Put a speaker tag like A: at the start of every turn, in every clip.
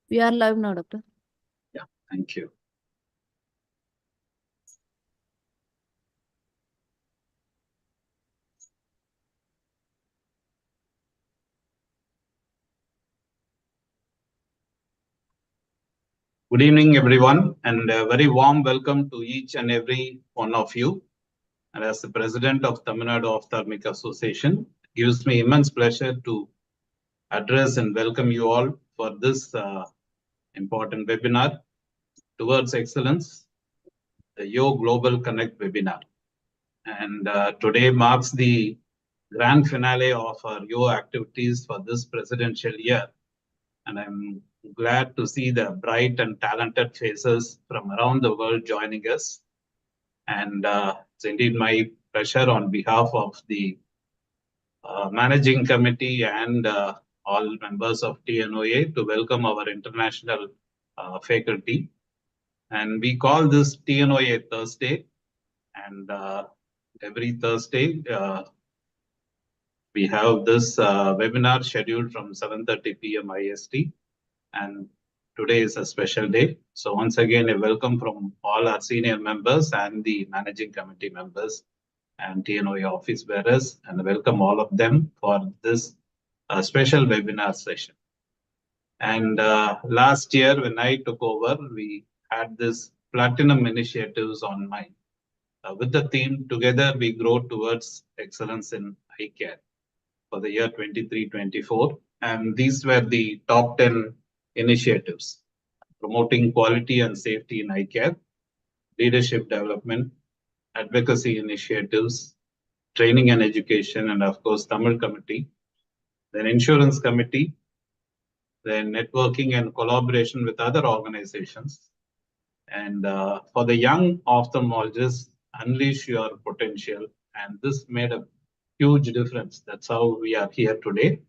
A: We are live now, Doctor.
B: Yeah, thank you. Good evening, everyone, and a very warm welcome to each and every one of you. And as the president of Tamil Nadu Ophthalmic Association, it gives me immense pleasure to address and welcome you all for this important webinar towards excellence, the Yo Global Connect webinar. And today marks the grand finale of our Yo activities for this presidential year. And I'm glad to see the bright and talented faces from around the world joining us. And it's indeed my pleasure on behalf of the managing committee and all members of TNOA to welcome our international faculty. And we call this TNOA Thursday. And every Thursday, we have this webinar scheduled from 7:30 p.m. IST. And today is a special day. So once again, a welcome from all our senior members and the managing committee members and TNOA office bearers, and welcome all of them for this special webinar session. And last year, when I took over, we had this platinum initiatives on mind. With the theme, together we grow towards excellence in eye care for the year 23-24. And these were the top 10 initiatives: promoting quality and safety in eye care, leadership development, advocacy initiatives, training and education, and of course, Tamil committee, then insurance committee, then networking and collaboration with other organizations. And for the young ophthalmologists, unleash your potential. And this made a huge difference. That's how we are here today.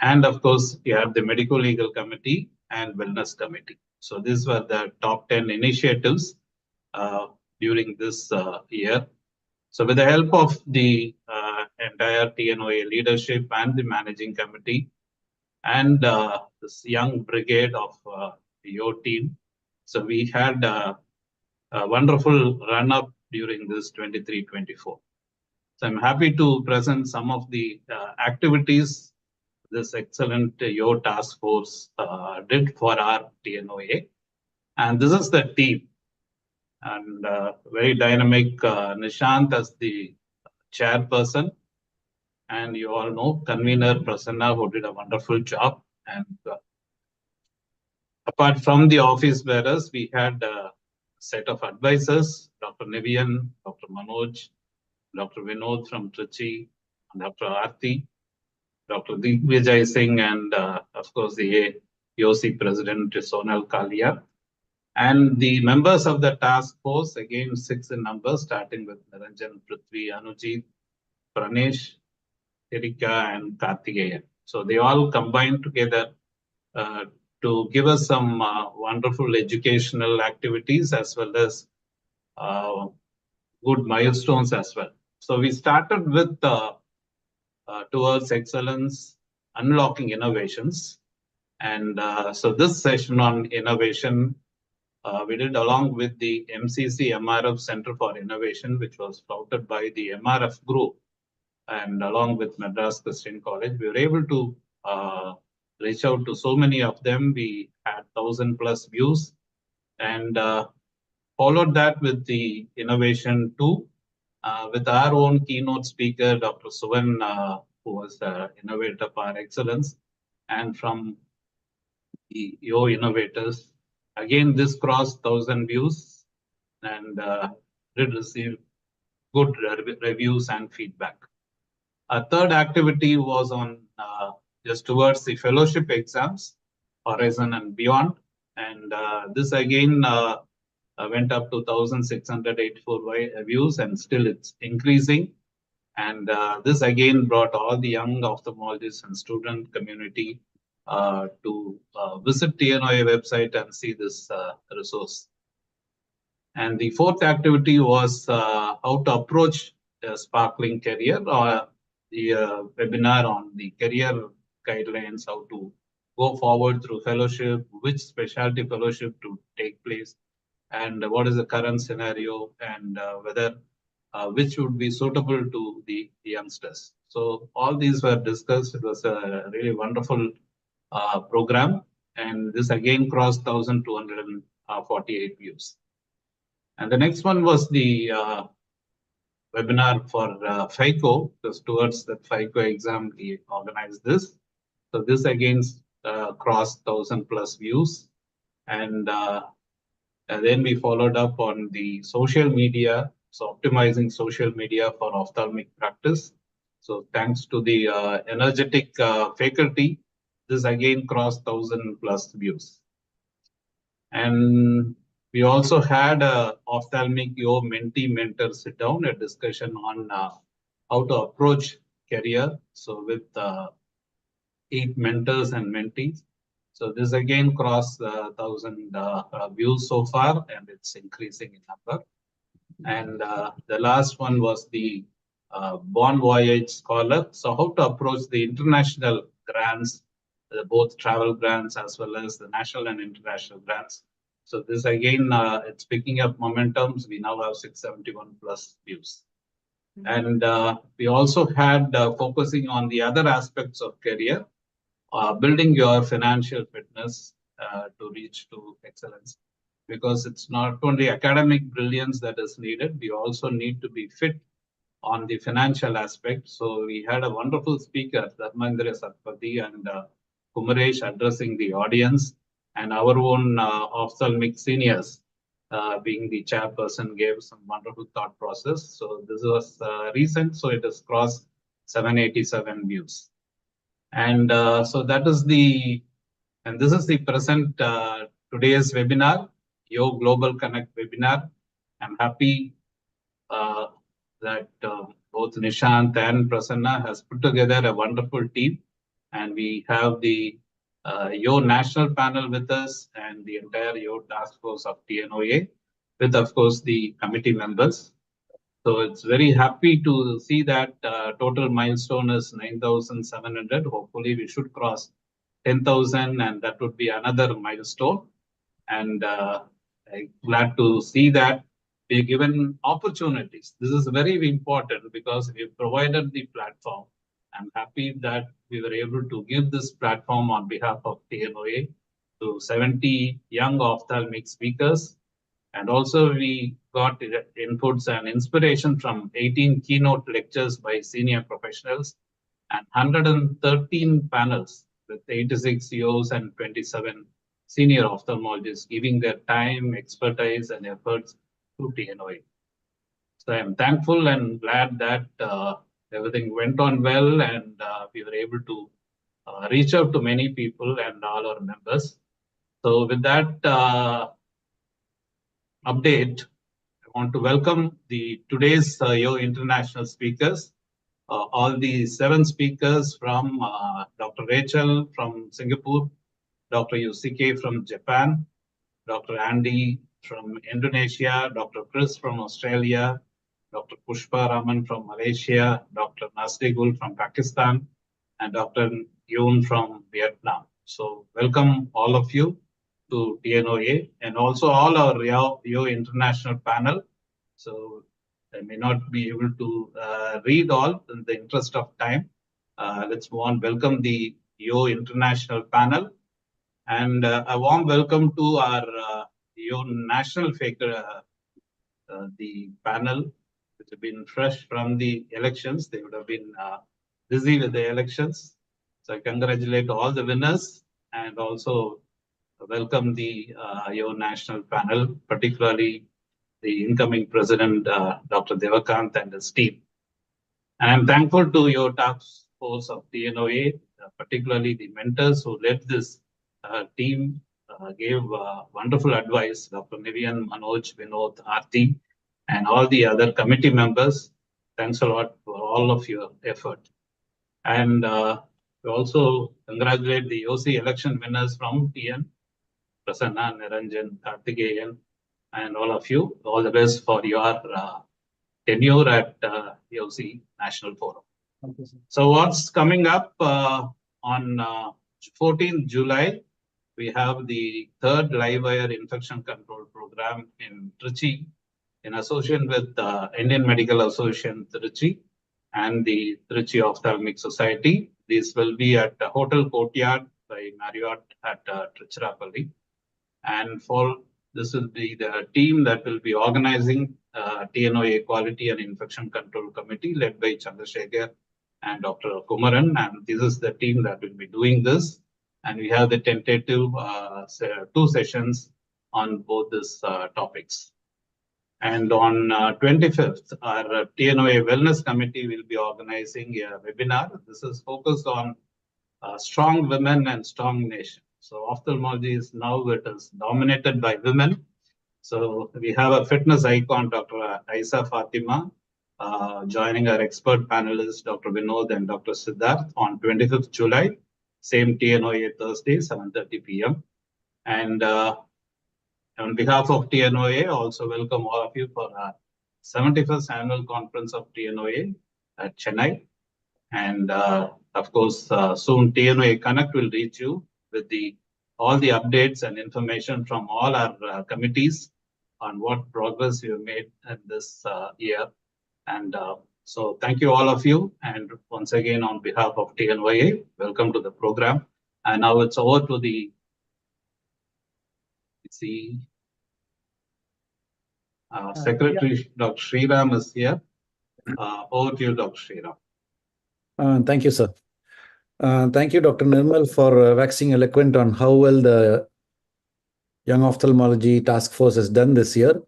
B: And of course, you have the medical legal committee and wellness committee. So these were the top 10 initiatives during this year. So with the help of the entire TNOA leadership and the managing committee and this young brigade of your team, so we had a wonderful run-up during this 23-24. So I'm happy to present some of the activities this excellent Yo task force did for our TNOA. And this is the team. And very dynamic Nishant as the chairperson. And you all know convener Prasanna, who did a wonderful job. And apart from the office bearers, we had a set of advisors, Dr. Nivian, Dr. Manoj, Dr. Vinod from Trichy, Dr. Aarti, Dr. Vijay Singh, and of course the AOC President Sonal Kalia. And the members of the task force, again 6 in number, starting with Niranjan, Prithvi, Anujit, Pranesh, Erika, and Karthikeyan. So they all combined together to give us some wonderful educational activities as well as good milestones as well. So we started with towards excellence, unlocking innovations. And so this session on innovation, we did along with the MCC MRF Center for Innovation, which was flouted by the MRF group. And along with Madras Christian College, we were able to reach out to so many of them. We had 1,000+ views and followed that with the innovation too. With our own keynote speaker, Dr. Suvan, who was the innovator par excellence, and from the Yo innovators. Again, this crossed 1,000 views and did receive good reviews and feedback. Our third activity was on just towards the fellowship exams, Horizon and Beyond. And this again went up to 1,684 views, and still it's increasing. And this again brought all the young ophthalmologists and student community to visit TNOA website and see this resource. And the fourth activity was how to approach a sparkling career, or the webinar on the career guidelines, how to go forward through fellowship, which specialty fellowship to take place, and what is the current scenario, and whether which would be suitable to the youngsters. So all these were discussed. It was a really wonderful program, and this again crossed 1,248 views. And the next one was the webinar for FICO, because towards the FICO exam we organized this. So this again crossed 1,000 plus views, and then we followed up on the social media, so optimizing social media for ophthalmic practice. So thanks to the energetic faculty, this again crossed 1,000 plus views. And we also had a ophthalmic your mentee mentor sit down, a discussion on how to approach career. So with 8 mentors and mentees. So this again crossed 1,000 views so far, and it's increasing in number. And the last one was the Bon Voyage Scholar. So how to approach the international grants, both travel grants as well as the national and international grants. So this again, it's picking up momentums. We now have 671 plus views. And we also had focusing on the other aspects of career, building your financial fitness to reach to excellence. Because it's not only academic brilliance that is needed, we also need to be fit on the financial aspect. So we had a wonderful speaker, Dharmendra Satpathy and Kumaresh addressing the audience, and our own ophthalmic seniors being the chairperson gave some wonderful thought process. So this was recent, so it has crossed 787 views. And so that is the, and this is the present today's webinar, Your Global Connect webinar. I'm happy that both Nishant and Prasanna has put together a wonderful team, and we have the Yo national panel with us and the entire Yo task force of TNOA, with of course the committee members. So it's very happy to see that total milestone is 9,700. Hopefully we should cross 10,000, and that would be another milestone. And I'm glad to see that we're given opportunities. This is very important because we've provided the platform. I'm happy that we were able to give this platform on behalf of TNOA to 70 young ophthalmic speakers. And also we got inputs and inspiration from 18 keynote lectures by senior professionals and 113 panels with 86 CEOs and 27 senior ophthalmologists giving their time, expertise, and efforts to TNOA. So I'm thankful and glad that everything went on well, and we were able to reach out to many people and all our members. So with that update, I want to welcome today's Yo international speakers. All the 7 speakers from Dr. Rachel from Singapore, Dr. Yusuke from Japan, Dr. Andy from Indonesia, Dr. Chris from Australia, Dr. Pushpa Raman from Malaysia, Dr. Nasdigul from Pakistan, and Dr. Yoon from Vietnam. So welcome all of you to TNOA, and also all our Yo international panel. So I may not be able to read all in the interest of time. Let's move on. Welcome the Yo international panel, and a warm welcome to our Yo national the panel, which have been fresh from the elections. They would have been busy with the elections. So I congratulate all the winners, and also welcome the Yo national panel, particularly the incoming president, Dr. Devakant, and his team. And I'm thankful to your task force of TNOA, particularly the mentors who led this team, gave wonderful advice, Dr. Nivian, Manoj, Vinod, Aarti, and all the other committee members. Thanks a lot for all of your effort. And we also congratulate the OC election winners from TN, Prasanna, Niranjan, Karthikeyan, and all of you. All the best for your tenure at OC National Forum. So what's coming up on 14th July, we have the third live wire infection control program in Trichy in association with the Indian Medical Association Trichy and the Trichy Ophthalmic Society. This will be at Hotel Courtyard by Marriott at Trichirappalli. And for this will be the team that will be organizing TNOA Quality and Infection Control Committee led by Chandrasekhar and Dr. Kumaran. And this is the team that will be doing this. And we have the tentative 2 sessions on both these topics. And on 25th, our TNOA Wellness Committee will be organizing a webinar. This is focused on strong women and strong nation. So ophthalmology is now it is dominated by women. So we have a fitness icon, Dr. Aisa Fatima, joining our expert panelists, Dr. Vinod and Dr. Siddharth on 25th July, same TNOA Thursday, 7:30 p.m. And on behalf of TNOA, also welcome all of you for our 71st annual conference of TNOA at Chennai. And of course, soon TNOA Connect will reach you with all the updates and information from all our committees on what progress we have made in this year. And so thank you all of you. And once again, on behalf of TNOA, welcome to the program. And now it's over to the Secretary, Dr. Sriram is here. Over to you, Dr. Sriram.
A: Thank you, sir. Thank you, Dr. Nirmal, for waxing eloquent on how well the Young Ophthalmology Task Force has done this year.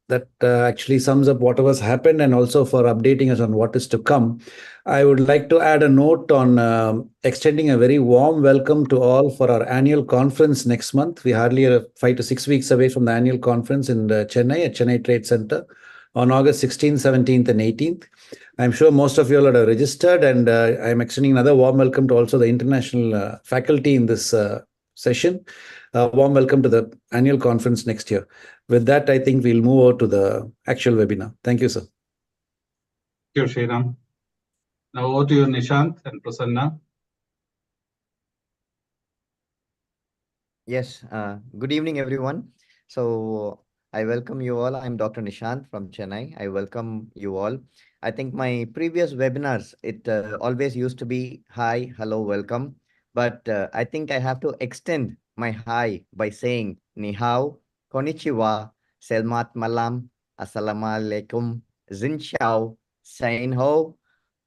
A: That actually sums up what has happened and also for updating us on what is to come. I would like to add a note on extending a very warm welcome to all for our annual conference next month. We hardly are 5 to 6 weeks away from the annual conference in Chennai at Chennai Trade Center on August 16th, 17th, and 18th. I'm sure most of you all are registered, and I'm extending another warm welcome to also the international faculty in this session. Warm welcome to the annual conference next year. With that, I think we'll move over to the actual webinar. Thank you, sir.
B: Thank you, Sriram. Now over to you, Nishant and Prasanna.
C: Yes, good evening, everyone. So I welcome you all. I'm Dr. Nishant from Chennai. I welcome you all. I think my previous webinars, it always used to be hi, hello, welcome. But I think I have to extend my hi by saying ni hao, konnichiwa, selmat malam, assalamualaikum, zinchao, sain ho,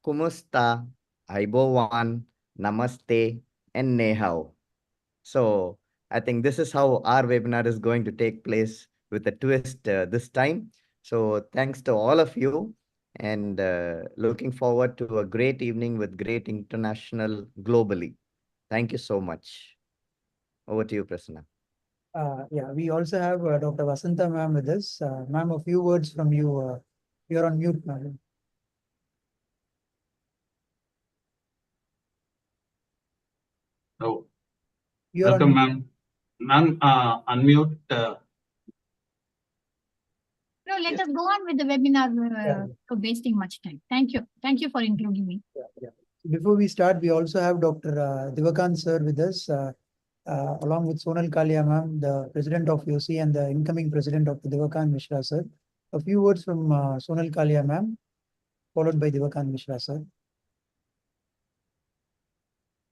C: kumusta, aibowan, namaste, and nehao. So I think this is how our webinar is going to take place with a twist this time. So thanks to all of you, and looking forward to a great evening with great international globally. Thank you so much. Over to you, Prasanna.
D: Yeah, we also have Dr. Vasantha ma'am with us. Ma'am, a few words from you. You're on mute, ma'am.
B: Oh, welcome, ma'am. Ma'am, unmute.
E: No, let us go on with the webinar for wasting much time. Thank you. Thank you for including me.
D: Yeah. Before we start, we also have Dr. Divakant sir with us, along with Sonal Kalia ma'am, the president of YOSI and the incoming president of the Divakant Mishra sir. A few words from Sonal Kalia ma'am, followed by Divakant Mishra sir.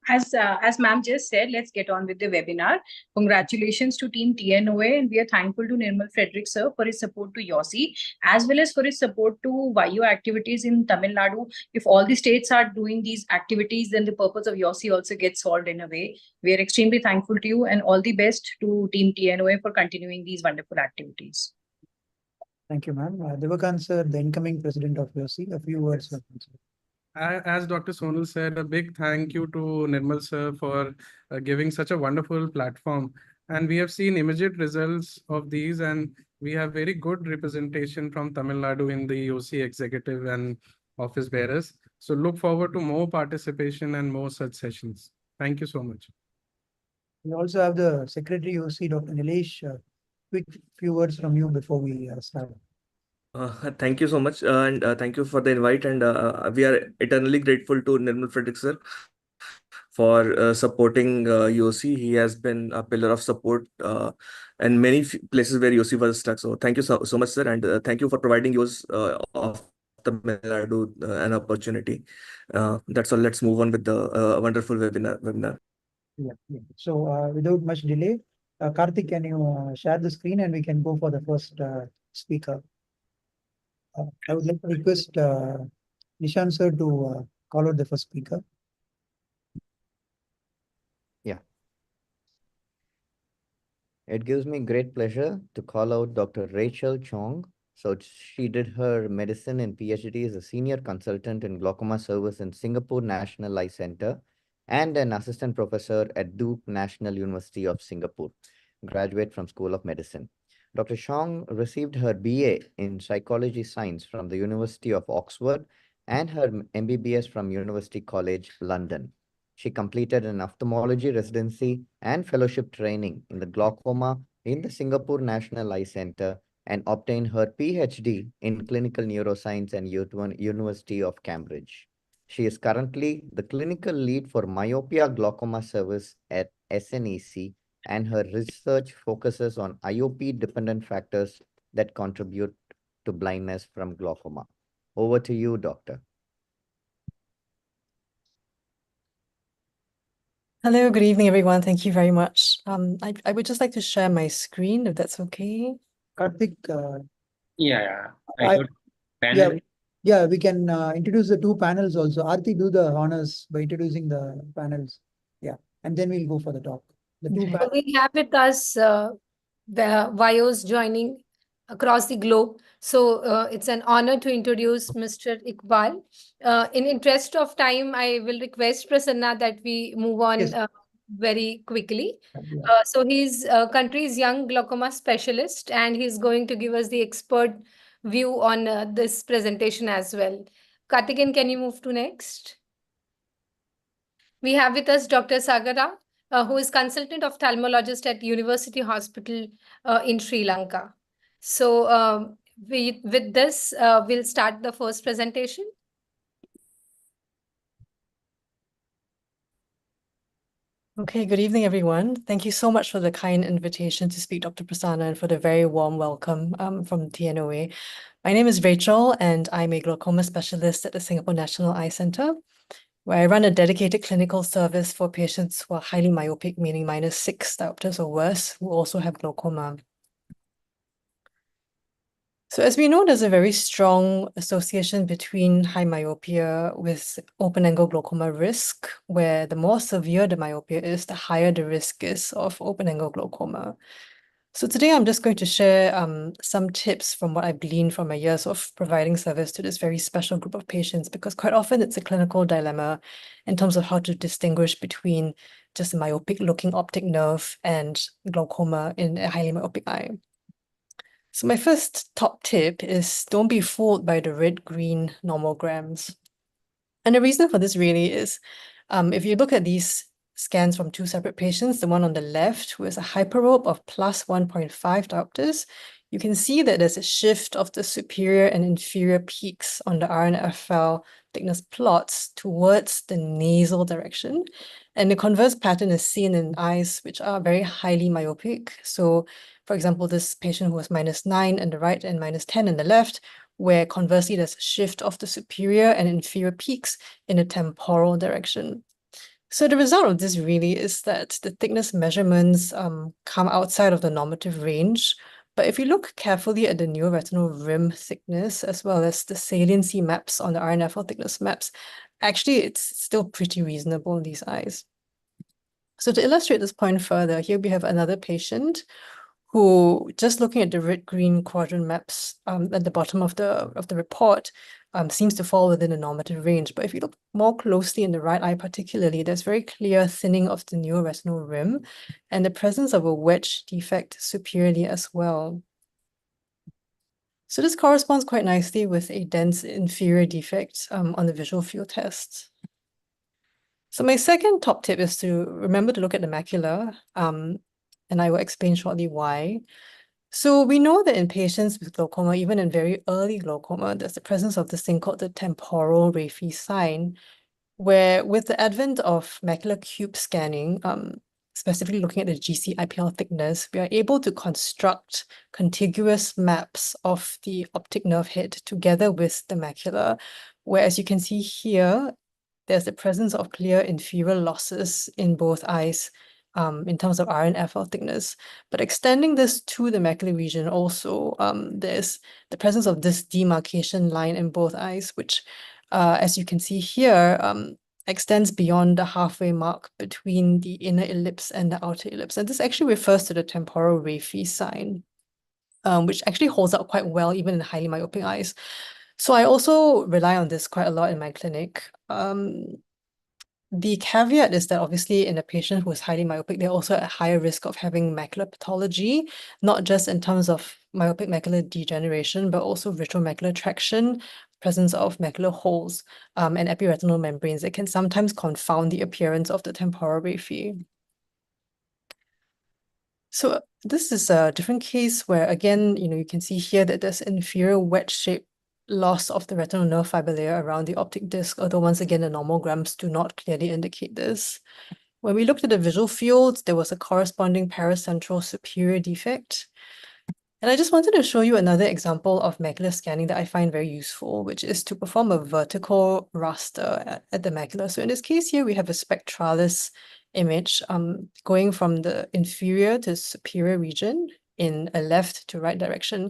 F: As ma'am just said, let's get on with the webinar. Congratulations to team TNOA, and we are thankful to Nirmal Frederick sir for his support to YOSI, as well as for his support to YO activities in Tamil Nadu. If all the states are doing these activities, then the purpose of YOSI also gets solved in a way. We are extremely thankful to you, and all the best to team TNOA for continuing these wonderful activities.
D: Thank you, ma'am. Divakant sir, the incoming president of YOSI, a few words from you, sir.
G: As Dr. Sonal said, a big thank you to Nirmal sir for giving such a wonderful platform. And we have seen immediate results of these, and we have very good representation from Tamil Nadu in the YOSI executive and office bearers. So look forward to more participation and more such sessions. Thank you so much.
D: We also have the secretary YOSI, Dr. Nilesh. Quick few words from you before we start.
H: Thank you so much, and thank you for the invite. And we are eternally grateful to Nirmal Frederick sir for supporting Yossi. He has been a pillar of support in many places where Yossi was stuck. So thank you so much, sir, and thank you for providing yours of Tamil Nadu an opportunity. That's all. Let's move on with the wonderful webinar.
D: Yeah. So without much delay, Karthik, can you share the screen and we can go for the first speaker? I would like to request Nishant sir to call out the first speaker.
C: Yeah. It gives me great pleasure to call out Dr. Rachel Chong. So she did her medicine and PhD as a senior consultant in glaucoma service in Singapore National Eye Center and an assistant professor at Duke National University of Singapore, graduate from School of Medicine. Dr. Chong received her BA in Psychology Science from the University of Oxford and her MBBS from University College London. She completed an ophthalmology residency and fellowship training in the glaucoma in the Singapore National Eye Center and obtained her PhD in clinical neuroscience at University of Cambridge. She is currently the clinical lead for myopia glaucoma service at SNEC, and her research focuses on IOP-dependent factors that contribute to blindness from glaucoma. Over to you, Doctor.
I: Hello, good evening, everyone. Thank you very much. I would just like to share my screen, if that's okay.
D: Karthik,
J: Yeah, I got
D: yeah,
J: panel.
D: yeah, we can introduce the two panels also. Aarti, do the honors by introducing the panels. Yeah, and then we'll go for the talk. The two
I: Okay.
D: panels.
K: We have with us the VIOs joining across the globe. So it's an honor to introduce Mr. Iqbal. In interest of time, I will request Prasanna that we move on
D: Yes.
K: very quickly.
D: Yeah.
K: So he's country's young glaucoma specialist, and he's going to give us the expert view on this presentation as well. Karthikeyan, can you move to next? We have with us Dr. Sagara, who is consultant ophthalmologist at University Hospital in Sri Lanka. So with this, we'll start the first presentation.
I: Okay, good evening, everyone. Thank you so much for the kind invitation to speak, Dr. Prasanna, and for the very warm welcome from TNOA. My name is Rachel, and I'm a glaucoma specialist at the Singapore National Eye Center, where I run a dedicated clinical service for patients who are highly myopic, meaning -6 diopters or worse, who also have glaucoma. So as we know, there's a very strong association between high myopia with open-angle glaucoma risk, where the more severe the myopia is, the higher the risk is of open-angle glaucoma. So today I'm just going to share some tips from what I've gleaned from my years of providing service to this very special group of patients, because quite often it's a clinical dilemma in terms of how to distinguish between just a myopic looking optic nerve and glaucoma in a highly myopic eye. So my first top tip is don't be fooled by the red-green normograms. And the reason for this really is, if you look at these scans from two separate patients, the one on the left, who has a hyperope of +1.5 diopters, you can see that there's a shift of the superior and inferior peaks on the RNFL thickness plots towards the nasal direction. And the converse pattern is seen in eyes which are very highly myopic. So, for example, this patient who was -9 in the right and -10 in the left, where conversely there's a shift of the superior and inferior peaks in a temporal direction. So the result of this really is that the thickness measurements come outside of the normative range. But if you look carefully at the neuroretinal rim thickness, as well as the saliency maps on the RNFL thickness maps, actually it's still pretty reasonable in these eyes. So to illustrate this point further, here we have another patient who, just looking at the red-green quadrant maps at the bottom of the report, seems to fall within the normative range. But if you look more closely in the right eye particularly, there's very clear thinning of the neuroretinal rim and the presence of a wedge defect superiorly as well. So this corresponds quite nicely with a dense inferior defect on the visual field test. So my second top tip is to remember to look at the macula, and I will explain shortly why. So we know that in patients with glaucoma, even in very early glaucoma, there's the presence of this thing called the temporal raphe sign, where with the advent of macular cube scanning, specifically looking at the GC IPL thickness, we are able to construct contiguous maps of the optic nerve head together with the macula, where, as you can see here, there's the presence of clear inferior losses in both eyes in terms of RNFL thickness. But extending this to the macular region also, there's the presence of this demarcation line in both eyes, which, as you can see here, extends beyond the halfway mark between the inner ellipse and the outer ellipse. And this actually refers to the temporal raphe sign, which actually holds up quite well even in highly myopic eyes. So I also rely on this quite a lot in my clinic. The caveat is that obviously in a patient who is highly myopic, they're also at higher risk of having macular pathology, not just in terms of myopic macular degeneration, but also retromacular traction, presence of macular holes, and epiretinal membranes that can sometimes confound the appearance of the temporal raphe. So this is a different case where, again, you can see here that there's inferior wedge-shaped loss of the retinal nerve fiber layer around the optic disc, although once again, the normograms do not clearly indicate this. When we looked at the visual fields, there was a corresponding paracentral superior defect. And I just wanted to show you another example of macular scanning that I find very useful, which is to perform a vertical raster at the macula. So in this case here, we have a spectralis image going from the inferior to superior region in a left to right direction.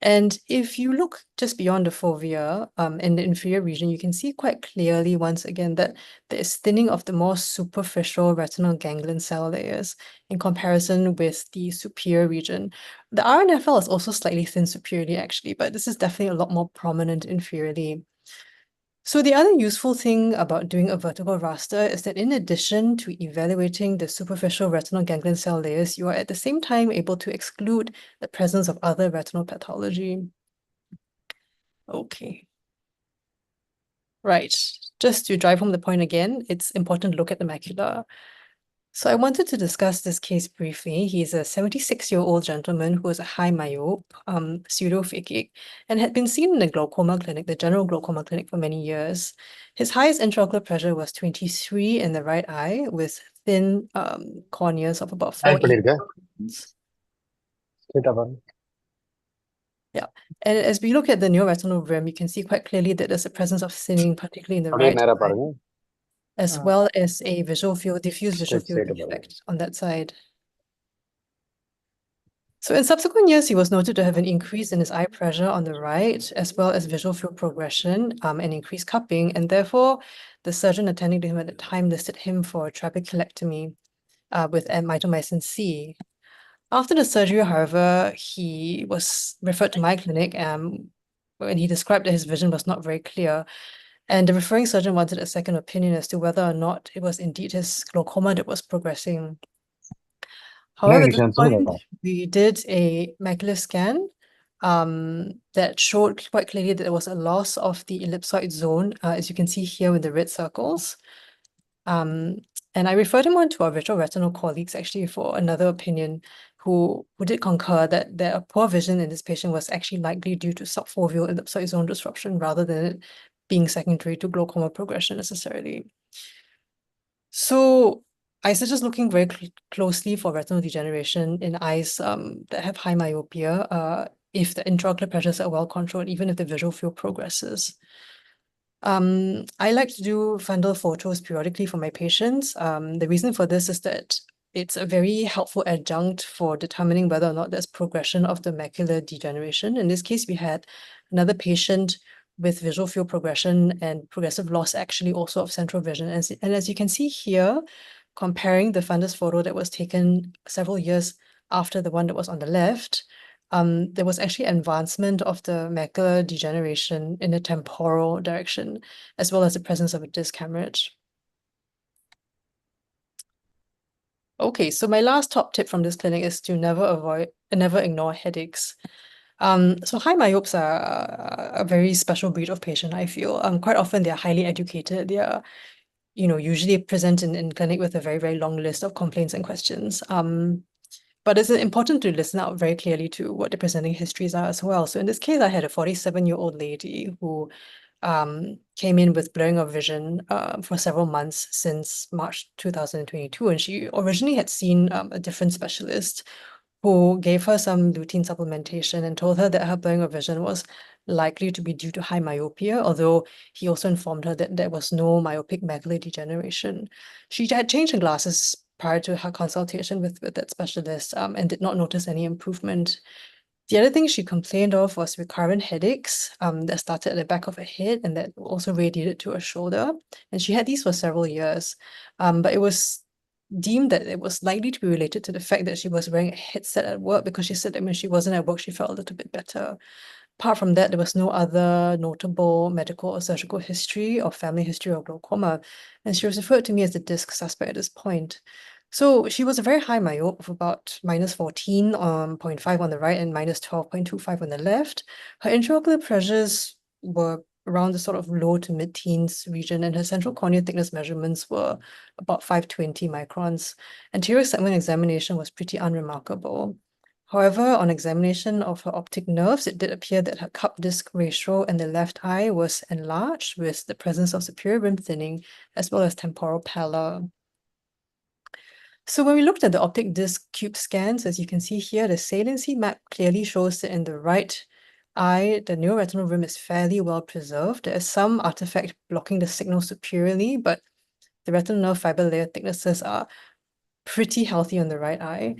I: And if you look just beyond the fovea in the inferior region, you can see quite clearly once again that there is thinning of the more superficial retinal ganglion cell layers in comparison with the superior region. The RNFL is also slightly thin superiorly actually, but this is definitely a lot more prominent inferiorly. So the other useful thing about doing a vertical raster is that in addition to evaluating the superficial retinal ganglion cell layers, you are at the same time able to exclude the presence of other retinal pathology. Okay. Right. Just to drive home the point again, it's important to look at the macula. So I wanted to discuss this case briefly. He's a 76-year-old gentleman who was a high myope, pseudophakic, and had been seen in the glaucoma clinic, the general glaucoma clinic, for many years. His highest intraocular pressure was 23 in the right eye with thin corneas of about 4 Yeah, and as we look at the neoretinal rim, you can see quite clearly that there's a presence of thinning, particularly in the right eye, as well as a visual field, diffuse visual field defect on that side. So in subsequent years, he was noted to have an increase in his eye pressure on the right, as well as visual field progression and increased cupping, and therefore the surgeon attending to him at the time listed him for a trabeculectomy with mitomycin C. After the surgery, however, he was referred to my clinic when he described that his vision was not very clear. And the referring surgeon wanted a second opinion as to whether or not it was indeed his glaucoma that was progressing. However, at this point, we did a macular scan that showed quite clearly that there was a loss of the ellipsoid zone, as you can see here with the red circles. And I referred him on to our vitreoretinal colleagues actually for another opinion who did concur that a poor vision in this patient was actually likely due to subfoveal ellipsoid zone disruption rather than it being secondary to glaucoma progression necessarily. So I suggest looking very closely for retinal degeneration in eyes that have high myopia if the intraocular pressures are well controlled, even if the visual field progresses. I like to do fundal photos periodically for my patients. The reason for this is that it's a very helpful adjunct for determining whether or not there's progression of the macular degeneration. In this case, we had another patient with visual field progression and progressive loss actually also of central vision. And as you can see here, comparing the fundus photo that was taken several years after the one that was on the left, there was actually advancement of the macular degeneration in the temporal direction, as well as the presence of a disc hemorrhage. Okay, so my last top tip from this clinic is to never ignore headaches. So high myopes are a very special breed of patient, I feel. Quite often they're highly educated. They are, usually present in clinic with a very, very long list of complaints and questions. But it's important to listen out very clearly to what the presenting histories are as well. So in this case, I had a 47-year-old lady who came in with blurring of vision for several months since March 2022. And she originally had seen a different specialist who gave her some lutein supplementation and told her that her blurring of vision was likely to be due to high myopia, although he also informed her that there was no myopic macular degeneration. She had changed her glasses prior to her consultation with that specialist and did not notice any improvement. The other thing she complained of was recurrent headaches that started at the back of her head and that also radiated to her shoulder. And she had these for several years, but it was deemed that it was likely to be related to the fact that she was wearing a headset at work, because she said that when she wasn't at work, she felt a little bit better. Apart from that, there was no other notable medical or surgical history or family history of glaucoma, and she was referred to me as the disc suspect at this point. So she was a very high myope of about -14.5 on the right and -12.25 on the left. Her intraocular pressures were around the sort of low to mid-teens region, and her central cornea thickness measurements were about 520 microns. Anterior segment examination was pretty unremarkable. However, on examination of her optic nerves, it did appear that her cup disc ratio in the left eye was enlarged with the presence of superior rim thinning as well as temporal pallor. So when we looked at the optic disc cube scans, as you can see here, the saliency map clearly shows that in the right eye, the neuroretinal rim is fairly well preserved. There is some artifact blocking the signal superiorly, but the retinal nerve fiber layer thicknesses are pretty healthy on the right eye.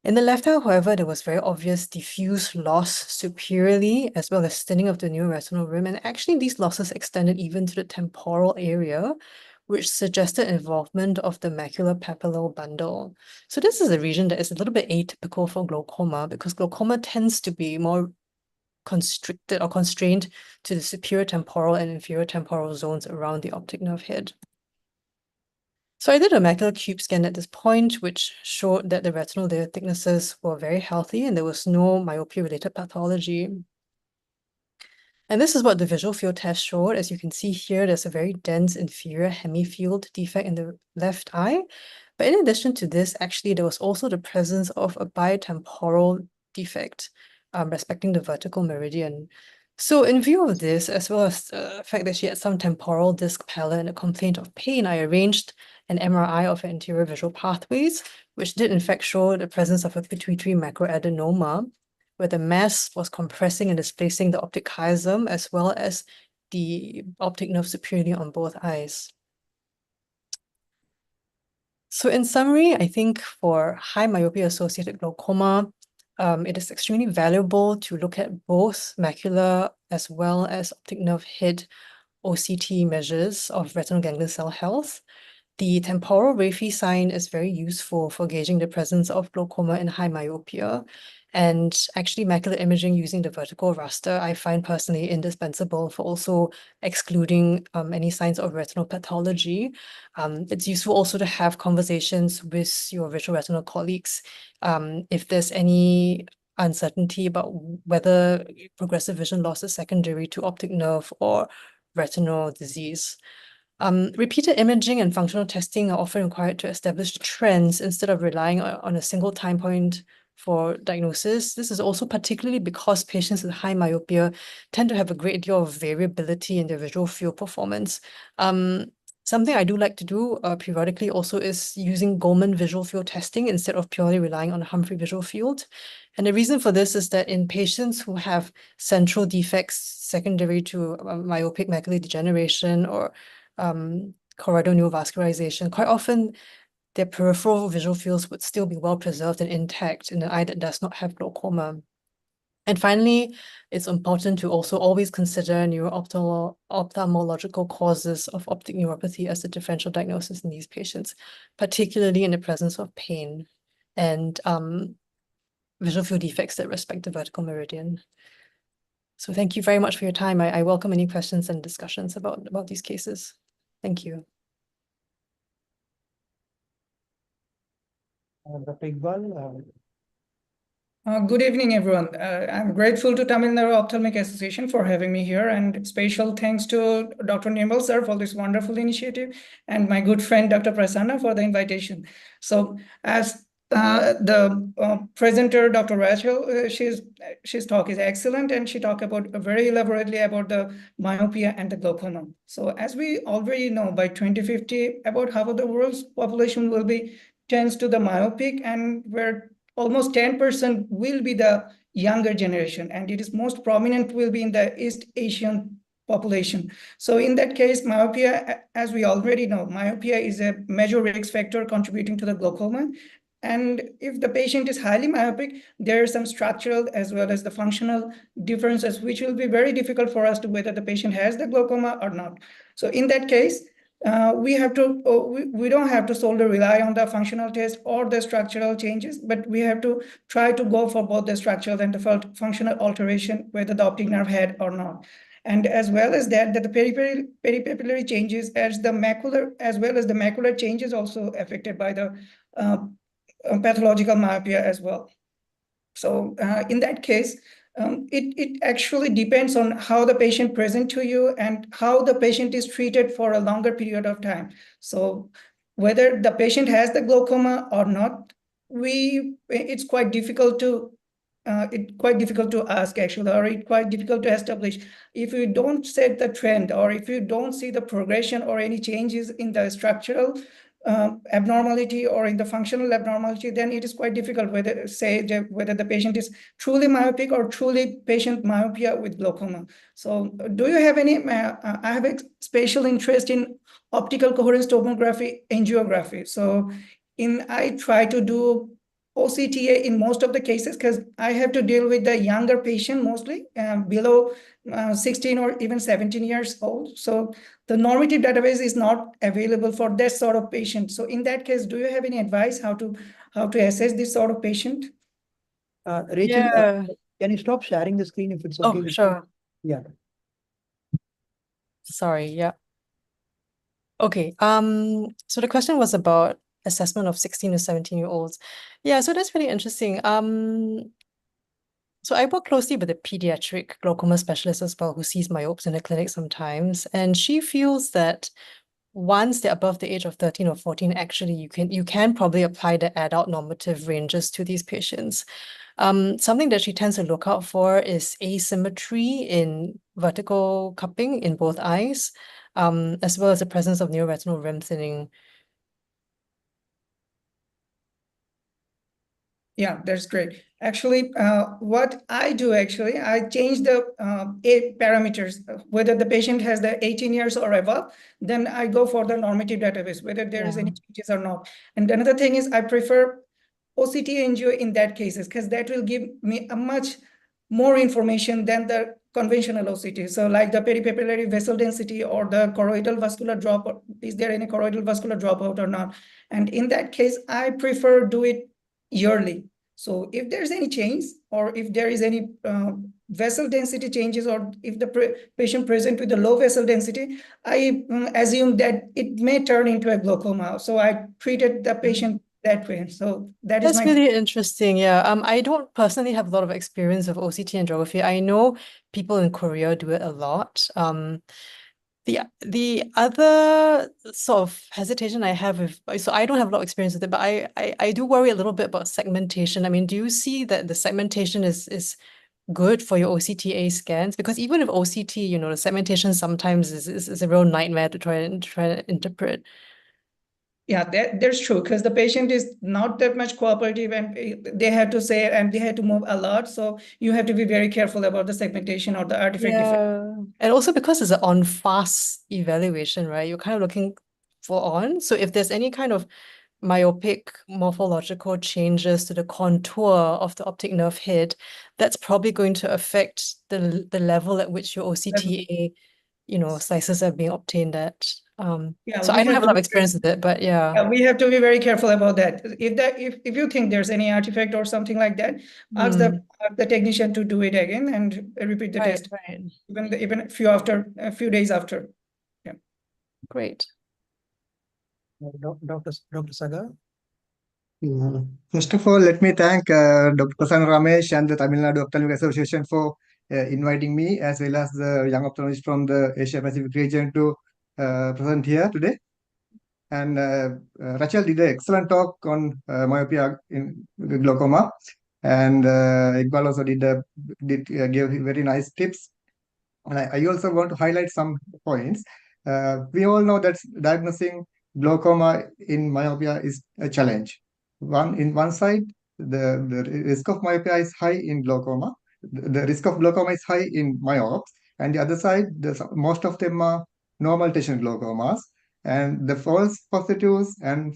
I: In the left eye, however, there was very obvious diffuse loss superiorly, as well as thinning of the neuroretinal rim. And actually, these losses extended even to the temporal area, which suggested involvement of the macular papillal bundle. So this is a region that is a little bit atypical for glaucoma, because glaucoma tends to be more constricted or constrained to the superior temporal and inferior temporal zones around the optic nerve head. So I did a macular cube scan at this point, which showed that the retinal layer thicknesses were very healthy and there was no myopia-related pathology. And this is what the visual field test showed. As you can see here, there's a very dense inferior hemifield defect in the left eye. But in addition to this, actually, there was also the presence of a bitemporal defect respecting the vertical meridian. So in view of this, as well as the fact that she had some temporal disc pallor and a complaint of pain, I arranged an MRI of her anterior visual pathways, which did in fact show the presence of a pituitary macroadenoma, where the mass was compressing and displacing the optic chiasm as well as the optic nerve superiorly on both eyes. So in summary, I think for high myopia-associated glaucoma, it is extremely valuable to look at both macular as well as optic nerve head OCT measures of retinal ganglion cell health. The temporal Raphe sign is very useful for gauging the presence of glaucoma in high myopia. And actually, macular imaging using the vertical raster, I find personally indispensable for also excluding any signs of retinal pathology. It's useful also to have conversations with your vitreoretinal colleagues if there's any uncertainty about whether progressive vision loss is secondary to optic nerve or retinal disease. Repeated imaging and functional testing are often required to establish trends instead of relying on a single time point for diagnosis. This is also particularly because patients with high myopia tend to have a great deal of variability in their visual field performance. Something I do like to do periodically also is using Goldman visual field testing instead of purely relying on Humphrey visual field. And the reason for this is that in patients who have central defects secondary to myopic macular degeneration or choroidal neovascularization, quite often their peripheral visual fields would still be well preserved and intact in an eye that does not have glaucoma. And finally, it's important to also always consider neuro-ophthalmological causes of optic neuropathy as a differential diagnosis in these patients, particularly in the presence of pain and visual field defects that respect the vertical meridian. So thank you very much for your time. I welcome any questions and discussions about these cases. Thank you.
D: Dr. Iqbal.
L: Good evening, everyone. I'm grateful to Tamil Nadu Ophthalmic Association for having me here, and special thanks to Dr. Nirmal sir for this wonderful initiative, and my good friend Dr. Prasanna for the invitation. So, as the presenter, Dr. Rachel, she's talk is excellent, and she talked about very elaborately about the myopia and the glaucoma. So as we already know, by 2050, about half of the world's population will be tends to the myopic, and where almost 10% will be the younger generation, and it is most prominent will be in the East Asian population. So in that case, myopia, as we already know, myopia is a major risk factor contributing to the glaucoma. And if the patient is highly myopic, there are some structural as well as the functional differences, which will be very difficult for us to whether the patient has the glaucoma or not. So in that case, we don't have to solely rely on the functional test or the structural changes, but we have to try to go for both the structural and the functional alteration, whether the optic nerve had or not. And as well as that the peripapillary changes as well as the macular changes also affected by the pathological myopia as well. So in that case, it actually depends on how the patient present to you and how the patient is treated for a longer period of time. So whether the patient has the glaucoma or not, it's quite difficult to ask actually, or it's quite difficult to establish. If you don't set the trend, or if you don't see the progression or any changes in the structural abnormality or in the functional abnormality, then it is quite difficult whether the patient is truly myopic or truly patient myopia with glaucoma. So do you have any, I have a special interest in optical coherence tomography angiography. So I try to do OCTA in most of the cases because I have to deal with the younger patient mostly below 16 or even 17 years old. So the normative database is not available for that sort of patient. So in that case, do you have any advice how to assess this sort of patient?
D: Rachel,
I: Yeah.
D: can you stop sharing the screen if it's okay?
I: Oh, sure.
D: Yeah.
I: Sorry, yeah. Okay. So the question was about assessment of 16 to 17-year-olds. Yeah, so that's really interesting. So I work closely with a pediatric glaucoma specialist as well, who sees myopes in the clinic sometimes, and she feels that once they're above the age of 13 or 14, actually you can probably apply the adult normative ranges to these patients. Something that she tends to look out for is asymmetry in vertical cupping in both eyes, as well as the presence of neoretinal rim thinning.
L: Yeah, that's great. Actually, what I do actually, I change the parameters, whether the patient has the 18 years or above, then I go for the normative database, whether there is any changes or not. And another thing is I prefer OCT angio in that cases, because that will give me a much more information than the conventional OCT. So like the peripapillary vessel density or the choroidal vascular dropout, is there any choroidal vascular dropout or not? And in that case, I prefer do it yearly. So if there's any change, or if there is any vessel density changes, or if the patient present with a low vessel density, I assume that it may turn into a glaucoma. So I treated the patient that way. So
I: That's really interesting. Yeah. I don't personally have a lot of experience of OCT angiography. I know people in Korea do it a lot. The other sort of hesitation I have so I don't have a lot of experience with it, but I do worry a little bit about segmentation. I mean, do you see that the segmentation is good for your OCTA scans? Because even with OCT, the segmentation sometimes is a real nightmare to try to interpret.
L: Yeah, that's true, because the patient is not that much cooperative, and they have to say, and they have to move a lot. So you have to be very careful about the segmentation or the artifact defect.
I: And also because it's an on-fast evaluation, right? You're kind of looking for on. So if there's any kind of myopic morphological changes to the contour of the optic nerve head, that's probably going to affect the level at which your OCTA, slices are being obtained at. So I don't have a lot of experience with it, but yeah.
L: We have to be very careful about that. If you think there's any artifact or something like that, ask the technician to do it again and repeat the test.
I: Right.
L: Even a few days after. Yeah.
I: Great.
D: Dr. Saga.
M: First of all, let me thank Dr. Prasanna Ramesh and the Tamil Nadu Ophthalmic Association for inviting me, as well as the young ophthalmologist from the Asia Pacific region, to present here today. And Rachel did an excellent talk on myopia in glaucoma, and Iqbal also gave very nice tips. And I also want to highlight some points. We all know that diagnosing glaucoma in myopia is a challenge. In one side, the risk of myopia is high in glaucoma. The risk of glaucoma is high in myopes, and the other side, most of them are normal tension glaucomas, and the false positives and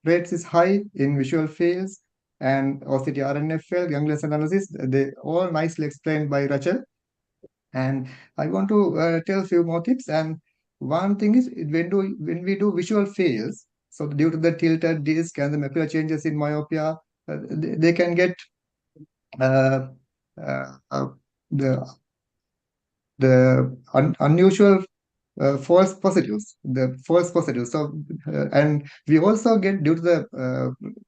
M: rates is high in visual fields and OCT RNFL, ganglion analysis. They all nicely explained by Rachel. And I want to tell a few more tips. And one thing is when we do visual fields, so due to the tilted disc and the macular changes in myopia, they can get uh, uh, the unusual false positives, So, and we also get due to the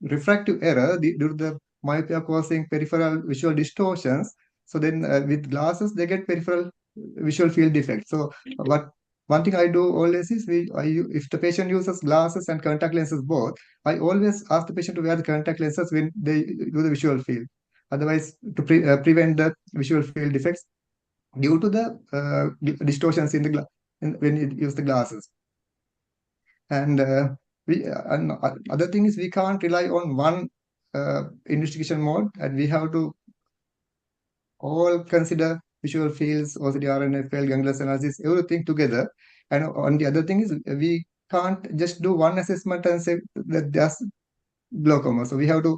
M: refractive error, due to the myopia causing peripheral visual distortions. So then with glasses, they get peripheral visual field defects. So one thing I do always is if the patient uses glasses and contact lenses both, I always ask the patient to wear the contact lenses when they do the visual field. Otherwise, to prevent the visual field defects due to the distortions in the when you use the glasses. And other thing is we can't rely on one investigation mode, and we have to all consider visual fields, OCT, RNFL, ganglion analysis, everything together. And on the other thing is we can't just do one assessment and say that there's glaucoma. So we have to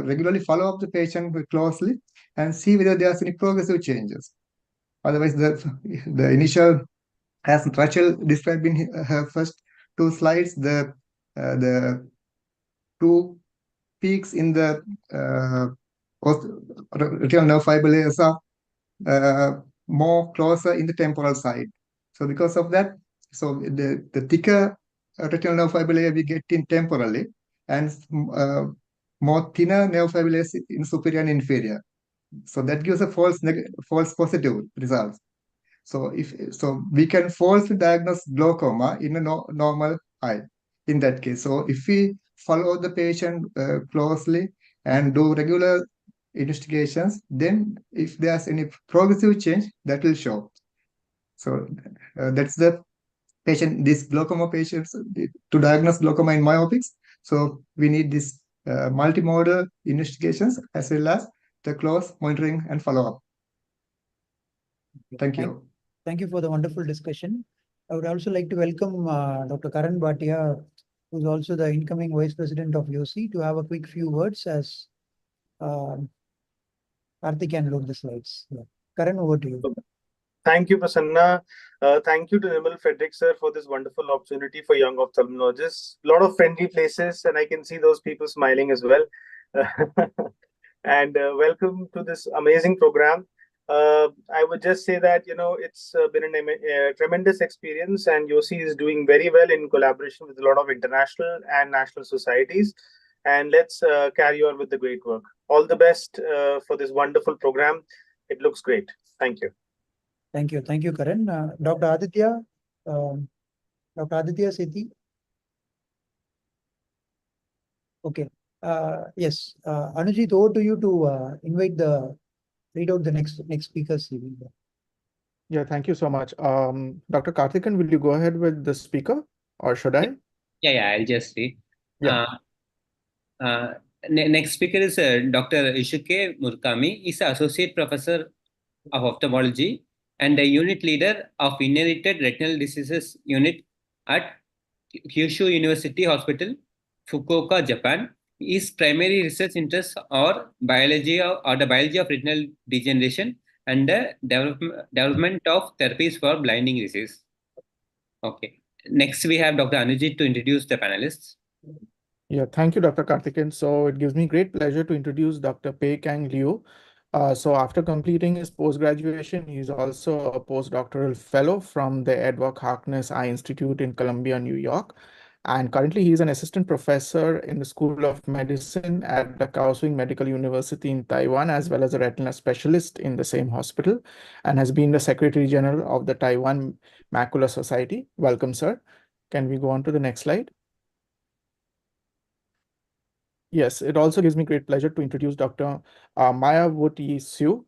M: regularly follow up the patient closely and see whether there's any progressive changes. Otherwise, the initial, as Rachel described in her first two slides, the two peaks in the retinal nerve fiber layers are more closer in the temporal side. So because of that, so the thicker retinal nerve fiber layer we get in temporally, and more thinner nerve fiber layers in superior and inferior. So that gives a false positive results. So we can falsely diagnose glaucoma in a normal eye in that case. So if we follow the patient closely and do regular investigations, then if there's any progressive change, that will show. So that's the patient, these glaucoma patients, to diagnose glaucoma in myopics. So we need this multimodal investigations as well as the close monitoring and follow-up. Thank you.
D: Thank you for the wonderful discussion. I would also like to welcome Dr. Karan Bhatia, who's also the incoming Vice President of YOC, to have a quick few words as Karthik can load the slides. Yeah. Karan, over to you.
N: Thank you, Prasanna. Thank you to Nirmal Frederick, sir, for this wonderful opportunity for young ophthalmologists. A lot of friendly faces, and I can see those people smiling as well. And welcome to this amazing program. I would just say that, it's been a tremendous experience, and YOC is doing very well in collaboration with a lot of international and national societies. And let's carry on with the great work. All the best for this wonderful program. It looks great. Thank you.
D: Thank you. Thank you, Karan. Dr. Aditya Sethi. Okay. Yes. Anujit, over to you to read out the next speaker's CV.
O: Yeah, thank you so much. Dr. Karthikan, will you go ahead with the speaker, or should I?
J: Yeah, I'll just see.
O: Yeah.
J: Next speaker is Dr. Ishuke Murkami. He's an associate professor of ophthalmology and a unit leader of inherited retinal diseases unit at Kyushu University Hospital, Fukuoka, Japan. His primary research interests are the biology of retinal degeneration and the development of therapies for blinding disease. Okay. Next, we have Dr. Anujit to introduce the panelists.
O: Yeah, thank you, Dr. Karthikan. So it gives me great pleasure to introduce Dr. Pei Kang Liu. So after completing his post-graduation, he's also a postdoctoral fellow from the Edward Harkness Eye Institute in Columbia, New York. And currently he's an assistant professor in the School of Medicine at the Kaohsiung Medical University in Taiwan, as well as a retina specialist in the same hospital, and has been the Secretary General of the Taiwan Macular Society. Welcome, sir. Can we go on to the next slide? Yes, it also gives me great pleasure to introduce Dr. Maya Wuti Siu.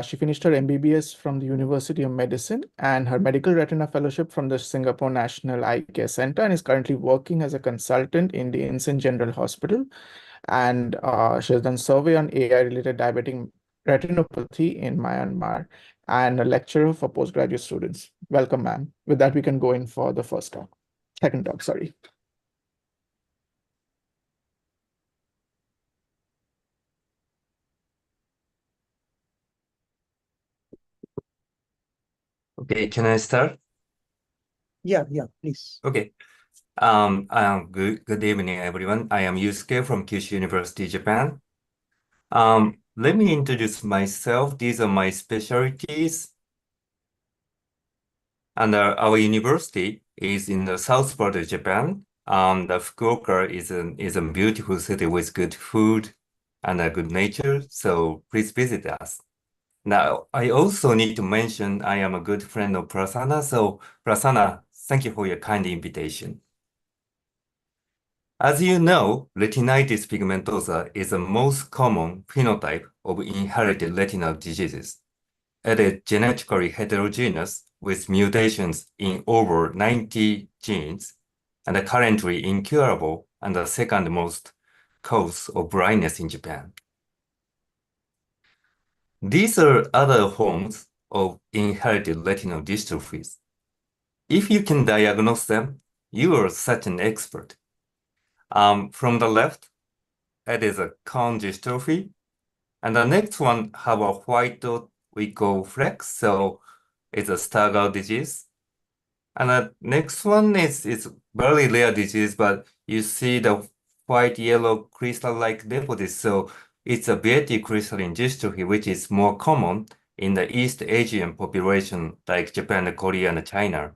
O: She finished her MBBS from the University of Medicine and her medical retina fellowship from the Singapore National Eye Care Center, and is currently working as a consultant in the Incheon General Hospital. And she has done survey on AI-related diabetic retinopathy in Myanmar and a lecturer for postgraduate students. Welcome, ma'am. With that, we can go in for the second talk, sorry.
P: Okay, can I start?
D: Yeah, please.
P: Okay. Good evening, everyone. I am Yusuke from Kyushu University, Japan. Let me introduce myself. These are my specialties. And our university is in the south part of Japan. The Fukuoka is a beautiful city with good food and a good nature. So please visit us. Now, I also need to mention I am a good friend of Prasanna. So Prasanna, thank you for your kind invitation. As you know, retinitis pigmentosa is the most common phenotype of inherited retinal diseases. It is genetically heterogeneous with mutations in over 90 genes and currently incurable and the second most cause of blindness in Japan. These are other forms of inherited retinal dystrophies. If you can diagnose them, you are such an expert. From the left, it is a cone dystrophy. And the next one have a white dot we call flex, so it's a Stargardt disease. And the next one is very rare disease, but you see the white yellow crystal-like deposits, so it's a Beatty crystalline dystrophy, which is more common in the East Asian population like Japan, Korea, and China.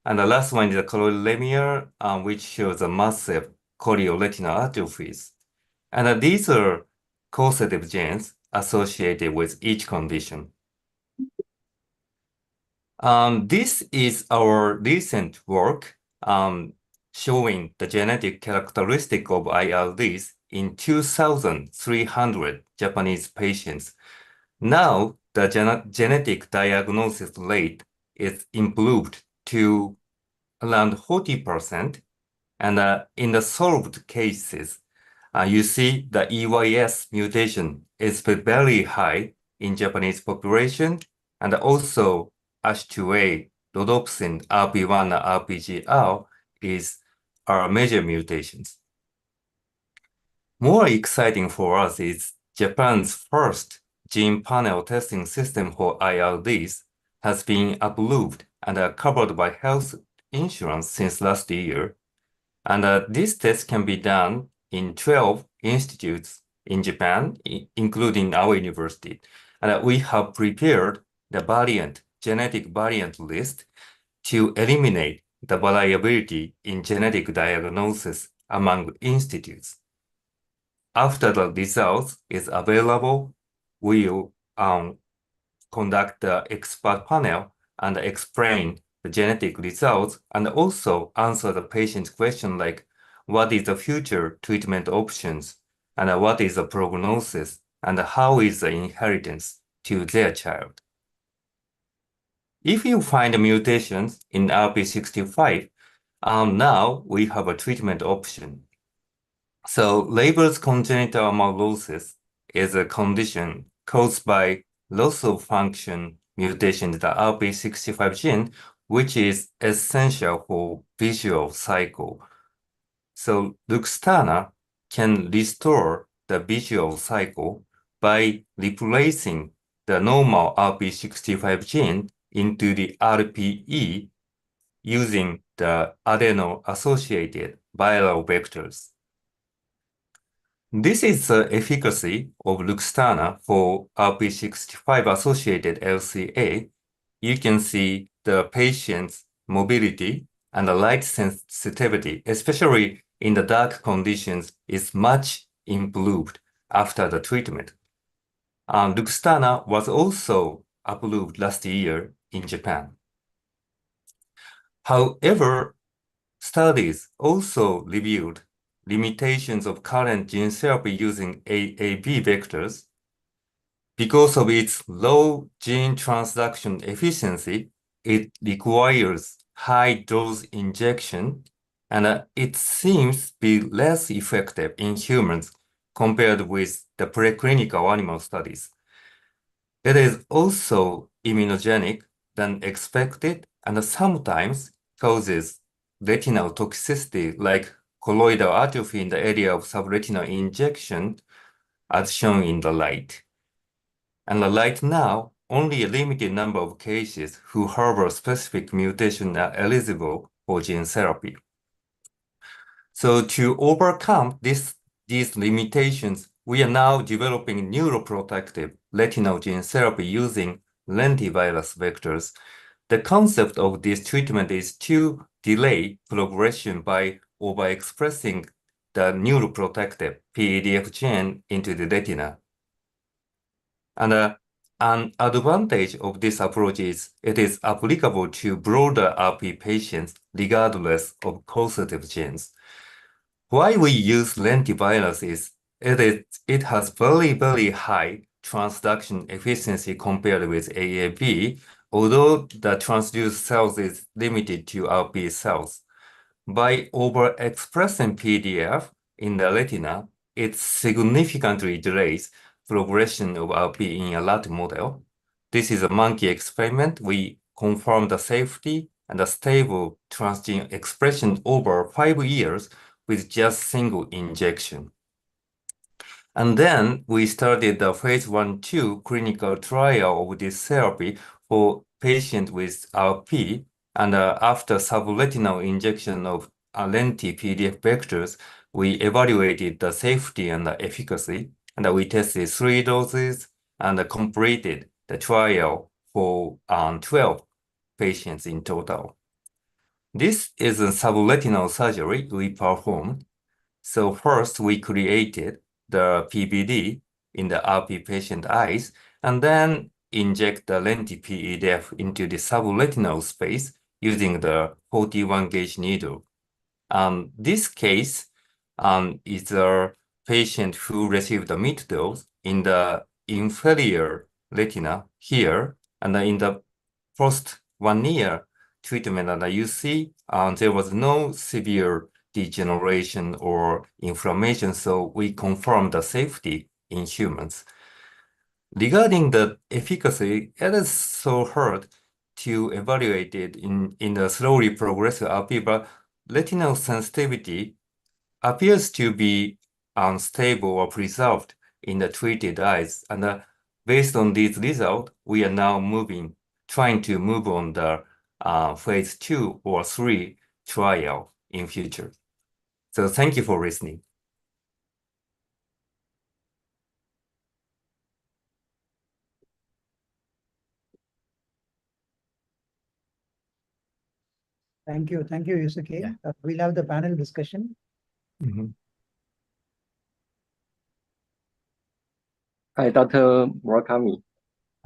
P: And the last one is the chorolemia, which shows a massive chorioretinal atrophies. And these are causative genes associated with each condition. This is our recent work showing the genetic characteristic of IRDs in 2,300 Japanese patients. Now, the genetic diagnosis rate is improved to around 40%, and in the solved cases, you see the EYS mutation is very high in Japanese population, and also ASH2A, rhodopsin, RP1, and RPGR are major mutations. More exciting for us is Japan's first gene panel testing system for IRDs has been approved and are covered by health insurance since last year. And this test can be done in 12 institutes in Japan, including our university. And we have prepared the genetic variant list to eliminate the variability in genetic diagnosis among institutes. After the results is available, we will conduct the expert panel and explain the genetic results and also answer the patient's question like, what is the future treatment options and what is the prognosis and how is the inheritance to their child. If you find mutations in RP65, now we have a treatment option. So Leber's congenital amaurosis is a condition caused by loss of function mutation in the RP65 gene, which is essential for visual cycle. So Luxturna can restore the visual cycle by replacing the normal RP65 gene into the RPE using the adeno-associated viral vectors. This is the efficacy of Luxturna for RP65-associated LCA. You can see the patient's mobility and the light sensitivity, especially in the dark conditions, is much improved after the treatment. Luxturna was also approved last year in Japan. However, studies also revealed limitations of current gene therapy using AAV vectors. Because of its low gene transduction efficiency, it requires high dose injection, and it seems to be less effective in humans compared with the preclinical animal studies. It is also immunogenic than expected and sometimes causes retinal toxicity like colloidal atrophy in the area of subretinal injection, as shown in the light. And right now, only a limited number of cases who harbor specific mutation are eligible for gene therapy. So to overcome these limitations, we are now developing neuroprotective retinal gene therapy using lentivirus vectors. The concept of this treatment is to delay progression by overexpressing the neuroprotective PEDF gene into the retina. And an advantage of this approach is it is applicable to broader RP patients regardless of causative genes. Why we use lentivirus is it has very, very high transduction efficiency compared with AAV, although the transduced cells is limited to RP cells. By overexpressing PDF in the retina, it significantly delays progression of RP in a rat model. This is a monkey experiment. We confirm the safety and the stable transgene expression over 5 years with just single injection. And then we started the phase 1/2 clinical trial of this therapy for patients with RP. And after subretinal injection of lenti-PDF vectors, we evaluated the safety and the efficacy. And we tested 3 doses and completed the trial for 12 patients in total. This is a subretinal surgery we performed. So first, we created the PVD in the RP patient eyes, and then inject the lenti-PDF into the subretinal space using the 41 gauge needle. This case is a patient who received the mid dose in the inferior retina here, and in the first 1 year treatment that you see, there was no severe degeneration or inflammation, so we confirmed the safety in humans. Regarding the efficacy, it is so hard to evaluate it in the slowly progressive RP, but retinal sensitivity appears to be unstable or preserved in the treated eyes. And based on these results, we are now trying to move on the phase 2 or 3 trial in future. So thank you for listening.
D: Thank you, Yusuke. We'll have the panel discussion.
Q: Hi, Dr. Murakami.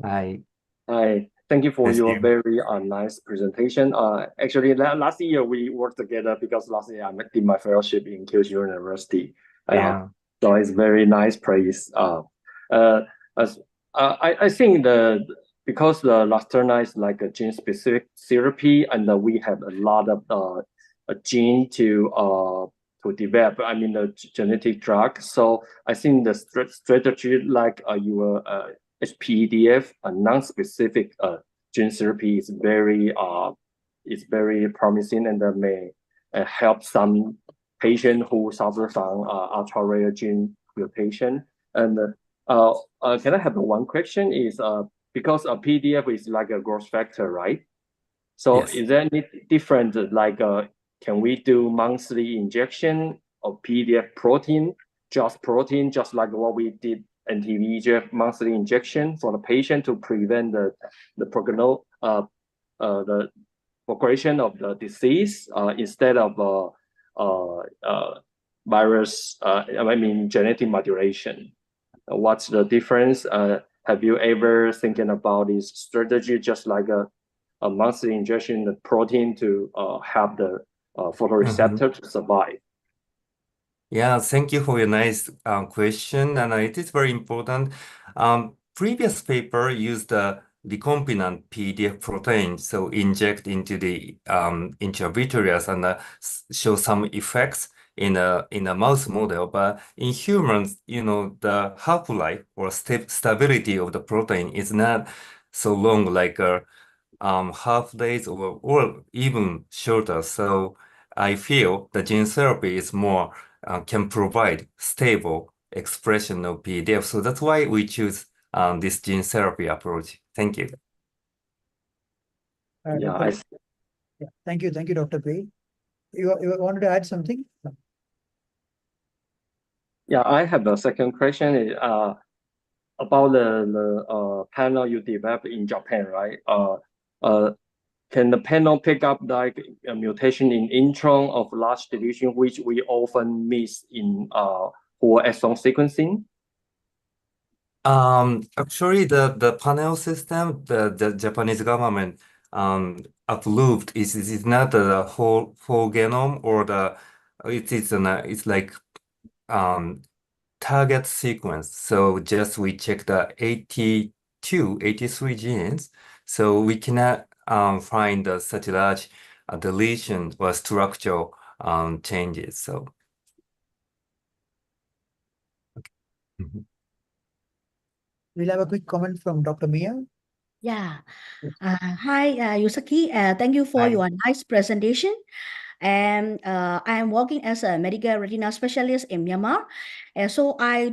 P: Hi.
Q: Hi. Thank you for
P: Thank
Q: your
P: you.
Q: very nice presentation. Actually, last year we worked together because last year I did my fellowship in Kyushu University.
P: Yeah.
Q: So it's very nice place. I think because the Luxturna is like a gene-specific therapy, and we have a lot of gene to develop. I mean, the genetic drug. So I think the strategy like your HPEDF, a non-specific gene therapy, is very promising and may help some patient who suffer from ultra rare gene mutation. And can I have one question? Is because a PDF is like a growth factor, right? So
P: Yes.
Q: is there any different like can we do monthly injection of PDF protein, just like what we did anti-VEGF monthly injection for the patient to prevent the progression of the disease instead of virus, genetic modulation. What's the difference? Have you ever thinking about this strategy, just like a monthly injection of protein to help the photoreceptor to survive?
P: Yeah, thank you for your nice question, and it is very important. Previous paper used the recombinant PDF protein, so inject into the intravitreous and show some effects in a mouse model. But in humans, the half-life or stability of the protein is not so long, like half days or even shorter. So I feel the gene therapy is more can provide stable expression of PDF. So that's why we choose this gene therapy approach. Thank you.
Q: Yeah,
D: Thank you, Dr. Pei. You wanted to add something?
Q: Yeah, I have a second question about the panel you developed in Japan, right? Can the panel pick up like a mutation in intron of large division, which we often miss in whole exome sequencing?
P: Actually, the panel system the Japanese government approved is not the whole genome or it's like target sequence. So just we check the 82, 83 genes. So we cannot find such large deletion or structural changes. So. Okay.
D: We'll have a quick comment from Dr. Mia.
R: Yeah. Hi, Yusaki. Thank you for your nice presentation. And I am working as a medical retina specialist in Myanmar. So I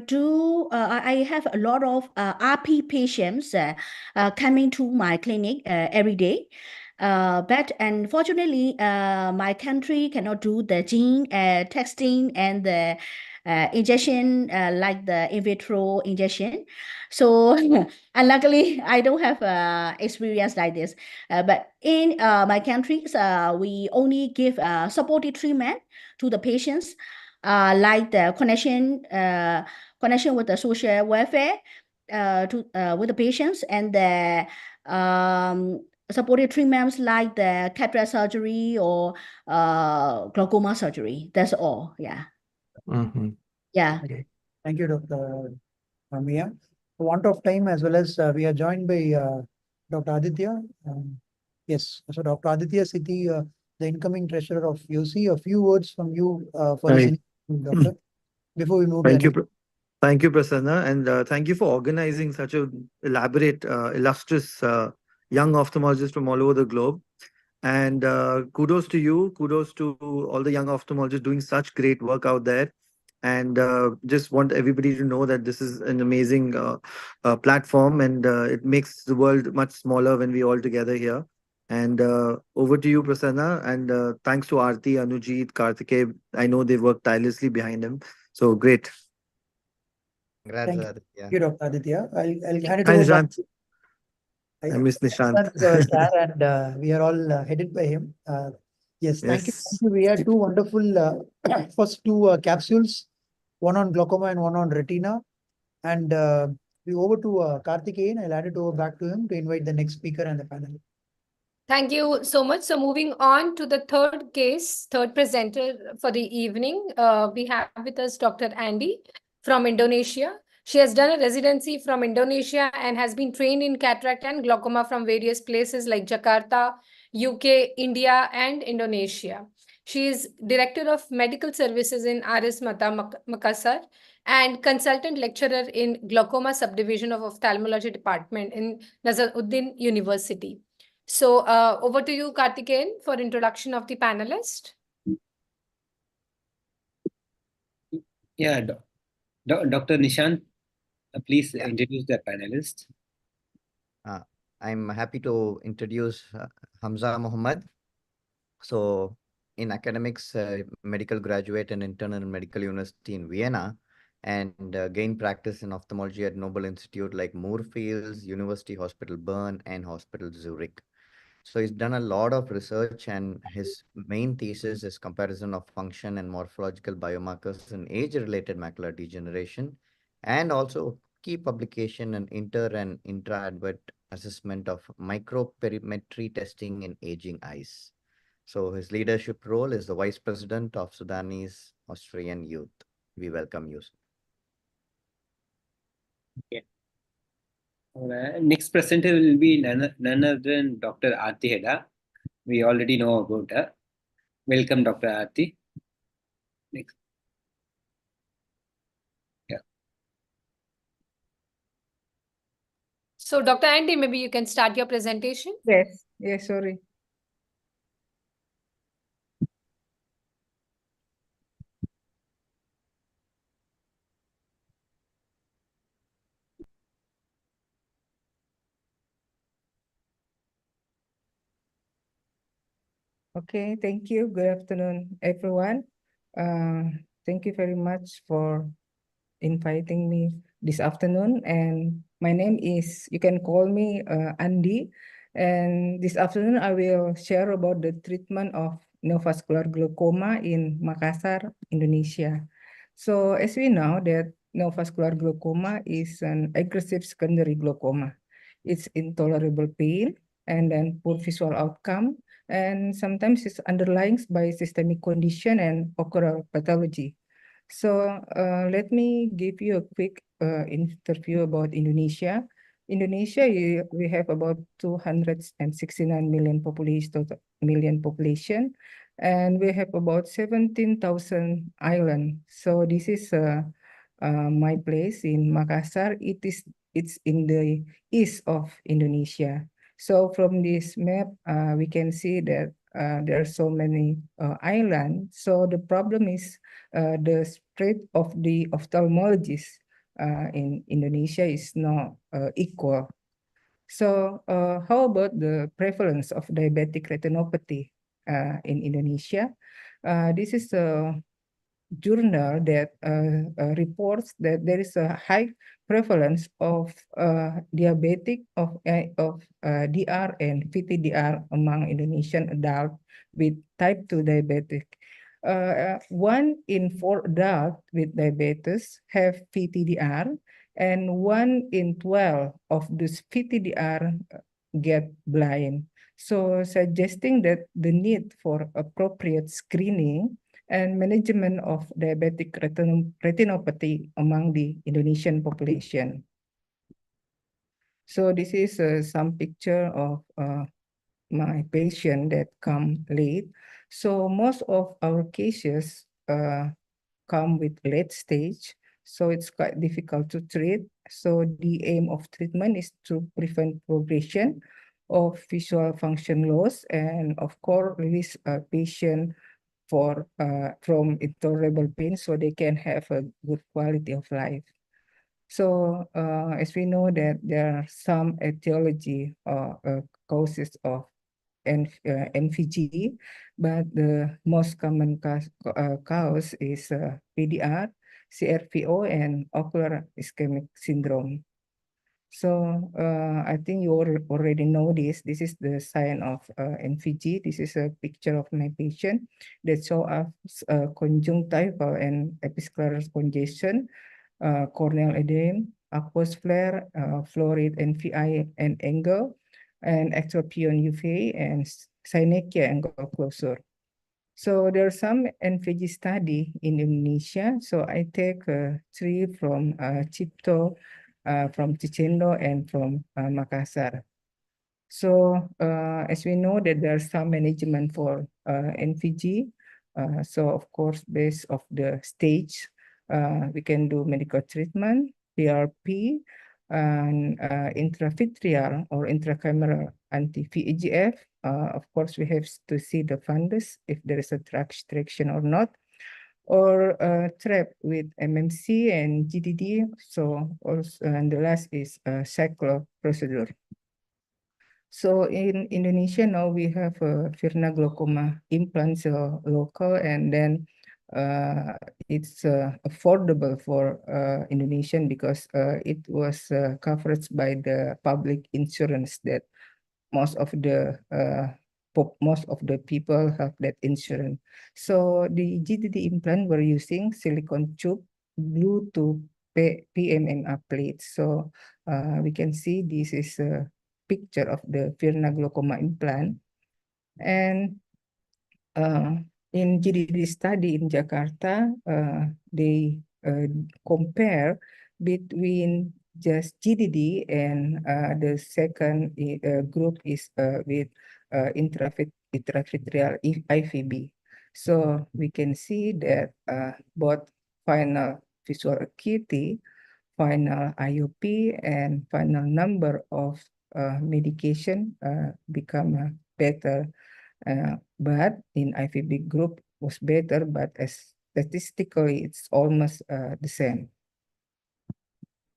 R: have a lot of RP patients coming to my clinic every day. But unfortunately, my country cannot do the gene testing and the injection like the in vitro injection. So unluckily, I don't have experience like this. But in my countries, we only give supportive treatment to the patients, like the connection with the social welfare with the patients, and the supportive treatments like the cataract surgery or glaucoma surgery. That's all. Yeah. Yeah.
D: Okay. Thank you, Dr. Mia. For want of time, as well as we are joined by Dr. Aditya. Yes, so Dr. Aditya Sithi, the incoming treasurer of UC, a few words from you for this doctor before we move to the next.
S: Thank you, Prasanna, and thank you for organizing such an elaborate, illustrious young ophthalmologist from all over the globe. And kudos to you, kudos to all the young ophthalmologists doing such great work out there. And just want everybody to know that this is an amazing platform, and it makes the world much smaller when we all together here. And over to you, Prasanna. And thanks to Aarti, Anujit, Karthikeya. I know they worked tirelessly behind him. So great.
C: Congrats,
D: Thank
C: Aditya.
D: you, Dr. Aditya. I'll hand it
S: Hi,
D: over back.
S: Nishant. I miss Nishant.
D: And we are all headed by him. Yes, thank you.
S: Yes.
D: Thank you. We had two wonderful first two capsules, one on glaucoma and one on retina. And we over to Karthikeyan. I'll hand it over back to him to invite the next speaker and the panel.
K: Thank you so much. So moving on to the third presenter for the evening, we have with us Dr. Andy from Indonesia. She has done a residency from Indonesia and has been trained in cataract and glaucoma from various places like Jakarta, UK, India, and Indonesia. She is Director of Medical Services in RS Mata Makassar and consultant lecturer in Glaucoma Subdivision of Ophthalmology Department in Nazaruddin University. So over to you, Karthikeyan, for introduction of the panelist.
J: Yeah, Dr. Nishant, please introduce the panelist.
C: I'm happy to introduce Hamza Muhammad. So in academics, medical graduate and intern in Medical University in Vienna, and gained practice in ophthalmology at Nobel Institute like Moorfields, University Hospital Bern, and Hospital Zurich. So he's done a lot of research, and his main thesis is comparison of function and morphological biomarkers in age-related macular degeneration, and also key publication in inter and intra-advert assessment of microperimetry testing in aging eyes. So his leadership role is the Vice President of Sudanese Austrian Youth. we welcome you.
J: Okay. Next presenter will be none other than Dr. Aarti Heda. We already know about her. Welcome, Dr. Aarti. Next. Yeah.
K: So, Dr. Andy, maybe you can start your presentation.
T: Yes, yes, sorry. Okay, thank you. Good afternoon, everyone. Thank you very much for inviting me this afternoon. And my name is, you can call me Andy. And this afternoon, I will share about the treatment of neovascular glaucoma in Makassar, Indonesia. So as we know that neovascular glaucoma is an aggressive secondary glaucoma. It's intolerable pain and then poor visual outcome. And sometimes it's underlying by systemic condition and ocular pathology. So let me give you a quick interview about Indonesia. Indonesia, we have about 269 million population, and we have about 17,000 islands. So this is my place in Makassar. It's in the east of Indonesia. So from this map, we can see that there are so many islands. So the problem is the spread of the ophthalmologists in Indonesia is not equal. So how about the prevalence of diabetic retinopathy in Indonesia? This is a journal that reports that there is a high prevalence of diabetic of DR and VTDR among Indonesian adults with type 2 diabetic. 1 in 4 adults with diabetes have VTDR, and 1 in 12 of these VTDR get blind. So suggesting that the need for appropriate screening and management of diabetic retinopathy among the Indonesian population. So this is some picture of my patient that come late. So most of our cases come with late stage, so it's quite difficult to treat. So the aim of treatment is to prevent progression of visual function loss and of course release a patient from intolerable pain so they can have a good quality of life. So as we know that there are some etiology or causes of NVG, but the most common cause is PDR, CRVO, and ocular ischemic syndrome. So I think you already know this. This is the sign of NVG. This is a picture of my patient that show us conjunctival and episcleral congestion, corneal edema, aqueous flare, florid NVI and angle, and ectropion UVA, and synechia angle closure. So there are some NVG study in Indonesia. So I take 3 from Cipto, from Ticendo, and from Makassar. So as we know that there's some management for NVG. So of course, based of the stage, we can do medical treatment, PRP, and intravitreal or intracameral anti-VEGF. Of course, we have to see the fundus if there is a traction or not, or trap with MMC and GDD. So also, and the last is cyclo procedure. So in Indonesia now we have Virna glaucoma implants local, and then it's affordable for Indonesian because it was covered by the public insurance that most of the people have that insurance. So the GDD implant we're using silicone tube glued to PMMA plates. So we can see this is a picture of the Virna glaucoma implant. And in GDD study in Jakarta, they compare between just GDD and the second group is with intravitreal IVB. So we can see that both final visual acuity, final IOP, and final number of medication become better. But in IVB group was better, but as statistically, it's almost the same.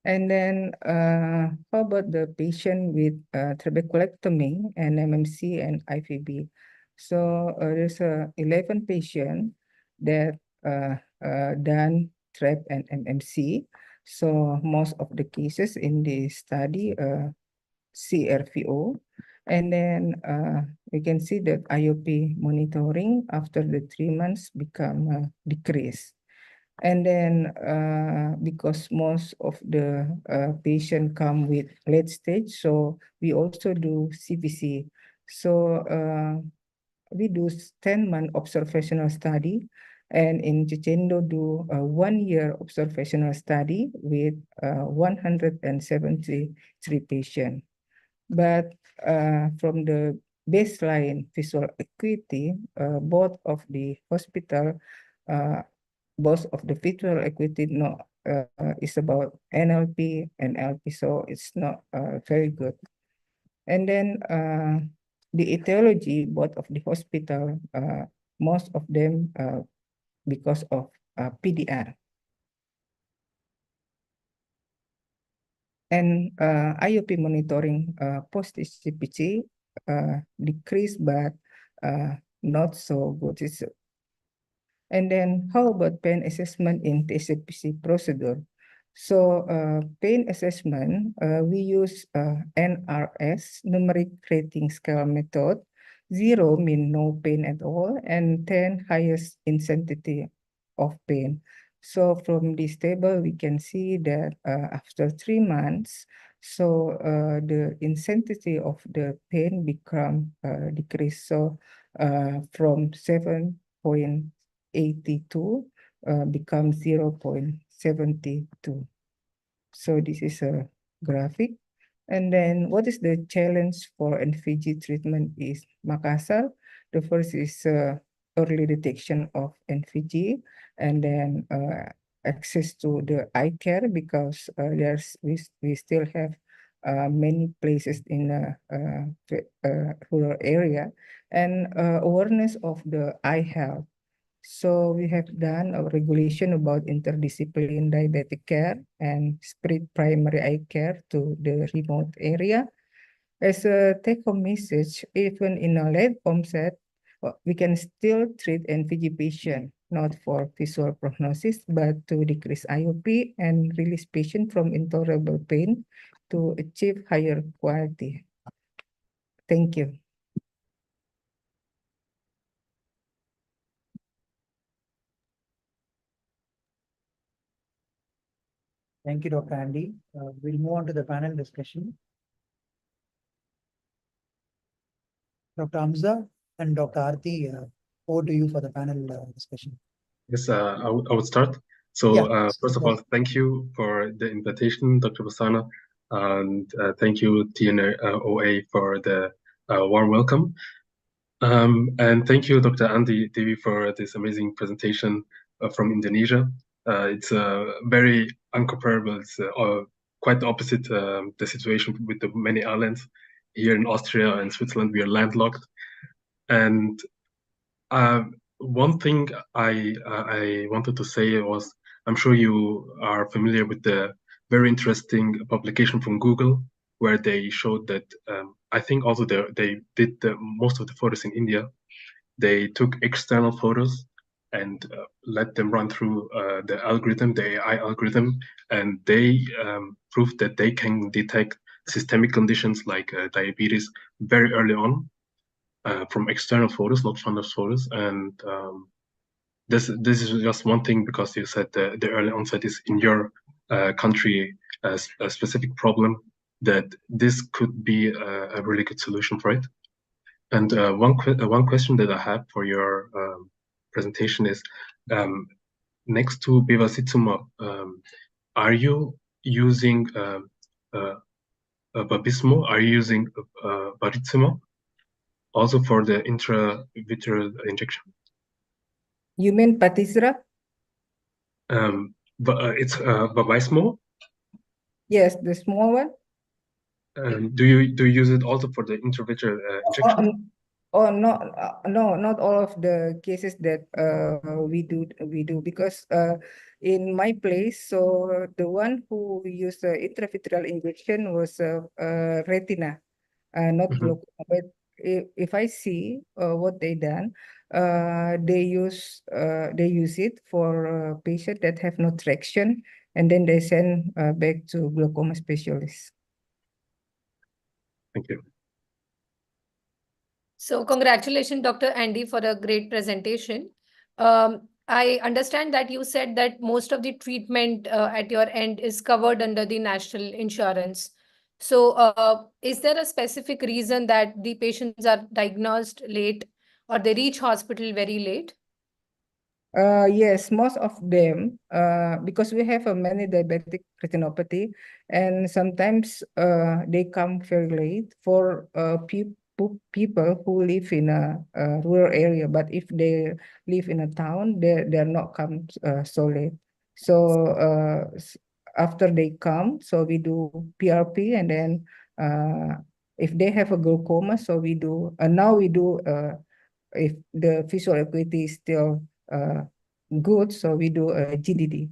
T: And then how about the patient with trabeculectomy and MMC and IVB? So there's 11 patients that done TREP and MMC. So most of the cases in the study CRVO. And then we can see that IOP monitoring after the 3 months become decreased. And then because most of the patient come with late stage, so we also do CVC. So we do 10-month observational study, and in Cicendo do a 1-year observational study with 173 patients. But from the baseline visual acuity, both of the hospital, both of the visual acuity is about NLP and LP, so it's not very good. And then the etiology, both of the hospital, most of them because of PDR. And IOP monitoring post-CPC decreased, but not so good. And then how about pain assessment in TCPC procedure? So pain assessment, we use NRS, numeric rating scale method. 0 mean no pain at all, and 10 highest intensity of pain. So from this table, we can see that after 3 months, so the intensity of the pain become decreased. So from 7.82 becomes 0.72. So this is a graphic. And then what is the challenge for NVG treatment is Makassar. The first is early detection of NVG, and then access to the eye care, because we still have many places in rural area, and awareness of the eye health. So we have done a regulation about interdisciplinary diabetic care and spread primary eye care to the remote area. As a take-home message, even in a late onset, we can still treat NVG patient, not for visual prognosis, but to decrease IOP and release patient from intolerable pain to achieve higher quality. Thank you.
D: Thank you, Dr. Andy. We'll move on to the panel discussion. Dr. Hamza and Dr. Aarti, over to you for the panel discussion.
U: Yes, I would start. So
D: Yeah.
U: first of all, thank you for the invitation, Dr. Basana, and thank you, TNOA, for the warm welcome. And thank you, Dr. Andy Devi, for this amazing presentation from Indonesia. It's very incomparable. It's quite the opposite, the situation with the many islands. Here in Austria and Switzerland, we are landlocked. And one thing I wanted to say was, I'm sure you are familiar with the very interesting publication from Google, where they showed that I think also they did most of the photos in India. They took external photos and let them run through the algorithm, the AI algorithm, and they proved that they can detect systemic conditions like diabetes very early on from external photos, not fundus photos. And this is just one thing, because you said the early onset is in your country a specific problem, that this could be a really good solution for it. And one question that I have for your presentation is next to bevacizumab, are you using Vabysmo? Are you using bevacizumab also for the intravitreal injection?
T: You mean Patisiran?
U: It's Vabysmo.
T: Yes, the small one.
U: Do you use it also for the intravitreal injection?
T: No, not all of the cases that we do because in my place, so the one who used the intravitreal injection was retina, not glaucoma. But if I see what they done, they use it for patient that have no traction, and then they send back to glaucoma specialist.
U: Thank you.
K: So congratulations, Dr. Andy, for a great presentation. I understand that you said that most of the treatment at your end is covered under the national insurance. So is there a specific reason that the patients are diagnosed late or they reach hospital very late?
T: Yes, most of them, because we have a many diabetic retinopathy, and sometimes they come very late for people who live in a rural area. But if they live in a town, they're not come so late. So after they come, so we do PRP, and then if they have a glaucoma, so we do now we do if the visual acuity is still good, so we do a GDD.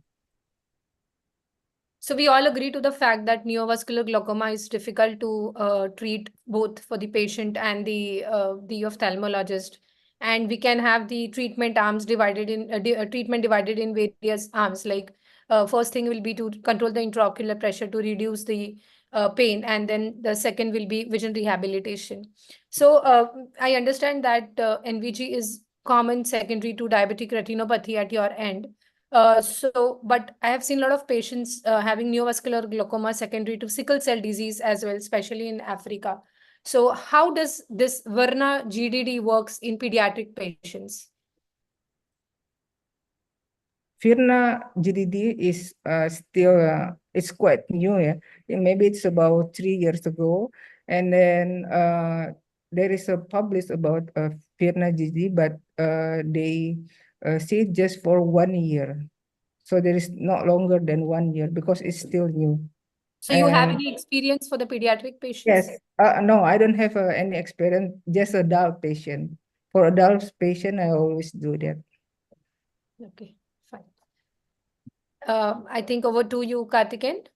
K: So we all agree to the fact that neovascular glaucoma is difficult to treat both for the patient and the ophthalmologist, and we can have the treatment arms divided in treatment divided in various arms. Like first thing will be to control the intraocular pressure to reduce the pain, and then the second will be vision rehabilitation. So I understand that NVG is common secondary to diabetic retinopathy at your end. But I have seen a lot of patients having neovascular glaucoma secondary to sickle cell disease as well, especially in Africa. So how does this Verna GDD works in pediatric patients?
T: Verna GDD is still it's quite new. Yeah, maybe it's about 3 years ago, and then there is a published about Verna GDD, but they say just for 1 year. So there is not longer than 1 year because it's still new.
K: So you have any experience for the pediatric patients?
T: Yes. No, I don't have any experience, just adult patient. For adult patient, I always do that.
K: Okay, fine. I think over to you, Karthikeyan.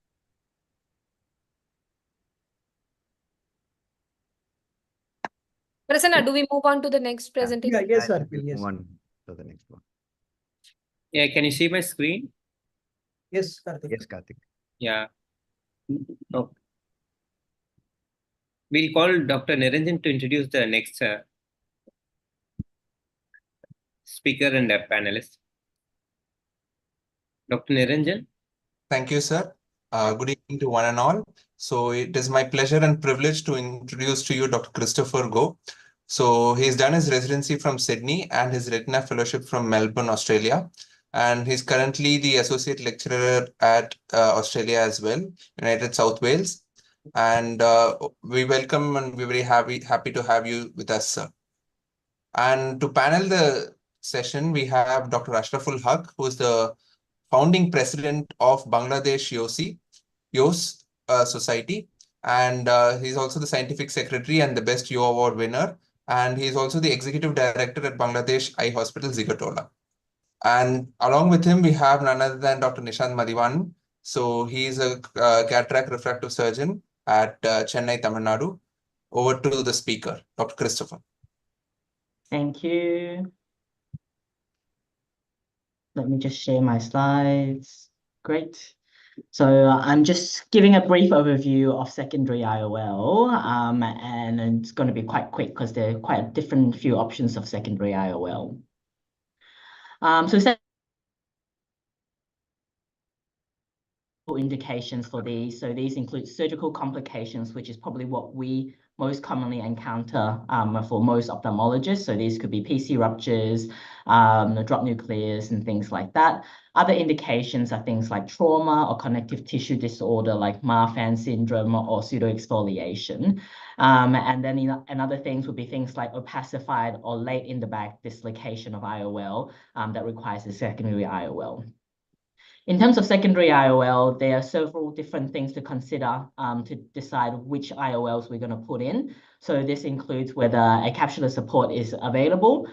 K: Prasanna, do we move on to the next presentation?
D: Yes, sir. Yes.
C: Move on to the next one.
J: Yeah, can you see my screen?
D: Yes, Karthik.
C: Yes, Karthik.
J: Yeah. Oh. We'll call Dr. Niranjan to introduce the next speaker and panelist. Dr. Niranjan.
A: Thank you, sir. Good evening to one and all. So it is my pleasure and privilege to introduce to you Dr. Christopher Goh. So he's done his residency from Sydney and his Retina Fellowship from Melbourne, Australia. And he's currently the Associate Lecturer at Australia as well, United South Wales. And we welcome and we're very happy to have you with us, sir. And to panel the session, we have Dr. Ashraful Haq, who is the founding president of Bangladesh YOS Society. And he's also the scientific secretary and the Best YO Award winner. And he's also the executive director at Bangladesh Eye Hospital, Zigatola. And along with him, we have none other than Dr. Nishant Madhivanan. So he's a cataract refractive surgeon at Chennai, Tamil Nadu. Over to the speaker, Dr. Christopher.
V: Thank you. Let me just share my slides. Great. So I'm just giving a brief overview of secondary IOL, and it's going to be quite quick because there are quite a different few options of secondary IOL. Indications for these. So these include surgical complications, which is probably what we most commonly encounter for most ophthalmologists. So these could be PC ruptures, drop nucleus, and things like that. Other indications are things like trauma or connective tissue disorder like Marfan syndrome or pseudoexfoliation. And then another things would be things like opacified or late in the back dislocation of IOL that requires a secondary IOL. In terms of secondary IOL, there are several different things to consider to decide which IOLs we're going to put in. So this includes whether a capsular support is available,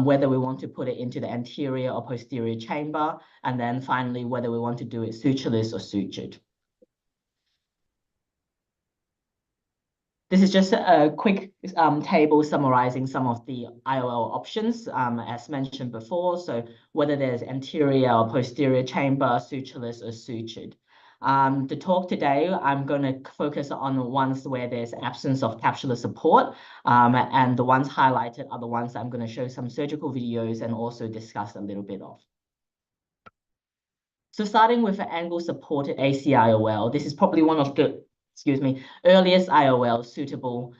V: whether we want to put it into the anterior or posterior chamber, and then finally, whether we want to do it sutureless or sutured. This is just a quick table summarizing some of the IOL options, as mentioned before. So whether there's anterior or posterior chamber, sutureless or sutured. The talk today, I'm going to focus on the ones where there's absence of capsular support, and the ones highlighted are the ones I'm going to show some surgical videos and also discuss a little bit of. So starting with an angle-supported ACIOL, this is probably one of the earliest IOL suitable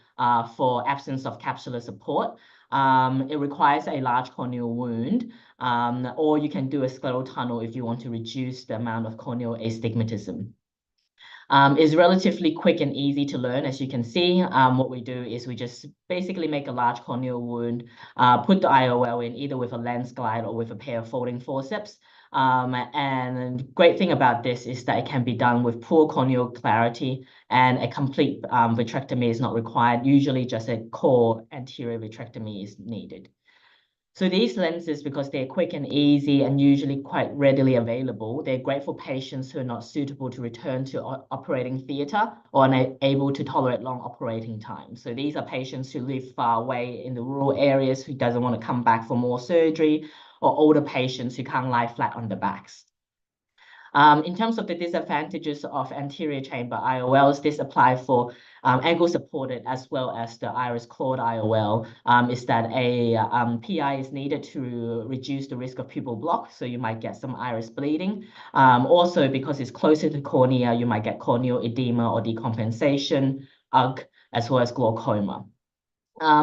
V: for absence of capsular support. It requires a large corneal wound, or you can do a scleral tunnel if you want to reduce the amount of corneal astigmatism. It's relatively quick and easy to learn. As you can see, what we do is we just basically make a large corneal wound, put the IOL in either with a lens glide or with a pair of folding forceps. And great thing about this is that it can be done with poor corneal clarity, and a complete vitrectomy is not required. Usually just a core anterior vitrectomy is needed. So these lenses, because they're quick and easy and usually quite readily available, they're great for patients who are not suitable to return to operating theatre or unable to tolerate long operating time. So these are patients who live far away in the rural areas, who doesn't want to come back for more surgery, or older patients who can't lie flat on their backs. In terms of the disadvantages of anterior chamber IOLs, this apply for angle supported as well as the iris clawed IOL, is that a PI is needed to reduce the risk of pupil block, so you might get some iris bleeding. Also, because it's closer to cornea, you might get corneal edema or decompensation, UGG, as well as glaucoma.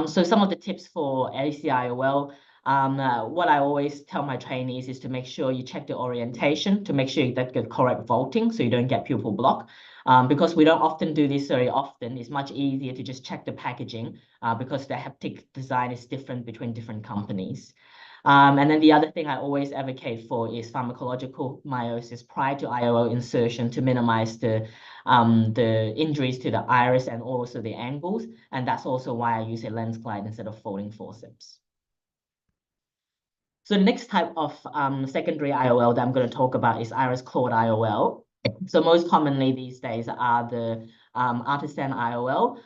V: So some of the tips for ACIOL. What I always tell my trainees is to make sure you check the orientation to make sure you get correct vaulting so you don't get pupil block. Because we don't often do this very often, it's much easier to just check the packaging because the haptic design is different between different companies. And then the other thing I always advocate for is pharmacological meiosis prior to IOL insertion to minimize the injuries to the iris and also the angles. And that's also why I use a lens glide instead of folding forceps. So the next type of secondary IOL that I'm going to talk about is iris clawed IOL. So most commonly these days are the artisan IOL.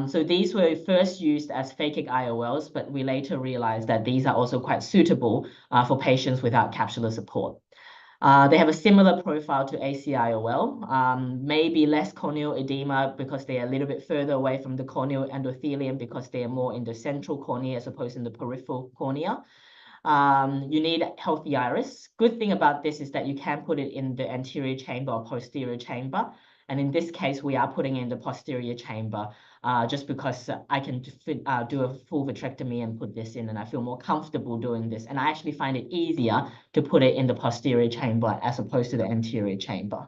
V: So these were first used as phakic IOLs, but we later realized that these are also quite suitable for patients without capsular support. They have a similar profile to ACIOL, maybe less corneal edema because they are a little bit further away from the corneal endothelium because they are more in the central cornea as opposed to the peripheral cornea. You need healthy iris. Good thing about this is that you can put it in the anterior chamber or posterior chamber. And in this case, we are putting in the posterior chamber just because I can do a full vitrectomy and put this in, and I feel more comfortable doing this. And I actually find it easier to put it in the posterior chamber as opposed to the anterior chamber.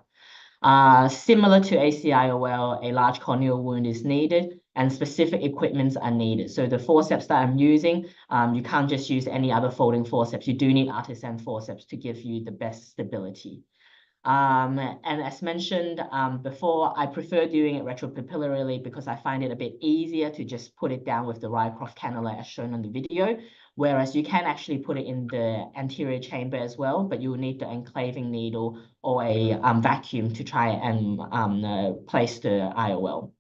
V: Similar to ACIOL, a large corneal wound is needed and specific equipments are needed. So the forceps that I'm using, you can't just use any other folding forceps. You do need artisan forceps to give you the best stability. And as mentioned before, I prefer doing it retropapillarily because I find it a bit easier to just put it down with the Rycroft cannula as shown on the video, whereas you can actually put it in the anterior chamber as well, but you will need the enclaving needle or a vacuum to try and place the IOL.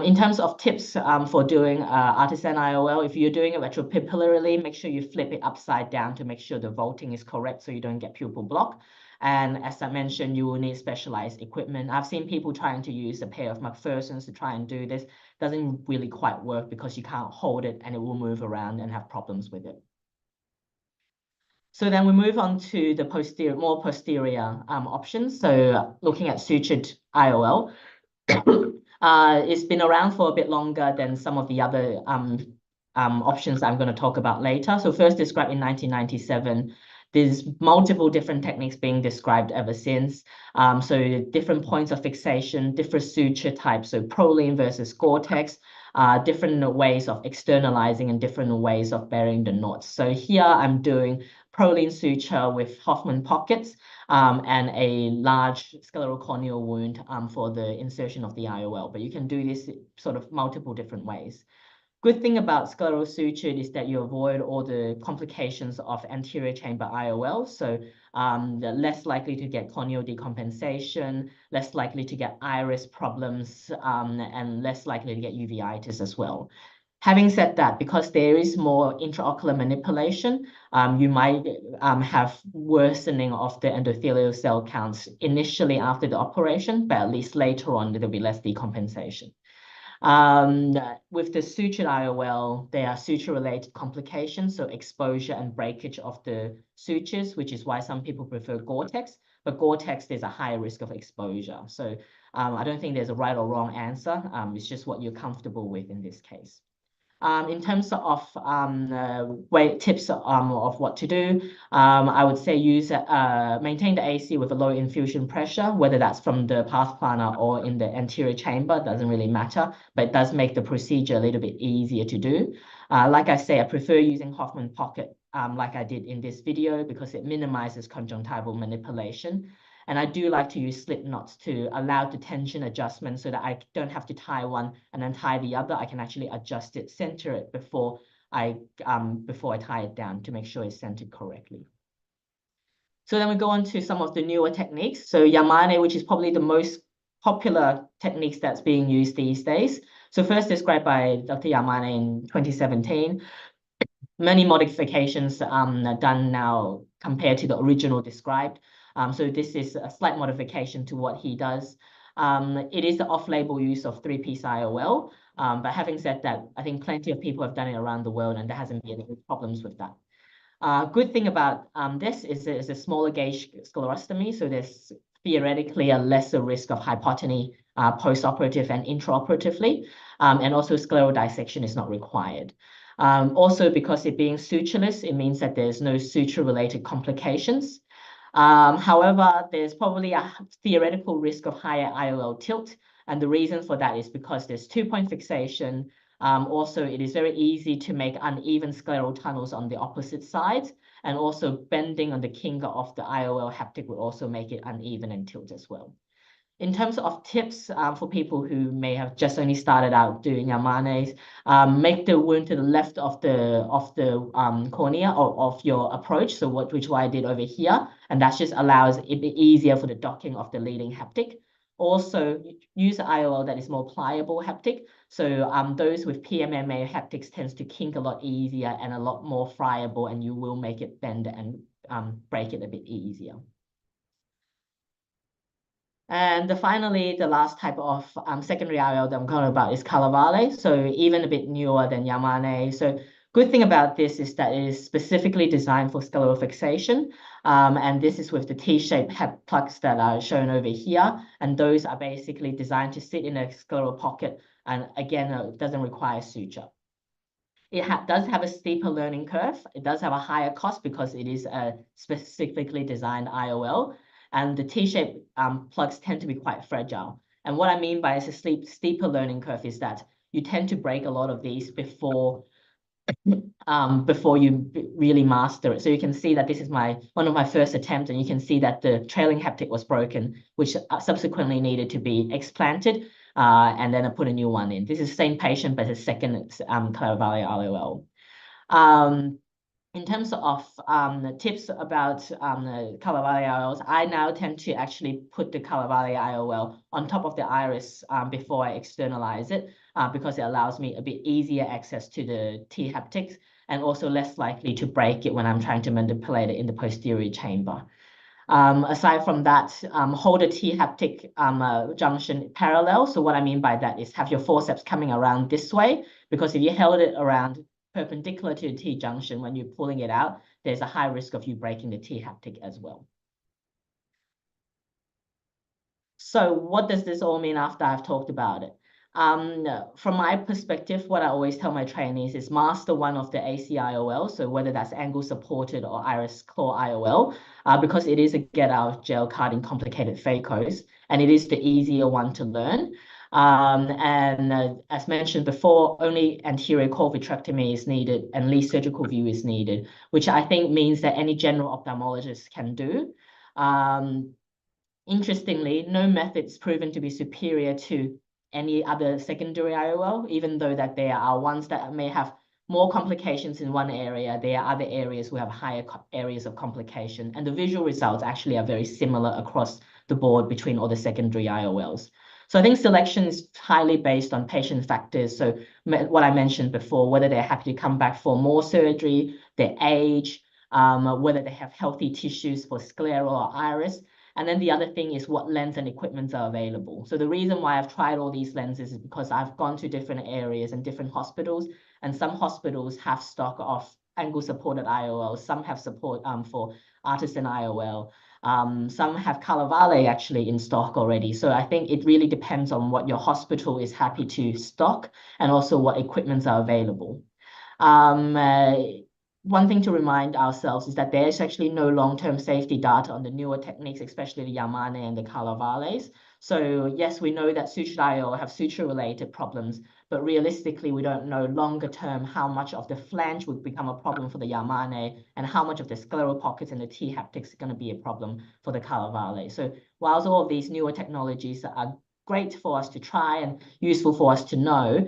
V: In terms of tips for doing artisan IOL, if you're doing it retropapillarily, make sure you flip it upside down to make sure the vaulting is correct so you don't get pupil block. And as I mentioned, you will need specialized equipment. I've seen people trying to use a pair of McPherson's to try and do this. Doesn't really quite work because you can't hold it and it will move around and have problems with it. So then we move on to the more posterior options. So looking at sutured IOL. It's been around for a bit longer than some of the other options I'm going to talk about later. So first described in 1997. There's multiple different techniques being described ever since. So different points of fixation, different suture types, so Prolene versus Gore-Tex, different ways of externalizing and different ways of burying the knots. So here I'm doing Prolene suture with Hoffman pockets and a large sclerocorneal wound for the insertion of the IOL. But you can do this sort of multiple different ways. Good thing about scleral suture is that you avoid all the complications of anterior chamber IOL. So less likely to get corneal decompensation, less likely to get iris problems, and less likely to get uveitis as well. Having said that, because there is more intraocular manipulation, you might have worsening of the endothelial cell counts initially after the operation, but at least later on, there'll be less decompensation. With the sutured IOL, there are suture-related complications, so exposure and breakage of the sutures, which is why some people prefer Gore-Tex. But Gore-Tex, there's a higher risk of exposure. So I don't think there's a right or wrong answer. It's just what you're comfortable with in this case. In terms of tips of what to do, I would say maintain the AC with a low infusion pressure, whether that's from the path planner or in the anterior chamber, doesn't really matter, but it does make the procedure a little bit easier to do. Like I say, I prefer using Hoffman pocket like I did in this video because it minimizes conjunctival manipulation. And I do like to use slip knots to allow the tension adjustment so that I don't have to tie one and then tie the other. I can actually adjust it, center it before I tie it down to make sure it's centered correctly. So then we go on to some of the newer techniques. So Yamane, which is probably the most popular techniques that's being used these days. So first described by Dr. Yamane in 2017. Many modifications done now compared to the original described. So this is a slight modification to what he does. It is the off-label use of 3-piece IOL. But having said that, I think plenty of people have done it around the world and there hasn't been any problems with that. Good thing about this is it's a smaller gauge sclerostomy. So there's theoretically a lesser risk of hypotony post-operative and intraoperatively. And also scleral dissection is not required. Also, because it being sutureless, it means that there's no suture-related complications. However, there's probably a theoretical risk of higher IOL tilt. And the reason for that is because there's 2-point fixation. Also, it is very easy to make uneven scleral tunnels on the opposite sides. And also bending on the kinga of the IOL haptic will also make it uneven and tilt as well. In terms of tips for people who may have just only started out doing Yamanes, make the wound to the left of the cornea or of your approach. So which I did over here, and that just allows it be easier for the docking of the leading haptic. Also, use an IOL that is more pliable haptic. So those with PMMA haptics tends to kink a lot easier and a lot more friable, and you will make it bend and break it a bit easier. And finally, the last type of secondary IOL that I'm talking about is Calavale. So even a bit newer than Yamane. So good thing about this is that it is specifically designed for scleral fixation. And this is with the T-shaped plugs that are shown over here. And those are basically designed to sit in a scleral pocket. And again, it doesn't require suture. It does have a steeper learning curve. It does have a higher cost because it is a specifically designed IOL. And the T-shaped plugs tend to be quite fragile. And what I mean by a steeper learning curve is that you tend to break a lot of these before you really master it. So you can see that this is one of my first attempts, and you can see that the trailing haptic was broken, which subsequently needed to be explanted, and then I put a new one in. This is the same patient, but a second Calavale IOL. In terms of tips about Calavale IOLs, I now tend to actually put the Calavale IOL on top of the iris before I externalize it because it allows me a bit easier access to the T haptics and also less likely to break it when I'm trying to manipulate it in the posterior chamber. Aside from that, hold a T haptic junction parallel. So what I mean by that is have your forceps coming around this way, because if you held it around perpendicular to the T junction, when you're pulling it out, there's a high risk of you breaking the T haptic as well. So what does this all mean after I've talked about it? From my perspective, what I always tell my trainees is master one of the ACIOL, so whether that's angle supported or iris claw IOL, because it is a get out of jail card in complicated phacos, and it is the easier one to learn. As mentioned before, only anterior core vitrectomy is needed and least surgical view is needed, which I think means that any general ophthalmologist can do. Interestingly, no method is proven to be superior to any other secondary IOL, even though that there are ones that may have more complications in one area, there are other areas who have higher areas of complication, and the visual results actually are very similar across the board between all the secondary IOLs. So I think selection is highly based on patient factors. So what I mentioned before, whether they're happy to come back for more surgery, their age, whether they have healthy tissues for scleral or iris. And then the other thing is what lens and equipment are available. So the reason why I've tried all these lenses is because I've gone to different areas and different hospitals, and some hospitals have stock of angle supported IOL, some have support for artisan IOL, some have Calavale actually in stock already. So I think it really depends on what your hospital is happy to stock and also what equipments are available. One thing to remind ourselves is that there's actually no long-term safety data on the newer techniques, especially the Yamane and the Calavales. So yes, we know that sutured IOL have suture-related problems, but realistically, we don't know longer term how much of the flange would become a problem for the Yamane and how much of the scleral pockets and the T haptics are going to be a problem for the Calavale. So whilst all of these newer technologies are great for us to try and useful for us to know,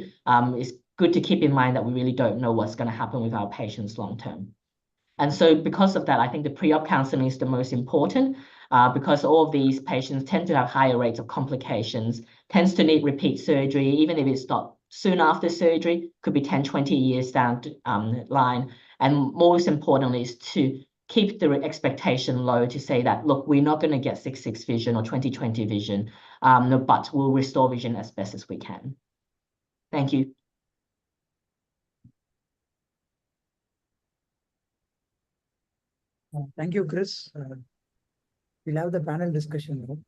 V: it's good to keep in mind that we really don't know what's going to happen with our patients long term. And so because of that, I think the pre-op counseling is the most important because all of these patients tend to have higher rates of complications, tends to need repeat surgery, even if it's not soon after surgery, could be 10, 20 years down the line. And most importantly is to keep the expectation low to say that, look, we're not going to get 6/6 vision or 20/20 vision, but we'll restore vision as best as we can. Thank you.
D: Thank you, Chris. We'll have the panel discussion now.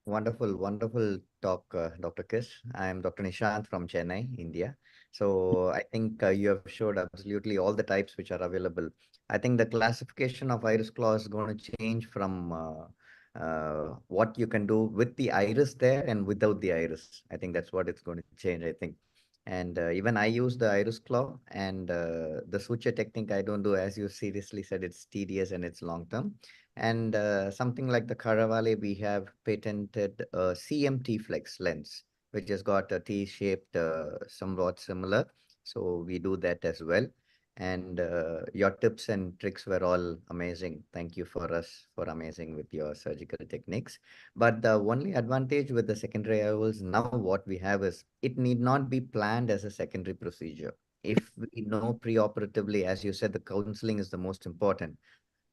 C: Wonderful, wonderful talk, Dr. Kish. I am Dr. Nishant from Chennai, India. So I think you have showed absolutely all the types which are available. I think the classification of iris claw is going to change from what you can do with the iris there and without the iris. I think that's what it's going to change, I think. And even I use the iris claw and the suture technique I don't do, as you seriously said, it's tedious and it's long term. And something like the Caravale, we have patented a CMT flex lens, which has got a T-shaped, somewhat similar. So we do that as well. And your tips and tricks were all amazing. Thank you for amazing with your surgical techniques. But the only advantage with the secondary IOLs now what we have is it need not be planned as a secondary procedure. If we know preoperatively, as you said, the counseling is the most important.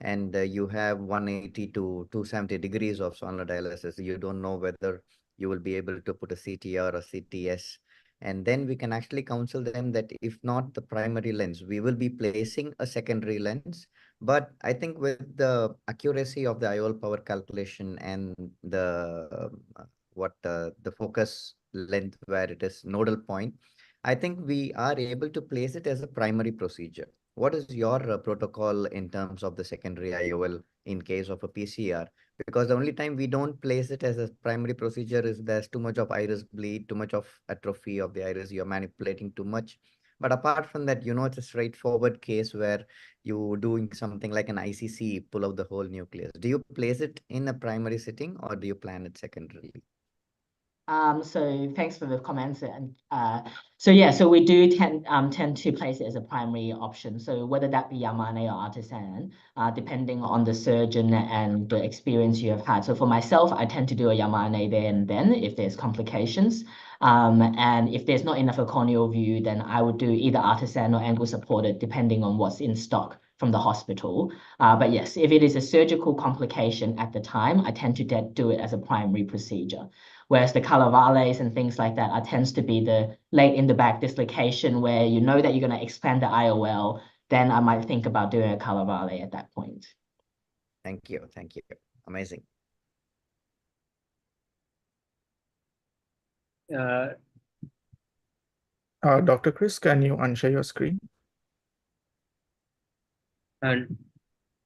C: And you have 180 to 270 degrees of sonodialysis. You don't know whether you will be able to put a CTR or CTS. And then we can actually counsel them that if not the primary lens, we will be placing a secondary lens. But I think with the accuracy of the IOL power calculation and the the focus length where it is nodal point, I think we are able to place it as a primary procedure. What is your protocol in terms of the secondary IOL in case of a PCR? Because the only time we don't place it as a primary procedure is there's too much of iris bleed, too much of atrophy of the iris, you're manipulating too much. But apart from that, it's a straightforward case where you're doing something like an ICC, pull out the whole nucleus. Do you place it in a primary setting or do you plan it secondarily?
V: So thanks for the comments. And so we do tend to place it as a primary option. So whether that be Yamane or artisan, depending on the surgeon and the experience you have had. So for myself, I tend to do a Yamane there and then if there's complications. And if there's not enough corneal view, then I would do either artisan or angle supported, depending on what's in stock from the hospital. But yes, if it is a surgical complication at the time, I tend to do it as a primary procedure. Whereas the Calavales and things like that tends to be the late in the back dislocation where you know that you're going to expand the IOL, then I might think about doing a Calavale at that point.
C: Thank you. Thank you. Amazing.
O: Dr. Chris, can you unshare your screen?
J: And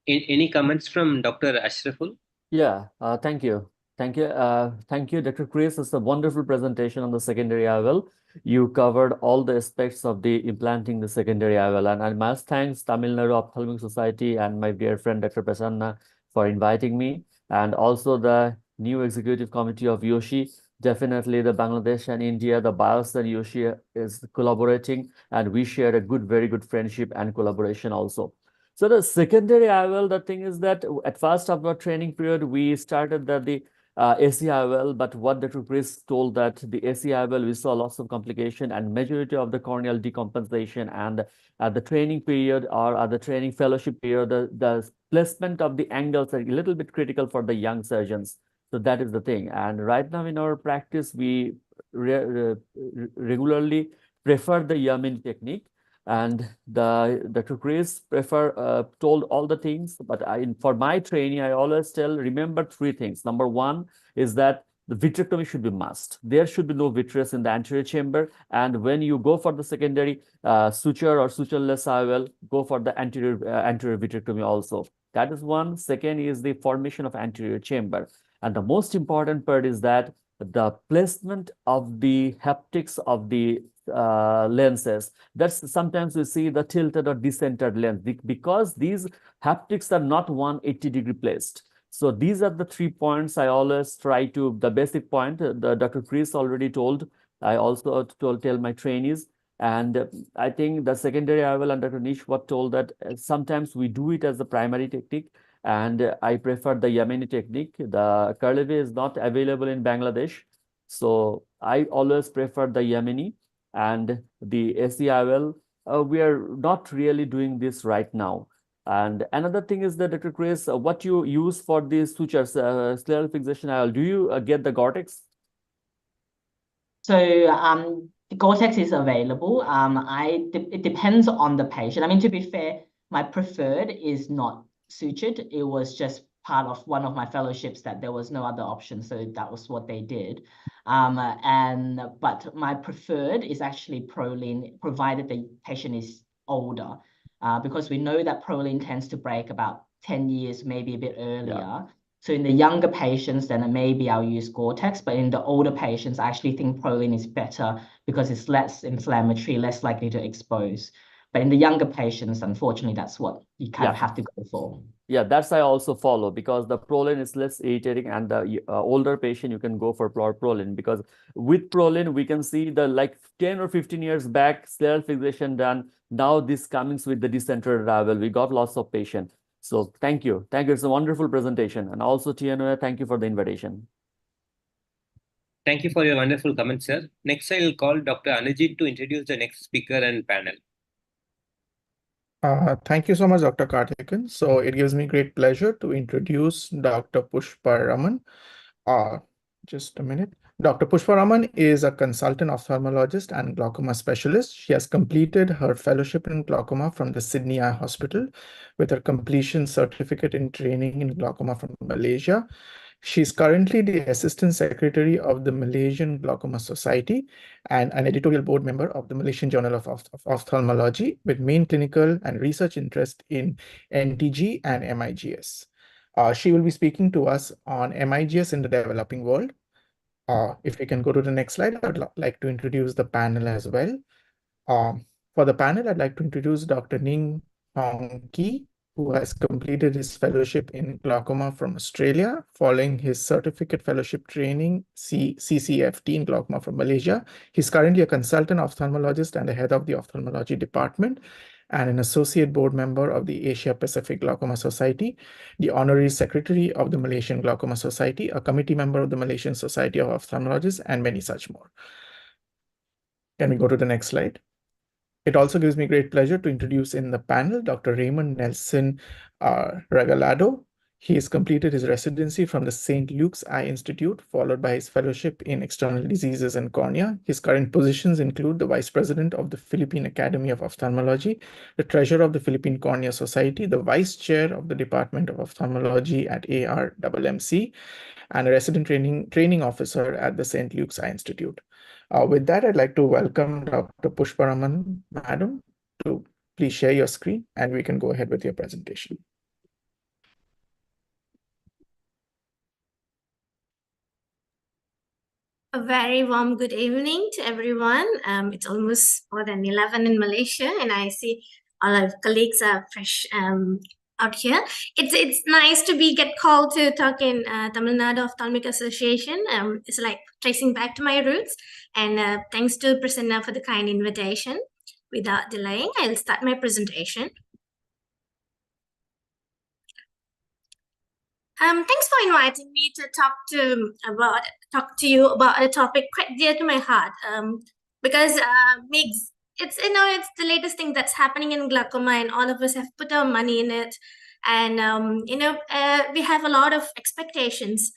J: any comments from Dr. Ashraful?
B: Yeah, thank you. Thank you. Thank you, Dr. Chris. It's a wonderful presentation on the secondary IOL. You covered all the aspects of the implanting the secondary IOL. And I must thanks Tamil Nadu Ophthalmic Society and my dear friend, Dr. Prasanna, for inviting me. And also the new executive committee of Yoshi. Definitely the Bangladesh and India, the BIOS and Yoshi is collaborating. And we share a very good friendship and collaboration also. So the secondary IOL, the thing is that at first of our training period, we started that the AC IOL, but what Dr. Chris told that the AC IOL, we saw lots of complication and majority of the corneal decompensation, and at the training period or at the training fellowship period, the placement of the angles are a little bit critical for the young surgeons. So that is the thing. And right now in our practice, we regularly prefer the Yamin technique. And Dr. Chris told all the things, but for my training, I always remember 3 things. Number 1 is that the vitrectomy should be must. There should be no vitreous in the anterior chamber. And when you go for the secondary suture or sutureless IOL, go for the anterior vitrectomy also. That is one. Second is the formation of anterior chamber. And the most important part is that the placement of the haptics of the lenses. That's sometimes we see the tilted or decentered lens because these haptics are not 180-degree placed. So these are the 3 points I always try to, the basic point, Dr. Chris already told, I also tell my trainees. And I think the secondary IOL and Dr. Nish what told that sometimes we do it as the primary technique. And I prefer the Yemeni technique. The Curleve is not available in Bangladesh. So I always prefer the Yemeni. And the ACIOL, we are not really doing this right now. And another thing is that, Dr. Chris, what you use for these sutures, scleral fixation IOL, do you get the Gore-Tex?
V: So the Gore-Tex is available. It depends on the patient. I mean, to be fair, my preferred is not sutured. It was just part of one of my fellowships that there was no other option, so that was what they did. But my preferred is actually Prolene, provided the patient is older, because we know that Prolene tends to break about 10 years, maybe a bit earlier.
B: Yeah.
V: So in the younger patients, then maybe I'll use Gore-Tex, but in the older patients, I actually think Prolene is better because it's less inflammatory, less likely to expose. But in the younger patients, unfortunately, that's what you kind of have to go for.
B: Yeah, that's I also follow because the Prolene is less irritating, and the older patient you can go for Prolene because with Prolene we can see the like 10 or 15 years back scleral fixation done. Now this comes with the decentered IOL. We got lots of patients. So thank you. Thank you. It's a wonderful presentation. And also TNOA, thank you for the invitation.
J: Thank you for your wonderful comments, sir. Next, I'll call Dr. Anujit to introduce the next speaker and panel.
O: Thank you so much, Dr. Karthikeyan. So it gives me great pleasure to introduce Dr. Pushpa Raman. Just a minute. Dr. Pushpa Raman is a consultant ophthalmologist and glaucoma specialist. She has completed her fellowship in glaucoma from the Sydney Eye Hospital with her completion certificate in training in glaucoma from Malaysia. She's currently the Assistant Secretary of the Malaysian Glaucoma Society and an editorial board member of the Malaysian Journal of Ophthalmology with main clinical and research interest in NTG and MIGS. She will be speaking to us on MIGS in the developing world. If we can go to the next slide, I'd like to introduce the panel as well. For the panel, I'd like to introduce Dr. Ning Hong Ki, who has completed his fellowship in glaucoma from Australia, following his certificate fellowship training, CCFT in glaucoma from Malaysia. He's currently a consultant ophthalmologist and the head of the ophthalmology department, and an associate board member of the Asia Pacific Glaucoma Society, the honorary secretary of the Malaysian Glaucoma Society, a committee member of the Malaysian Society of Ophthalmologists, and many such more. Can we go to the next slide? It also gives me great pleasure to introduce in the panel Dr. Raymond Nelson Regalado. He has completed his residency from the St. Luke's Eye Institute, followed by his fellowship in external diseases and cornea. His current positions include the Vice President of the Philippine Academy of Ophthalmology, the Treasurer of the Philippine Cornea Society, the Vice Chair of the Department of Ophthalmology at ARMMC, and a resident training officer at the St. Luke's Eye Institute. With that, I'd like to welcome Dr. Pushparaman, Madam, to please share your screen and we can go ahead with your presentation.
E: A very warm good evening to everyone. It's almost more than 11 in Malaysia, and I see all our colleagues are fresh out here. It's nice to get called to talk in Tamil Nadu Ophthalmic Association. It's like tracing back to my roots. And thanks to Prasanna for the kind invitation. Without delaying, I'll start my presentation. Thanks for inviting me to talk to you about a topic quite dear to my heart. Because MIGS, it's the latest thing that's happening in glaucoma, and all of us have put our money in it, and we have a lot of expectations,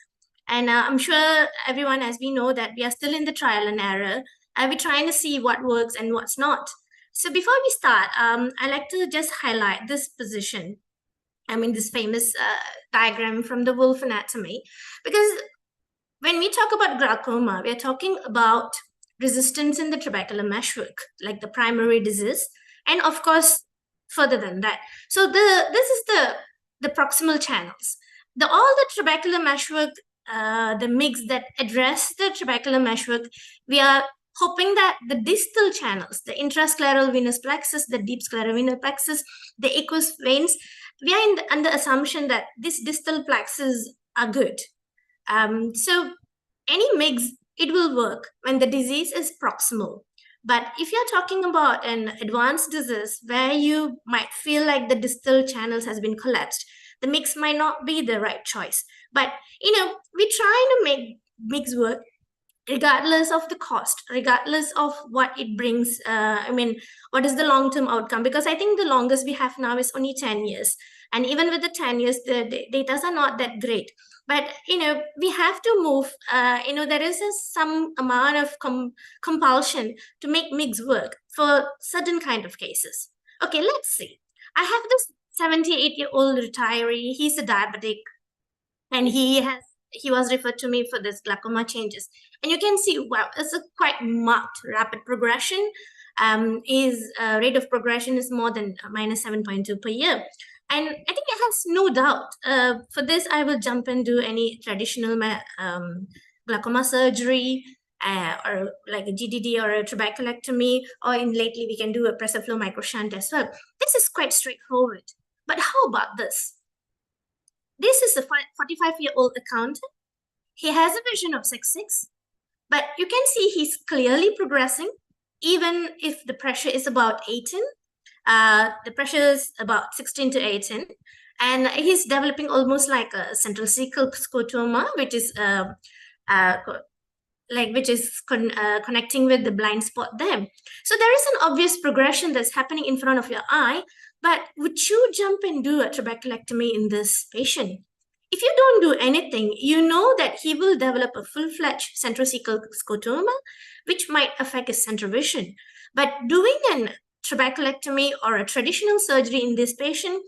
E: and I'm sure everyone, as we know, that we are still in the trial and error. We're trying to see what works and what's not. So before we start, I like to just highlight this position. I mean, this famous diagram from the wolf anatomy, because when we talk about glaucoma, we are talking about resistance in the trabecular meshwork, like the primary disease, and of course, further than that. So this is the proximal channels. All the trabecular meshwork, the MIGS that address the trabecular meshwork, we are hoping that the distal channels, the intrascleral venous plexus, the deep scleral venous plexus, the aqueous veins, we are under assumption that these distal plexus are good. So any MIGS, it will work when the disease is proximal. But if you're talking about an advanced disease where you might feel like the distal channels has been collapsed, the MIGS might not be the right choice. But, we're trying to make MIGS work regardless of the cost, regardless of what it brings. What is the long-term outcome? Because I think the longest we have now is only 10 years. And even with the 10 years, the data are not that great. But, we have to move. There is some amount of compulsion to make MIGS work for certain kind of cases. Okay, let's see. I have this 78-year-old retiree. He's a diabetic, and he was referred to me for this glaucoma changes. And you can see, wow, it's a quite marked rapid progression. His rate of progression is more than minus 7.2 per year. And I think it has no doubt. For this, I will jump and do any traditional glaucoma surgery, or like a GDD or a trabeculectomy, or lately we can do a pressure flow microshunt as well. This is quite straightforward. But how about this? This is a 45-year-old accountant. He has a vision of 6.6, but you can see he's clearly progressing, even if the pressure is about 18. The pressure is about 16 to 18, and he's developing almost like a central cecal scotoma, which is connecting with the blind spot there. So there is an obvious progression that's happening in front of your eye. But would you jump and do a trabeculectomy in this patient? If you don't do anything, you know that he will develop a full-fledged centrocecal scotoma, which might affect his central vision. But doing a trabeculectomy or a traditional surgery in this patient,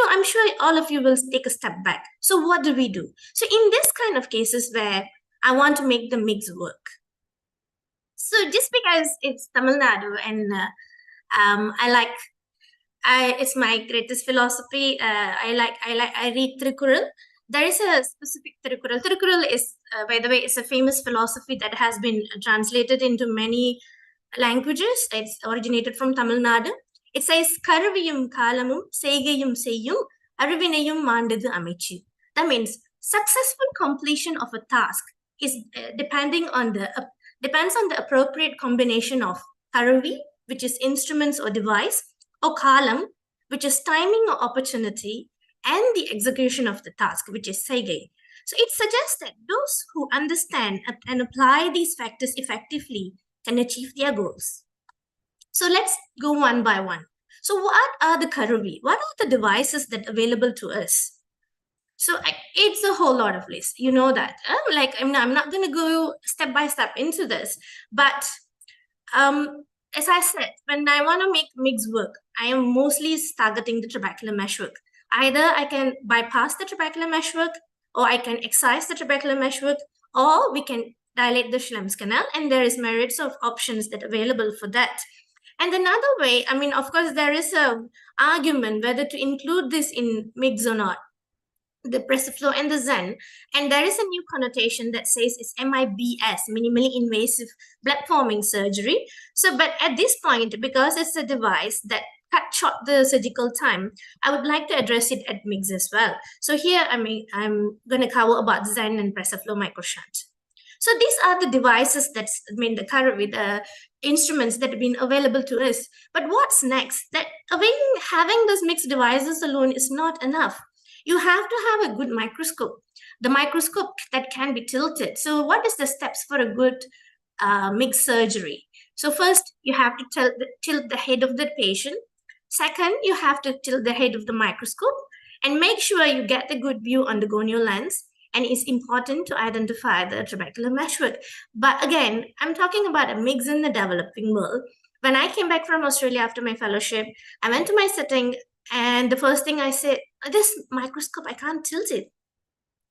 E: I'm sure all of you will take a step back. So what do we do? So in this kind of cases where I want to make the MIGS work. So just because it's Tamil Nadu and it's my greatest philosophy. I read Tirukkural. There is a specific Tirukkural. Tirukkural is, by the way, it's a famous philosophy that has been translated into many languages. It's originated from Tamil Nadu. It says, "Karviyum kalamum seigayum seyyum aruvinayum mandadu amichu." That means successful completion of a task is depends on the appropriate combination of karavi, which is instruments or device, or kalam, which is timing or opportunity, and the execution of the task, which is seigai. So it suggests that those who understand and apply these factors effectively can achieve their goals. So let's go one by one. So what are the karavi? What are the devices that are available to us? So it's a whole lot of lists. You know that. I'm not going to go step by step into this, but as I said, when I want to make MIGS work, I am mostly targeting the trabecular meshwork. Either I can bypass the trabecular meshwork, or I can excise the trabecular meshwork, or we can dilate the Schlemm's canal, and there is merits of options that are available for that. And another way, I mean, of course, there is a argument whether to include this in MIGS or not, the PRESIFLO and the Zen. And there is a new connotation that says it's MIBS, minimally invasive blood forming surgery. So, but at this point, because it's a device that cut short the surgical time, I would like to address it at MIGS as well. So here, I'm going to cover about Zen and PRESIFLO microshunt. So these are the devices that's the current with the instruments that have been available to us. But what's next? That having those mixed devices alone is not enough. You have to have a good microscope, the microscope that can be tilted. So what is the steps for a good mixed surgery? So first, you have to tilt the head of the patient. Second, you have to tilt the head of the microscope and make sure you get a good view on the gonio lens. And it's important to identify the trabecular meshwork. But again, I'm talking about a MIGS in the developing world. When I came back from Australia after my fellowship, I went to my setting, and the first thing I said, this microscope, I can't tilt it.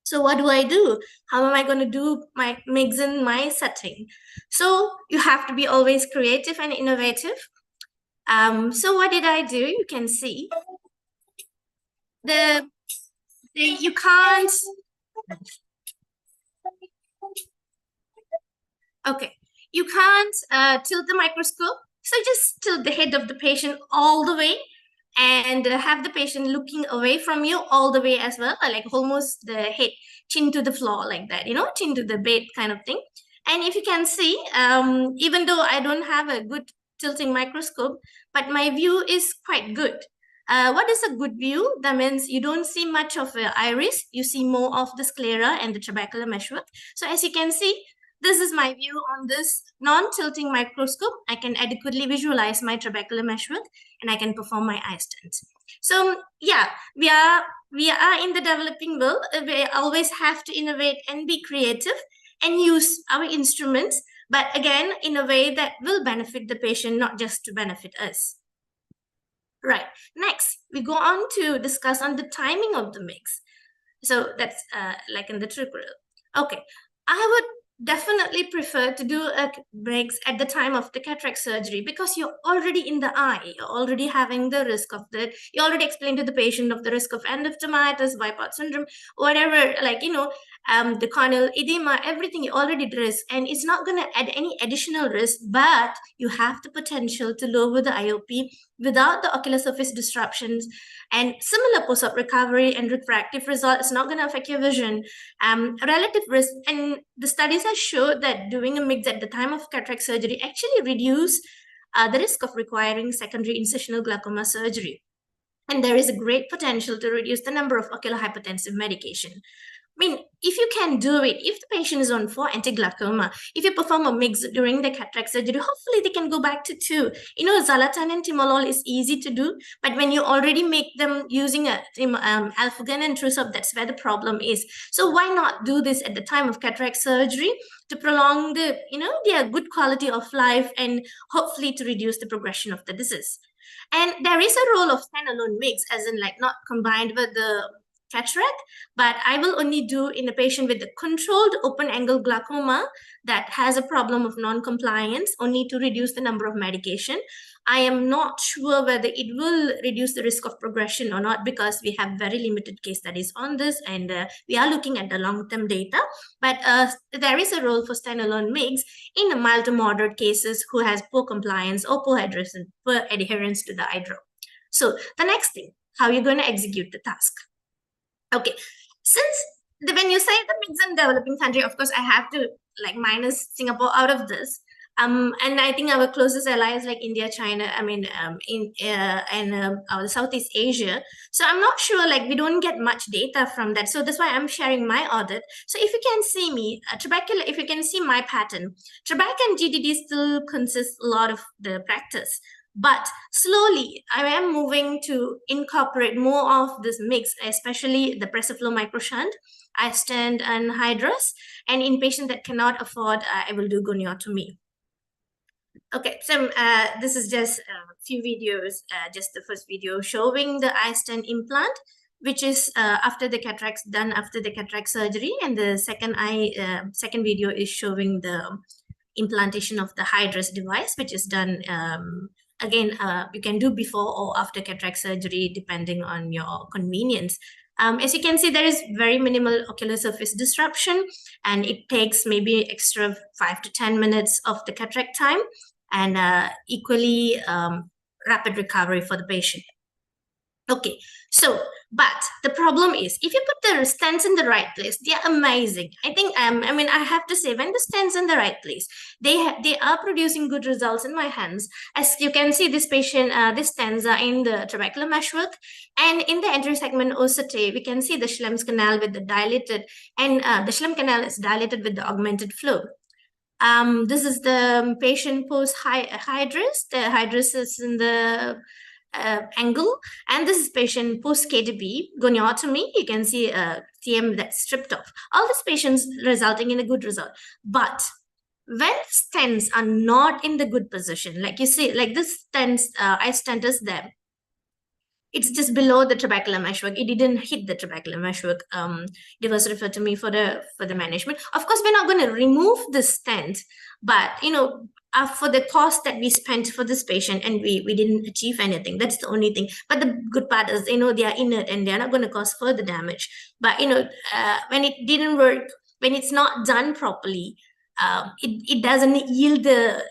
E: So what do? How am I going to do my MIGS in my setting? So you have to be always creative and innovative. So what did I do? You can see you can't. Okay, you can't tilt the microscope. So just tilt the head of the patient all the way and have the patient looking away from you all the way as well, like almost the head chin to the floor like that, chin to the bed kind of thing. And if you can see, even though I don't have a good tilting microscope, but my view is quite good. What is a good view? That means you don't see much of the iris, you see more of the sclera and the trabecular meshwork. So as you can see, this is my view on this non-tilting microscope. I can adequately visualize my trabecular meshwork and I can perform my eye stents. So yeah, we are in the developing world. We always have to innovate and be creative and use our instruments, but again, in a way that will benefit the patient, not just to benefit us. Right, next, we go on to discuss on the timing of the MIGS. So that's like in the tutorial. Okay, I would definitely prefer to do a MIGS at the time of the cataract surgery because you're already in the eye, you're already having the risk of you already explained to the patient of the risk of endophthalmitis, Bipart syndrome, whatever, the corneal edema, everything you already risk, and it's not going to add any additional risk, but you have the potential to lower the IOP without the ocular surface disruptions, and similar post-op recovery and refractive result is not going to affect your vision. Relative risk, and the studies have showed that doing a MIGS at the time of cataract surgery actually reduce the risk of requiring secondary incisional glaucoma surgery. And there is a great potential to reduce the number of ocular hypertensive medication. I mean, if you can do it, if the patient is on 4 anti-glaucoma, if you perform a MIGS during the cataract surgery, hopefully they can go back to 2. Xalatan and timolol is easy to do, but when you already make them using alphagan and trusop, that's where the problem is. So why not do this at the time of cataract surgery to prolong their good quality of life and hopefully to reduce the progression of the disease. And there is a role of standalone MIGS, as in not combined with the cataract, but I will only do in a patient with a controlled open angle glaucoma that has a problem of non-compliance, only to reduce the number of medication. I am not sure whether it will reduce the risk of progression or not because we have very limited case studies on this and we are looking at the long-term data, but there is a role for standalone MIGS in a mild to moderate cases who has poor compliance or poor adherence to the eye drop. So the next thing, how you're going to execute the task. Okay, when you say the MIGS in developing country, of course, I have to minus Singapore out of this. And I think our closest allies like India, China, Southeast Asia. So I'm not sure, we don't get much data from that. So that's why I'm sharing my audit. So if you can see me, trabecular, if you can see my pattern, trabecular and GDD still consist a lot of the practice. But slowly, I am moving to incorporate more of this MIGS, especially the PRESIFLO microshunt, iStent and Hydrus. And in patients that cannot afford, I will do goniotomy. Okay, so this is just a few videos, just the first video showing the iStent implant. which is after the cataracts done after the cataract surgery, and the second video is showing the implantation of the Hydrus device, which is done again. You can do before or after cataract surgery depending on your convenience. As you can see, there is very minimal ocular surface disruption, and it takes maybe extra 5 to 10 minutes of the cataract time, and equally rapid recovery for the patient. Okay, so, but the problem is, if you put the stents in the right place, they are amazing. I think, I mean, I have to say, when the stents in the right place, they are producing good results in my hands. As you can see, this patient, these stents are in the trabecular meshwork, and in the anterior segment ossete, we can see the Schlemm's canal with the dilated, and the Schlemm canal is dilated with the augmented flow. This is the patient post Hydrus. The Hydrus is in the angle, and this is patient post KDB goniotomy. You can see TM that's stripped off. All these patients resulting in a good result. But when stents are not in the good position, like you see, like this stents, eye stent is there. It's just below the trabecular meshwork. It didn't hit the trabecular meshwork. It was referred to me for the management. Of course, we're not going to remove the stent, but you know, for the cost that we spent for this patient, and we didn't achieve anything. That's the only thing. But the good part is, you know, they are inert and they're not going to cause further damage. But you know, when it didn't work, when it's not done properly, it doesn't yield the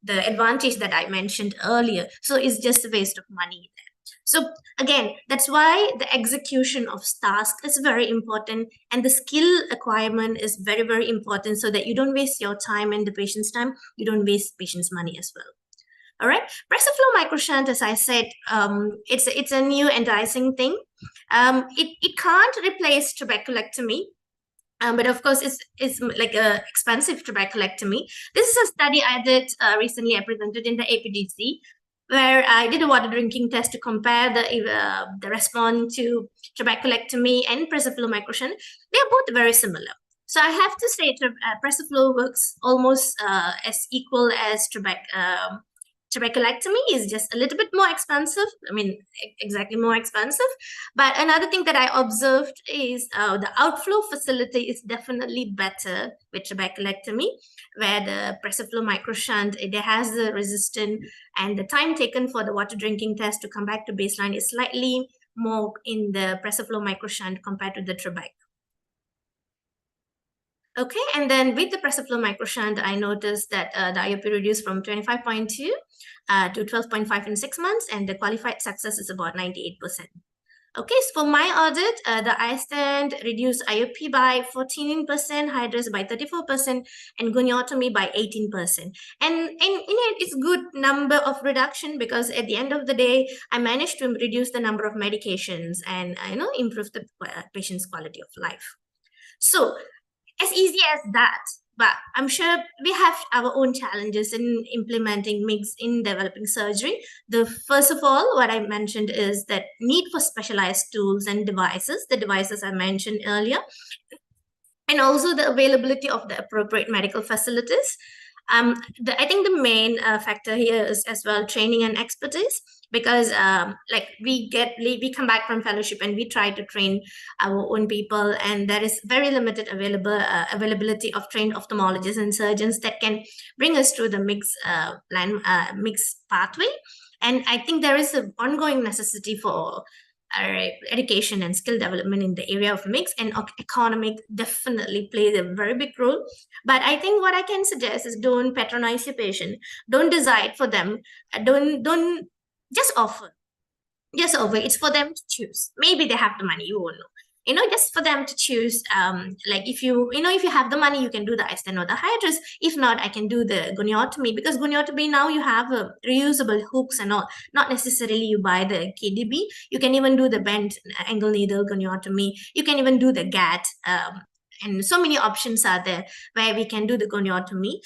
E: the advantage that I mentioned earlier. So it's just a waste of money. So again, that's why the execution of task is very important, and the skill acquirement is very, very important, so that you don't waste your time and the patient's time. You don't waste patient's money as well. All right, PreserFlow microshunt, as I said, it's a new enticing thing. It can't replace trabeculectomy. But of course, it's like a expensive trabeculectomy. This is a study I did recently. I presented in the APDC, where I did a water drinking test to compare the response to trabeculectomy and PreserFlow microshunt. They are both very similar. So I have to say, PreserFlow works almost as equal as trabeculectomy. Is just a little bit more expensive. I mean, exactly more expensive. But another thing that I observed is the outflow facility is definitely better with trabeculectomy, where the PreserFlow microshunt, it has the resistance, and the time taken for the water drinking test to come back to baseline is slightly more in the PreserFlow microshunt compared to the trabec. Okay, and then with the PreserFlow microshunt, I noticed that the IOP reduced from 25.2 to 12.5 in 6 months, and the qualified success is about 98%. Okay, so for my audit, the eye stent reduced IOP by 14%, Hydrus by 34%, and goniotomy by 18%. And it's good number of reduction, because at the end of the day, I managed to reduce the number of medications and improve the patient's quality of life. So as easy as that, but I'm sure we have our own challenges in implementing MIGS in developing surgery. First of all, what I mentioned is that need for specialized tools and devices, the devices I mentioned earlier, and also the availability of the appropriate medical facilities. I think the main factor here is as well training and expertise, because like we come back from fellowship and we try to train our own people, and there is very limited availability of trained ophthalmologists and surgeons that can bring us through the MIGS pathway. And I think there is an ongoing necessity for education and skill development in the area of MIGS, and economic definitely plays a very big role. But I think what I can suggest is, don't patronize your patient, don't decide for them, don't just offer. It's for them to choose. Maybe they have the money, you won't know. Just for them to choose. Like if you have the money, you can do the eye stent or the Hydrus. If not, I can do the goniotomy, because goniotomy now you have reusable hooks and all. Not necessarily you buy the KDB. You can even do the bent angle needle goniotomy. You can even do the GAT. And so many options are there where we can do the goniotomy.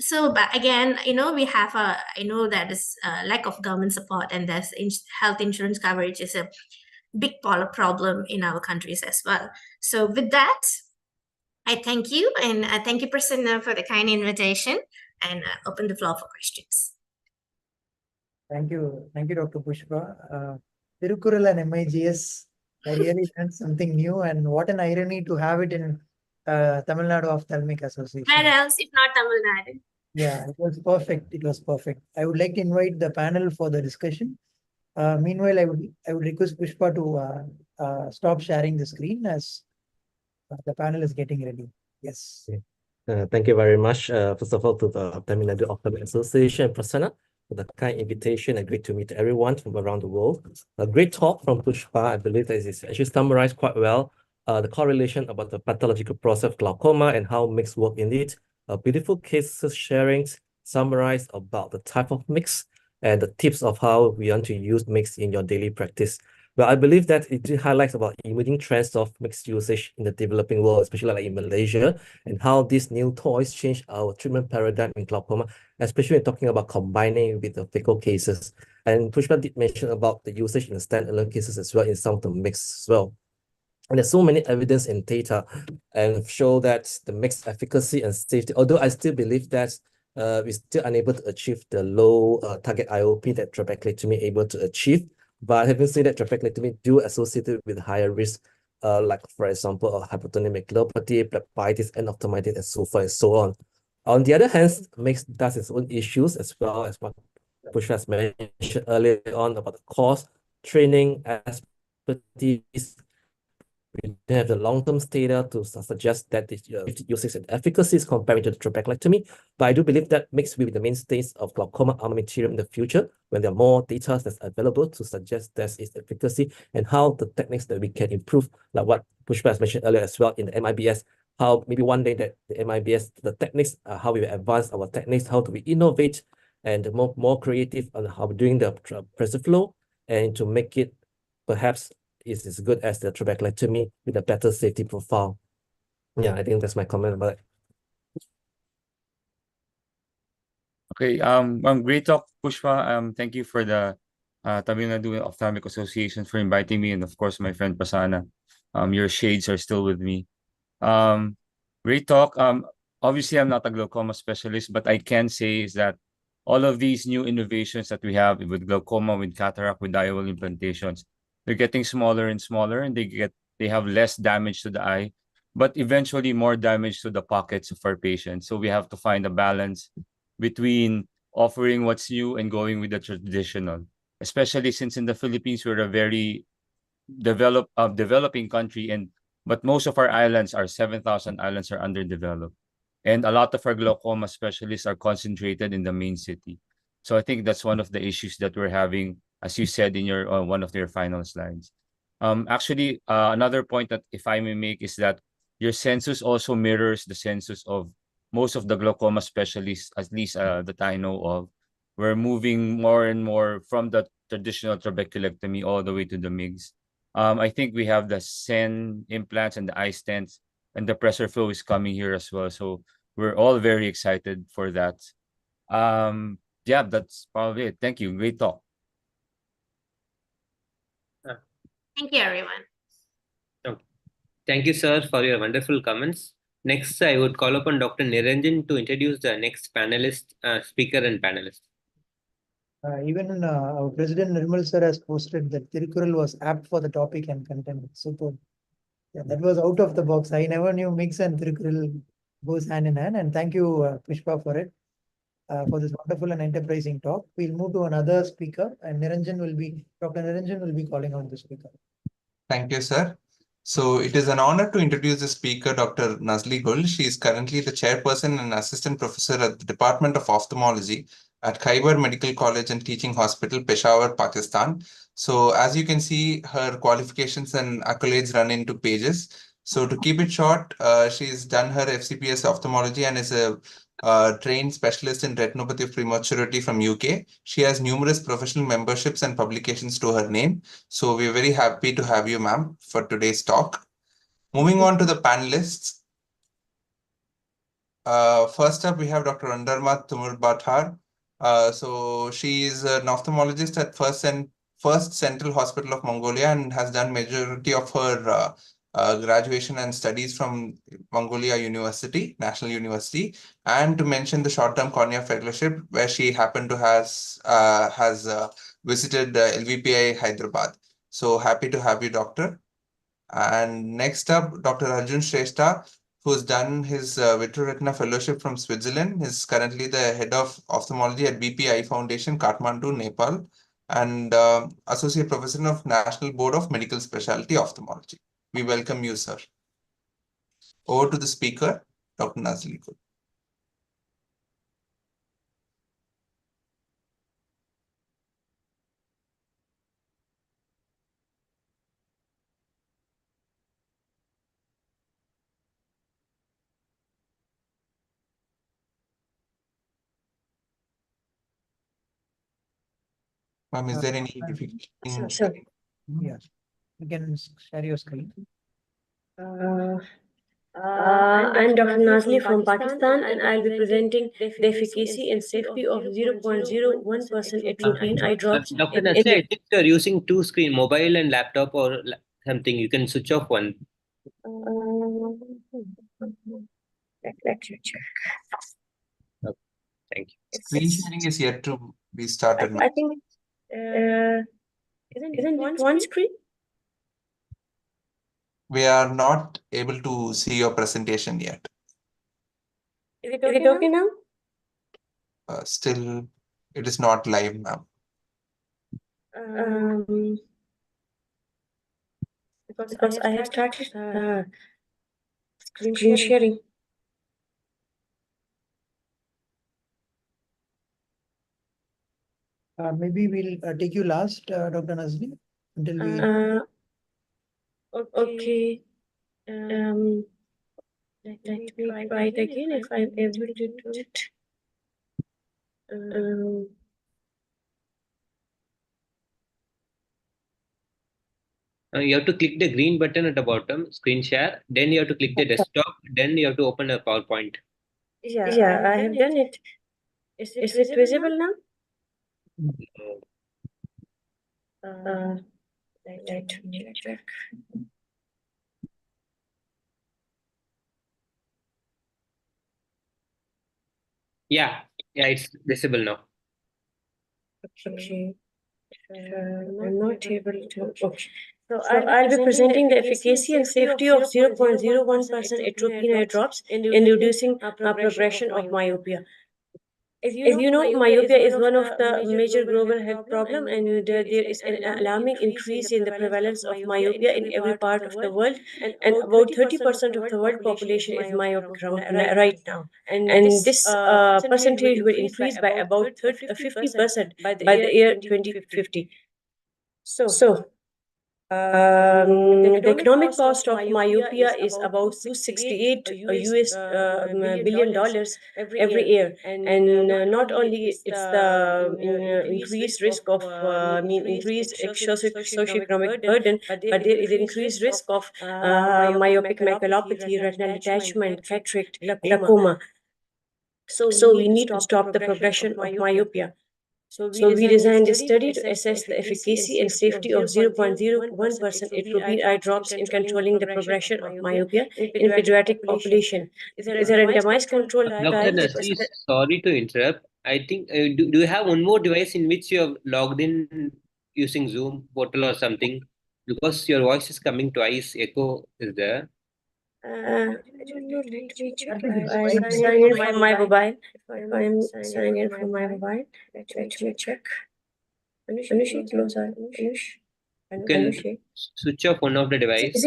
E: But again, we have I know that is lack of government support, and there's health insurance coverage is a big problem in our countries as well. So with that, I thank you, and thank you, Prasanna, for the kind invitation, and open the floor for questions.
D: Thank you, Dr. Pushpa. Tirukural and MIGS. I really learned something new, and what an irony to have it in Tamil Nadu Ophthalmic Association.
E: Where else if not Tamil Nadu?
D: Yeah, it was perfect. It was perfect. I would like to invite the panel for the discussion. Meanwhile, I would request Pushpa to stop sharing the screen as the panel is getting ready. Yes.
F: Thank you very much. First of all, to the Tamil Nadu Ophthalmic Association, Prasanna, for the kind invitation and great to meet everyone from around the world. A great talk from Pushpa. I believe that is actually summarized quite well the correlation about the pathological process of glaucoma and how MIGS work in it. Beautiful cases sharings summarized about the type of MIGS and the tips of how we want to use MIGS in your daily practice. Well, I believe that it highlights about emerging trends of MIGS usage in the developing world, especially like in Malaysia, and how these new toys change our treatment paradigm in glaucoma, especially when talking about combining with the focal cases. And Pushpa did mention about the usage in the standalone cases as well in some of the MIGS as well. And there's so many evidence and data and show that the MIGS efficacy and safety, although I still believe that we're still unable to achieve the low target IOP that trabeculectomy able to achieve. But having said that, trabeculectomy do associated with higher risk, like for example, hypertonic maculopathy, blepharitis, endophthalmitis, and so forth and so on. On the other hand, MIGS does its own issues as well as what Pushpa has mentioned earlier on about the cost, training, expertise. We don't have the long-term data to suggest that the usage and efficacy is compared to the trabeculectomy, but I do believe that MIGS will be the mainstays of glaucoma armamentarium in the future when there are more data that's available to suggest that its efficacy and how the techniques that we can improve, like what Pushpa has mentioned earlier as well in the MIBS, how maybe one day that the MIBS, the techniques, how we advance our techniques, how do we innovate and more creative on how we're doing the pressure flow and to make it perhaps is as good as the trabeculectomy with a better safety profile. Yeah, I think that's my comment about it.
G: Okay, great talk, Pushpa. Thank you for the Tamil Nadu Ophthalmic Association for inviting me, and of course, my friend Prasanna. Your shades are still with me. Great talk. Obviously, I'm not a glaucoma specialist, but I can say is that all of these new innovations that we have with glaucoma, with cataract, with IOL implantations, they're getting smaller and smaller, and they have less damage to the eye, but eventually more damage to the pockets of our patients. So we have to find a balance between offering what's new and going with the traditional, especially since in the Philippines we're a very developing country, but most of our islands, our 7,000 islands, are underdeveloped, and a lot of our glaucoma specialists are concentrated in the main city. So I think that's one of the issues that we're having, as you said in your one of your final slides. Actually, another point that if I may make is that your census also mirrors the census of most of the glaucoma specialists, at least that I know of. We're moving more and more from the traditional trabeculectomy all the way to the MIGS. I think we have the SEN implants and the eye stents, and the pressure flow is coming here as well. So we're all very excited for that. Yeah, that's probably it. Thank you. Great talk.
E: Thank you, everyone.
J: Thank you, sir, for your wonderful comments. Next, I would call upon Dr. Niranjan to introduce the next panelist, speaker and panelist.
D: Even our President Nirmal sir has posted that Tirukural was apt for the topic and content. Super. Yeah, that was out of the box. I never knew MIGS and Tirukural goes hand in hand. And thank you, Pushpa, for it, for this wonderful and enterprising talk. We'll move to another speaker, and Dr. Niranjan will be calling out the speaker.
A: Thank you, sir. So it is an honor to introduce the speaker, Dr. Nazli Gul. She is currently the chairperson and assistant professor at the Department of Ophthalmology at Khyber Medical College and Teaching Hospital, Peshawar, Pakistan. So as you can see, her qualifications and accolades run into pages. So to keep it short, she's done her FCPS ophthalmology and is a trained specialist in retinopathy of prematurity from UK. She has numerous professional memberships and publications to her name. So we're very happy to have you, ma'am, for today's talk. Moving on to the panelists. First up, we have Dr. Andarma Tumurbathar. So she is an ophthalmologist at First Central Hospital of Mongolia and has done majority of her graduation and studies from Mongolia University, National University, and to mention the short-term cornea fellowship where she happened to has visited LVPI Hyderabad. So happy to have you, doctor. And next up, Dr. Arjun Shrestha, who's done his Vitro-Retina Fellowship from Switzerland, is currently the head of ophthalmology at BPI Foundation, Kathmandu, Nepal, and associate professor of National Board of Medical Specialty Ophthalmology. We welcome you, sir. Over to the speaker, Dr. Nazli. Ma'am, is there any difficulty?
D: Sure. Yeah, you can share your screen.
H: I'm Dr. Nazli from Pakistan, and I'll be presenting the efficacy and safety of 0.01% atropine eye drops.
J: Dr. Nazli, I think you're using two screen, mobile and laptop or something. You can switch off one.
H: Let me check.
J: Okay, thank you.
A: Screen sharing is yet to be started.
H: I think isn't it one screen?
A: We are not able to see your presentation yet.
H: Is it okay now?
A: Still, it is not live, ma'am.
H: Because I have started screen sharing.
D: Maybe we'll take you last, Dr. Nazli, until we.
H: Okay. Let me try it again if I'm able to do it.
J: You have to click the green button at the bottom, screen share. Then you have to click the desktop. Then you have to open a PowerPoint.
H: Yeah, I have done it. Is it visible now? Let me check.
J: Yeah, it's visible now.
H: Okay. I'm not able to. Okay. So I'll be presenting the efficacy and safety of 0.01% atropine eye drops in reducing progression of myopia. As you know, myopia is one of the major global health problem, and there is an alarming increase in the prevalence of myopia in every part of the world, and about 30% of the world population is myopic right now. And this percentage will increase by about 50% by the year 2050. So, the economic cost of myopia is about $268 billion every year, and not only it's the increased risk of increased socioeconomic burden, but there is increased risk of myopic maculopathy, retinal detachment, cataract, glaucoma. So we need to stop the progression of myopia. So we designed a study to assess the efficacy and safety of 0.01% atropine eye drops in controlling the progression of myopia in pediatric population. Is a randomized control
J: Dr.
H: trial.
J: Nasri, sorry to interrupt. I think do you have one more device in which you have logged in using Zoom portal or something? Because your voice is coming twice. Echo is there.
H: I don't know. Let me check if I'm signing in from my mobile. If I'm signing in from my mobile, let me check. Anushi, close eye. Anush.
J: You can switch off one of the device.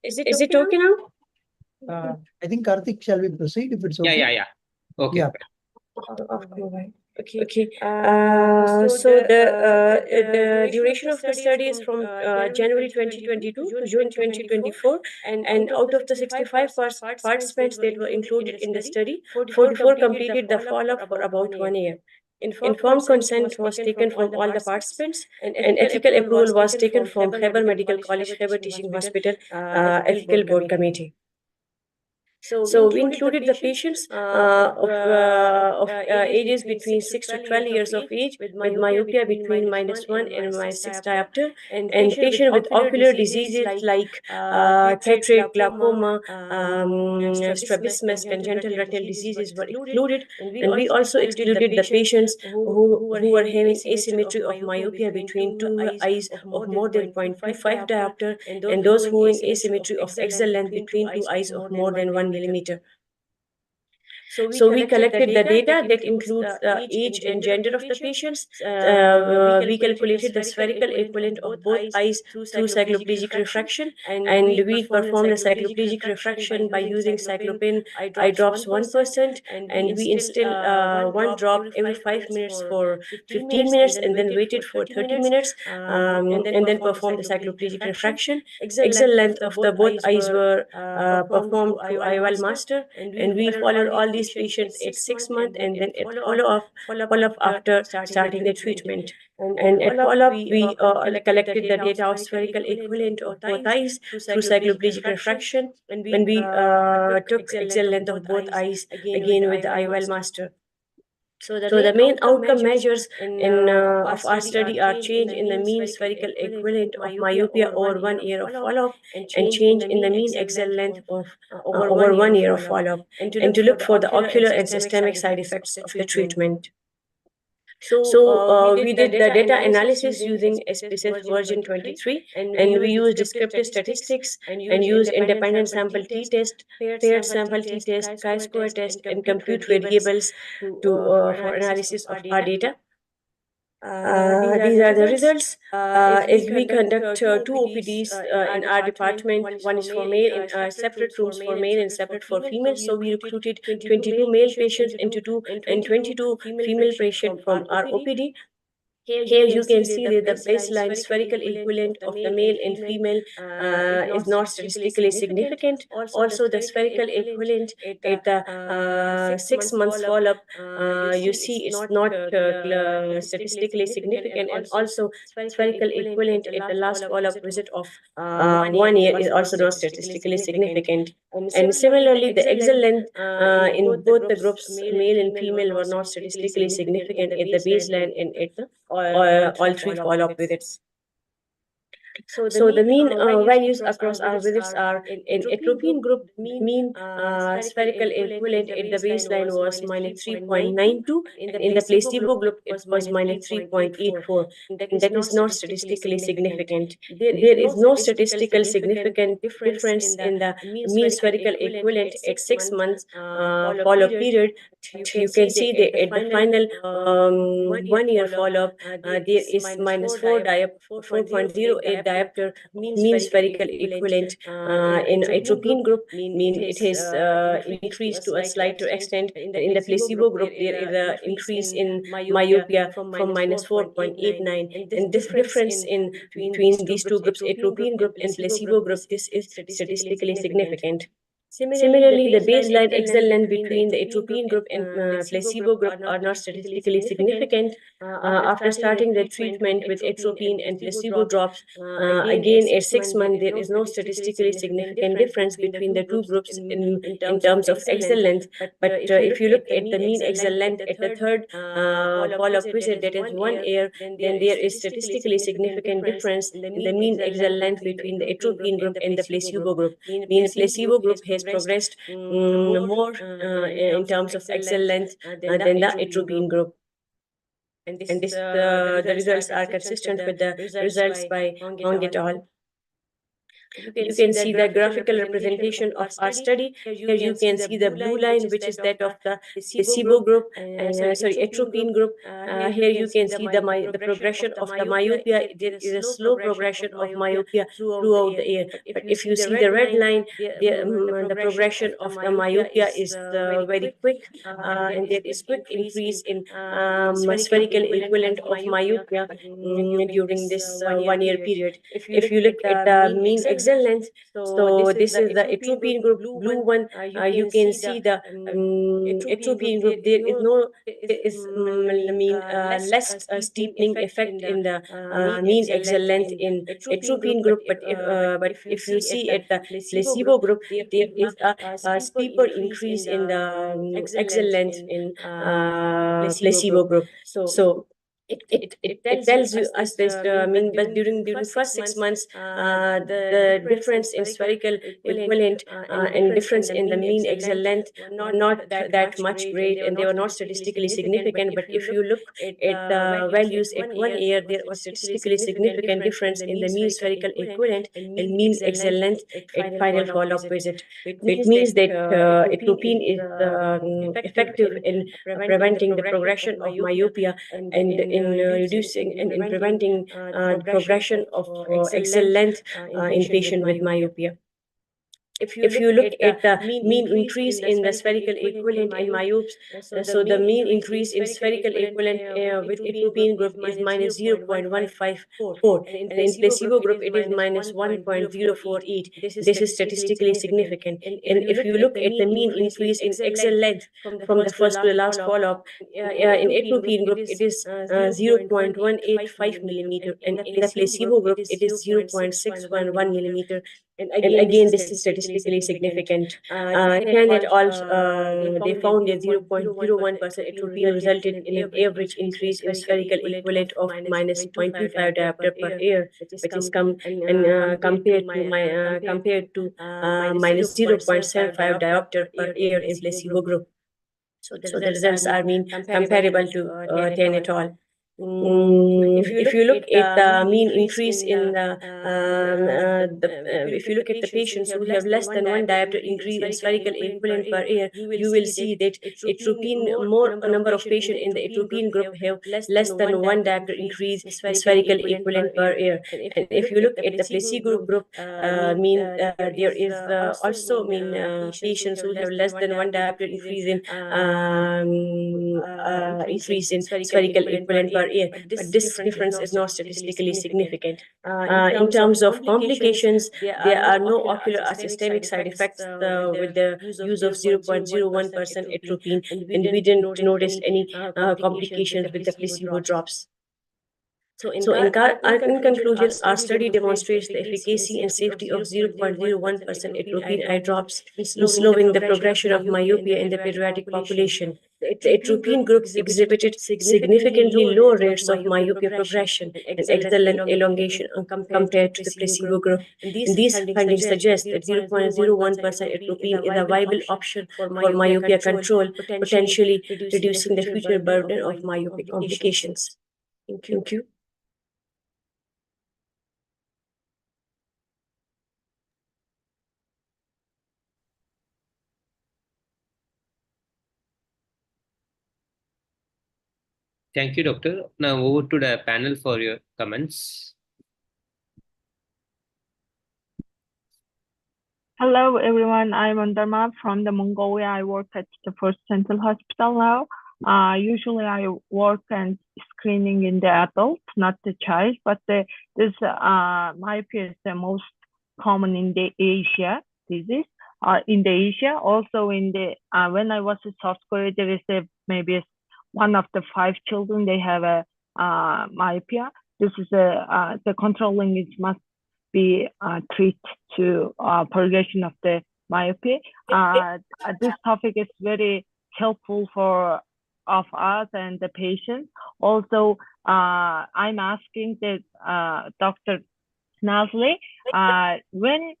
H: Is it okay now?
D: I think Karthik, shall we proceed if it's okay?
J: Yeah. Okay.
D: Yeah.
H: Okay. So the duration of the study is from January 2022 to June 2024, and out of the 65 participants that were included in the study, 44 completed the follow-up for about 1 year. Informed consent was taken from all the participants, and ethical approval was taken from Khyber Medical College, Khyber Teaching Hospital, Ethical Board Committee. So we included the patients of ages between 6 to 12 years of age with myopia between -1 and -6 diopter, and the patient with ocular diseases like cataract, glaucoma, strabismus, congenital retinal diseases were included, and we also excluded the patients who were having asymmetry of myopia between two eyes of more than 0.25 diopter, and those who in asymmetry of axial length between two eyes of more than 1 millimeter. So we collected the data that includes the age and gender of the patients. We calculated the spherical equivalent of both eyes through cycloplegic refraction, and we performed the cycloplegic refraction by using cyclopin eye drops 1%, and we instill one drop every 5 minutes for 15 minutes, and then waited for 30 minutes, and then performed the cycloplegic refraction. Axial length of the both eyes were performed through IOL master, and we followed all these patients at 6 months and then at follow-up after starting the treatment. And at follow-up, we collected the data of spherical equivalent of both eyes through cycloplegic refraction, and we took axial length of both eyes again with the IOL master. So the main outcome measures of our study are change in the mean spherical equivalent of myopia over 1 year of follow-up, and change in the mean axial length of over 1 year of follow-up, and to look for the ocular and systemic side effects of the treatment. So we did the data analysis using SPSS version 23, and we used descriptive statistics and used independent sample t-test, paired sample t-test, chi-square test, and compute variables for analysis of our data. These are the results. As we conduct two OPDs in our department, one is for male, in separate rooms for male and separate for female. So we recruited 22 male patients and 22 female patients from our OPD. Here you can see that the baseline spherical equivalent of the male and female is not statistically significant. Also, the spherical equivalent at the 6 months follow-up, you see it's not statistically significant, and also spherical equivalent at the last follow-up visit of 1 year is also not statistically significant. And similarly, the axial length in both the groups, male and female, were not statistically significant at the baseline and at the all three follow-up visits. So the mean values across our visits are: in atropine group, mean spherical equivalent at the baseline was -3.92, and in the placebo group it was -3.84, and that is not statistically significant. There is no statistical significant difference in the mean spherical equivalent at 6 months follow-up period. You can see that at the final 1 year follow-up, there is -4.08 diopter mean spherical equivalent. In atropine group, mean it has increased to a slighter extent. In the placebo group, there is an increase in myopia from -4.89, and this difference in between these two groups, atropine group and placebo group, this is statistically significant. Similarly, the baseline axial length between the atropine group and placebo group are not statistically significant. After starting the treatment with atropine and placebo drops, again at 6 months, there is no statistically significant difference between the two groups in terms of axial length. But if you look at the mean axial length at the third follow-up visit, that is 1 year, then there is statistically significant difference in the mean axial length between the atropine group and the placebo group. Mean placebo group has progressed more in terms of axial length than the atropine group. And the results are consistent with the results by Hong et al. You can see the graphical representation of our study. Here you can see the blue line, which is that of the placebo group, atropine group. Here you can see the progression of the myopia. There is a slow progression of myopia throughout the year. But if you see the red line, the progression of the myopia is very quick, and there is quick increase in spherical equivalent of myopia during this 1 year period. If you look at the mean axial length. So this is the atropine group, blue one. You can see the atropine group. There is no less steepening effect in the mean axial length in atropine group, but if you see at the placebo group, there is a steeper increase in the axial length in placebo group. So it tells you us this. But during first 6 months, the difference in spherical equivalent and difference in the mean axial length were not that much great, and they were not statistically significant. But if you look at the values at 1 year, there was statistically significant difference in the mean spherical equivalent and mean axial length at final follow-up visit. It means that atropine is effective in preventing the progression of myopia and in reducing and in preventing the progression of axial length in patient with myopia. If you look at the mean increase in the spherical equivalent in myopes, so the mean increase in spherical equivalent with atropine group is minus 0.154, and in placebo group it is minus 1.048. This is statistically significant. And if you look at the mean increase in axial length from the first to the last follow-up, in atropine group it is 0.185 millimeter, and in the placebo group it is 0.611 millimeter. And again, this is statistically significant. Chen et al. They found that 0.01% atropine resulted in an average increase in spherical equivalent of minus 0.25 diopter per year, which is compared to minus 0.75 diopter per year in placebo group. So the results are comparable to Chen et al. If you look at the mean increase in if you look at the patients who have less than 1 diopter increase in spherical equivalent per year, you will see that atropine, more number of patients in the atropine group have less than 1 diopter increase in spherical equivalent per year. And if you look at the placebo group, there is also patients who have less than 1 diopter increase in spherical equivalent per year, but this difference is not statistically significant. In terms of complications, there are no ocular or systemic side effects with the use of 0.01% atropine, and we didn't notice any complications with the placebo drops. So in conclusion, our study demonstrates the efficacy and safety of 0.01% atropine eye drops in slowing the progression of myopia in the pediatric population. The atropine group exhibited significantly lower rates of myopia progression and axial elongation compared to the placebo group. And these findings suggest that 0.01% atropine is a viable option for myopia control, potentially reducing the future burden of myopic complications. Thank you.
J: Thank you, Doctor. Now over to the panel for your comments.
I: Hello, everyone. I'm Andarma from the Mongolia. I work at the First Dental Hospital now. Usually I work and screening in the adult, not the child, but this myopia is the most common in the Asia disease. In the Asia, also in the when I was in South Korea, there is maybe one of the 5 children, they have a myopia. This is the controlling it must be treated to progression of the myopia. This topic is very helpful for of us and the patient. Also, I'm asking that Dr. Nazli, when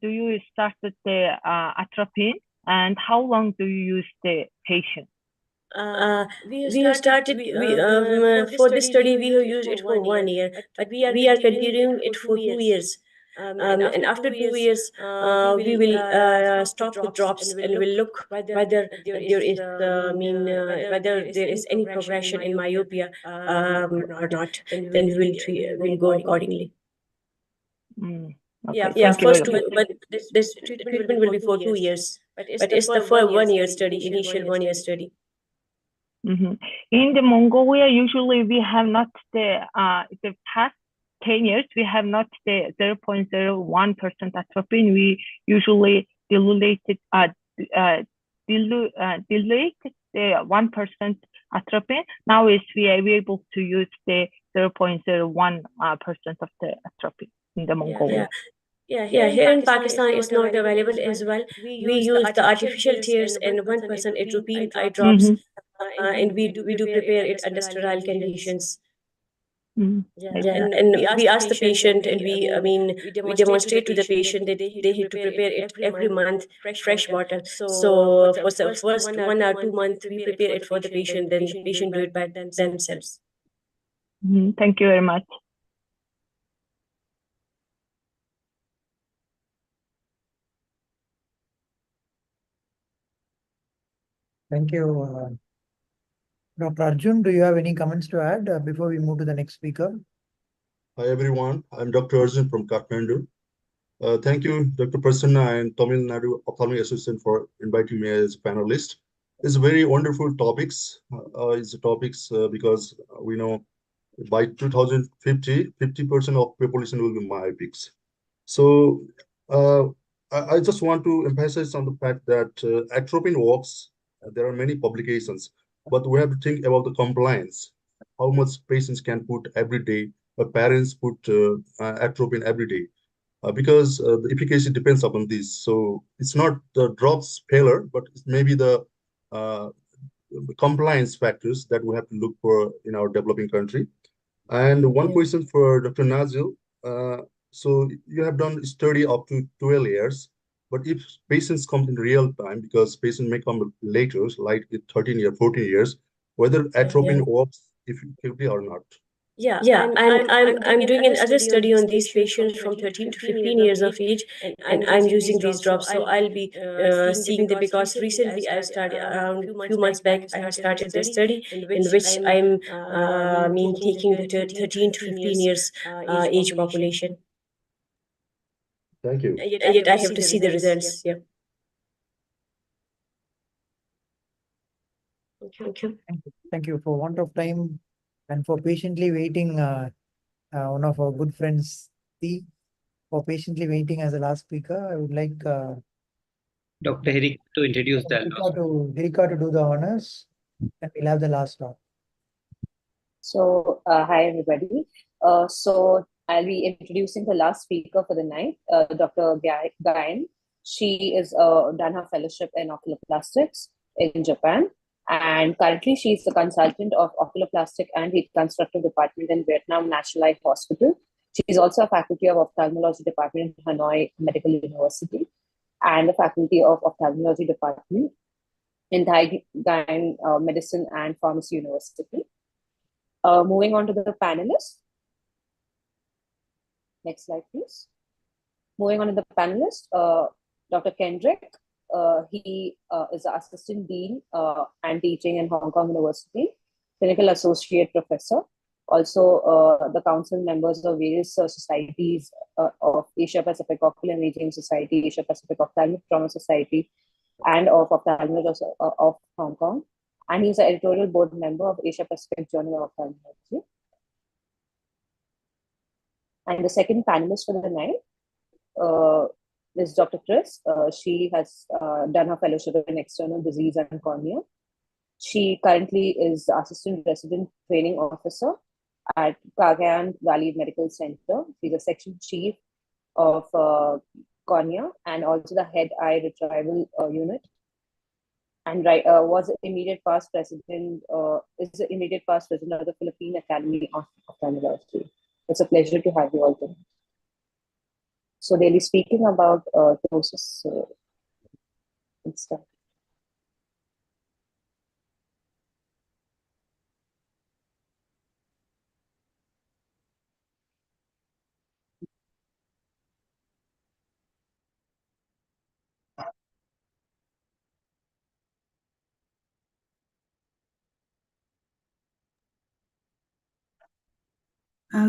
I: do you start the atropine, and how long do you use the patient?
H: We have started for this study. We have used it for 1 year, but we are continuing it for 2 years. And after 2 years, we will stop the drops and will look whether there is whether there is any progression in myopia or not. Then we will go accordingly.
I: Okay,
H: Yeah, first 2, but this treatment will be for 2 years. But it's the for 1 year study, initial 1 year study.
I: In the Mongolia, usually we have not the past 10 years, we have not the 0.01% atropine. We usually dilute the 1% atropine. Now we are able to use the 0.01% of the atropine in the Mongolia.
H: Yeah, here in Pakistan it's not available as well. We use the artificial tears and 1% atropine eye drops, and we do prepare it under sterile conditions. And we ask the patient, and we demonstrate to the patient that they have to prepare it every month, fresh water. So for the first 1 or 2 months, we prepare it for the patient, then the patient do it by themselves.
I: Thank you very much.
D: Thank you. Dr. Arjun, do you have any comments to add before we move to the next speaker?
L: Hi, everyone. I'm Dr. Arjun from Kathmandu. Thank you, Dr. Prasanna and Tamil Nadu Ophthalmic Association for inviting me as a panelist. It's very wonderful topics. Because we know by 2050, 50% of population will be myopics. So I just want to emphasize on the fact that atropine works. There are many publications, but we have to think about the compliance. How much patients can put every day, parents put atropine every day. Because the efficacy depends upon this. So it's not the drops failure, but it's maybe the compliance factors that we have to look for in our developing country. And one question for Dr. Nazil. So you have done a study up to 12 years, but if patients come in real time, because patients may come later, like 13 years, 14 years, whether atropine works effectively or not.
H: I'm doing another study on these patients from 13 to 15 years of age, and I'm using these drops. So I'll be seeing them, because recently I started around a few months back. I have started the study in which I'm taking the 13 to 15 years age population.
L: Thank you.
H: Yet I have to see the results. Yeah. Thank you.
D: Thank you. For want of time and for patiently waiting, one of our good friends, for patiently waiting as the last speaker, I would like
J: Dr. Hirika to introduce the
D: Hirika to do the honors, and we'll have the last talk.
M: So, hi everybody. So I'll be introducing the last speaker for the night, Dr. Gain. She is done her fellowship in oculoplastics in Japan, and currently she's the consultant of oculoplastic and reconstructive department in Vietnam National Eye Hospital. She's also a faculty of ophthalmology department in Hanoi Medical University, and the faculty of ophthalmology department in Thai Medicine and Pharmacy University. Moving on to the panelists. Next slide, please. Moving on to the panelist, Dr. Kendrick. He is the Assistant Dean and teaching in Hong Kong University, Clinical Associate Professor. Also, the council members of various societies of Asia Pacific Ocular Imaging Society, Asia Pacific Ophthalmic Trauma Society, and of Ophthalmology of Hong Kong. And he's an editorial board member of Asia Pacific Journal of Ophthalmology. And the second panelist for the night is Dr. Chris. She has done her fellowship in external disease and cornea. She currently is the Assistant Resident Training Officer at Cagayan Valley Medical Center. She's a section chief of cornea and also the head eye retrieval unit. And was the immediate past president, is the immediate past president of the Philippine Academy of Ophthalmology. It's a pleasure to have you all tonight. So they'll be speaking about Ptosis and stuff.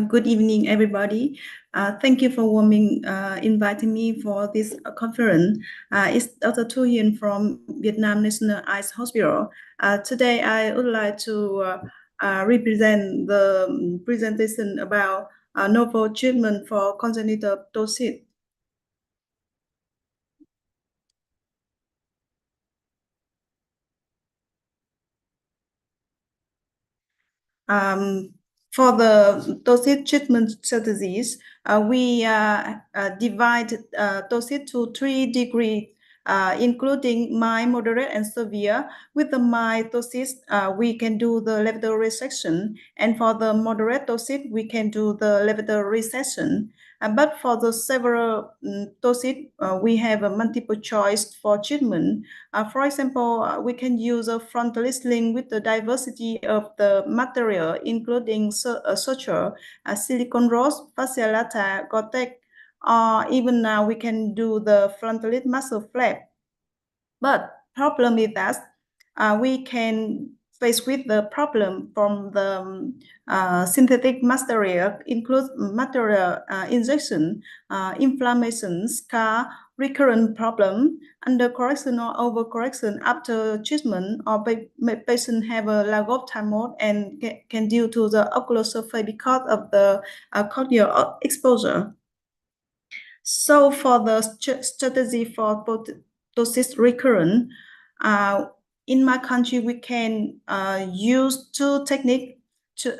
W: Good evening, everybody. Thank you for inviting me for this conference. It's Dr. Tu Yin from Vietnam National Eye Hospital. Today, I would like to represent the presentation about novel treatment for congenital ptosis. For the ptosis treatment strategies, we divide ptosis to 3 degrees, including mild, moderate, and severe. With the mild ptosis, we can do the levator resection, and for the moderate ptosis, we can do the levator resection. But for the several ptosis, we have a multiple choice for treatment. For example, we can use a frontalis link with the diversity of the material, including suture, silicone rose, fascia lata, Gore-Tex, or even now we can do the frontalis muscle flap. But problem is that we can face with the problem from the synthetic material, includes material injection, inflammation, scar, recurrent problem, undercorrection or overcorrection after treatment, or patient have a lack of time and can due to the ocular surface because of the corneal exposure. So for the strategy for ptosis recurrent, in my country, we can use 2 techniques to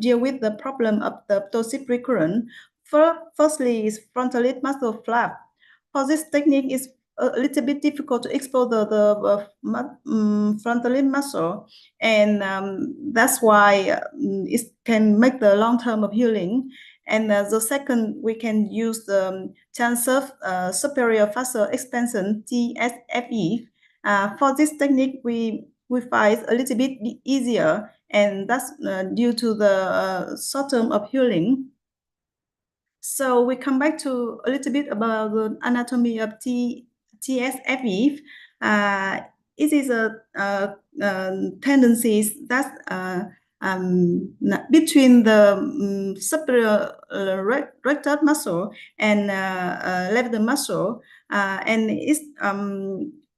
W: deal with the problem of the ptosis recurrent. Firstly, is frontalis muscle flap. For this technique, is a little bit difficult to expose the frontalis muscle, and that's why it can make the long term of healing. And the second, we can use the transverse superior facial expansion, TSFE. For this technique, we find a little bit easier, and that's due to the short term of healing. So we come back to a little bit about the anatomy of TSFE. It is a tendencies that between the superior rectus muscle and levator muscle, and it's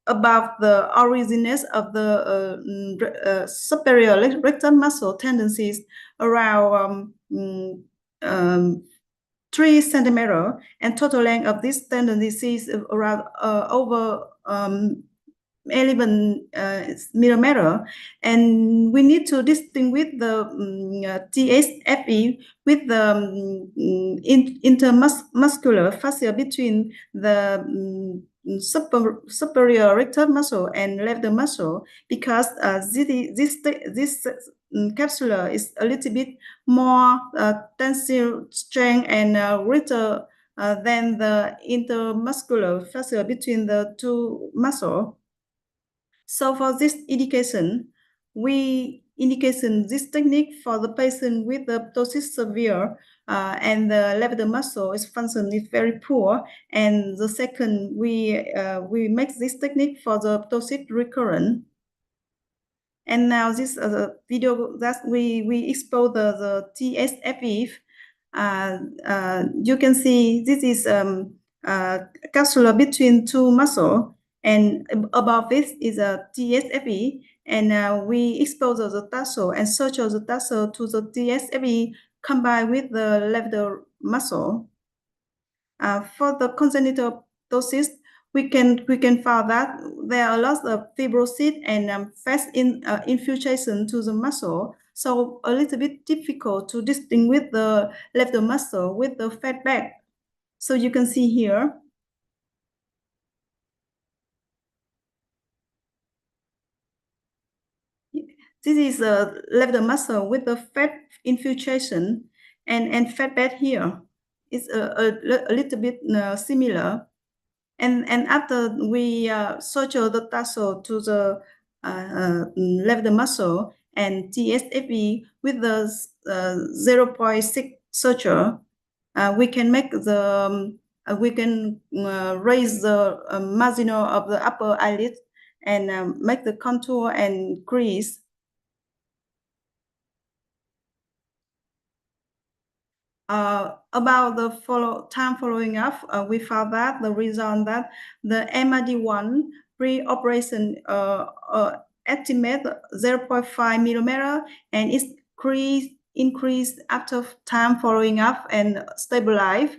W: above the origins of the superior rectus muscle tendencies around 3 centimeters, and total length of this tendencies is around over 11 millimeter, and we need to distinguish the TSFE with the intermuscular fascia between the superior rectus muscle and levator muscle, because this capsule is a little bit more tensile strength and greater than the intermuscular fascia between the 2 muscles. So for this indication, we indication this technique for the patient with the ptosis severe and the levator muscle is function is very poor. And the second, we make this technique for the ptosis recurrent. And now this video that we expose the TSFE. You can see this is capsule between 2 muscles, and above this is a TSFE, and we expose the tarsal and suture the tarsal to the TSFE combined with the levator muscle. For the congenital ptosis, we can find that there are lots of fibrosis and fast infiltration to the muscle, so a little bit difficult to distinguish the levator muscle with the fat bag. So you can see here. This is a levator muscle with the fat infiltration and fat bed here. It's a little bit similar. And after we suture the tarsal to the levator muscle and TSFE with the 0.6 suture, we can make the we can raise the marginal of the upper eyelid and make the contour and crease. About the following up, we found that the result that the MID1 pre-operation estimate 0.5 millimeter, and its crease increase after time following up and stabilize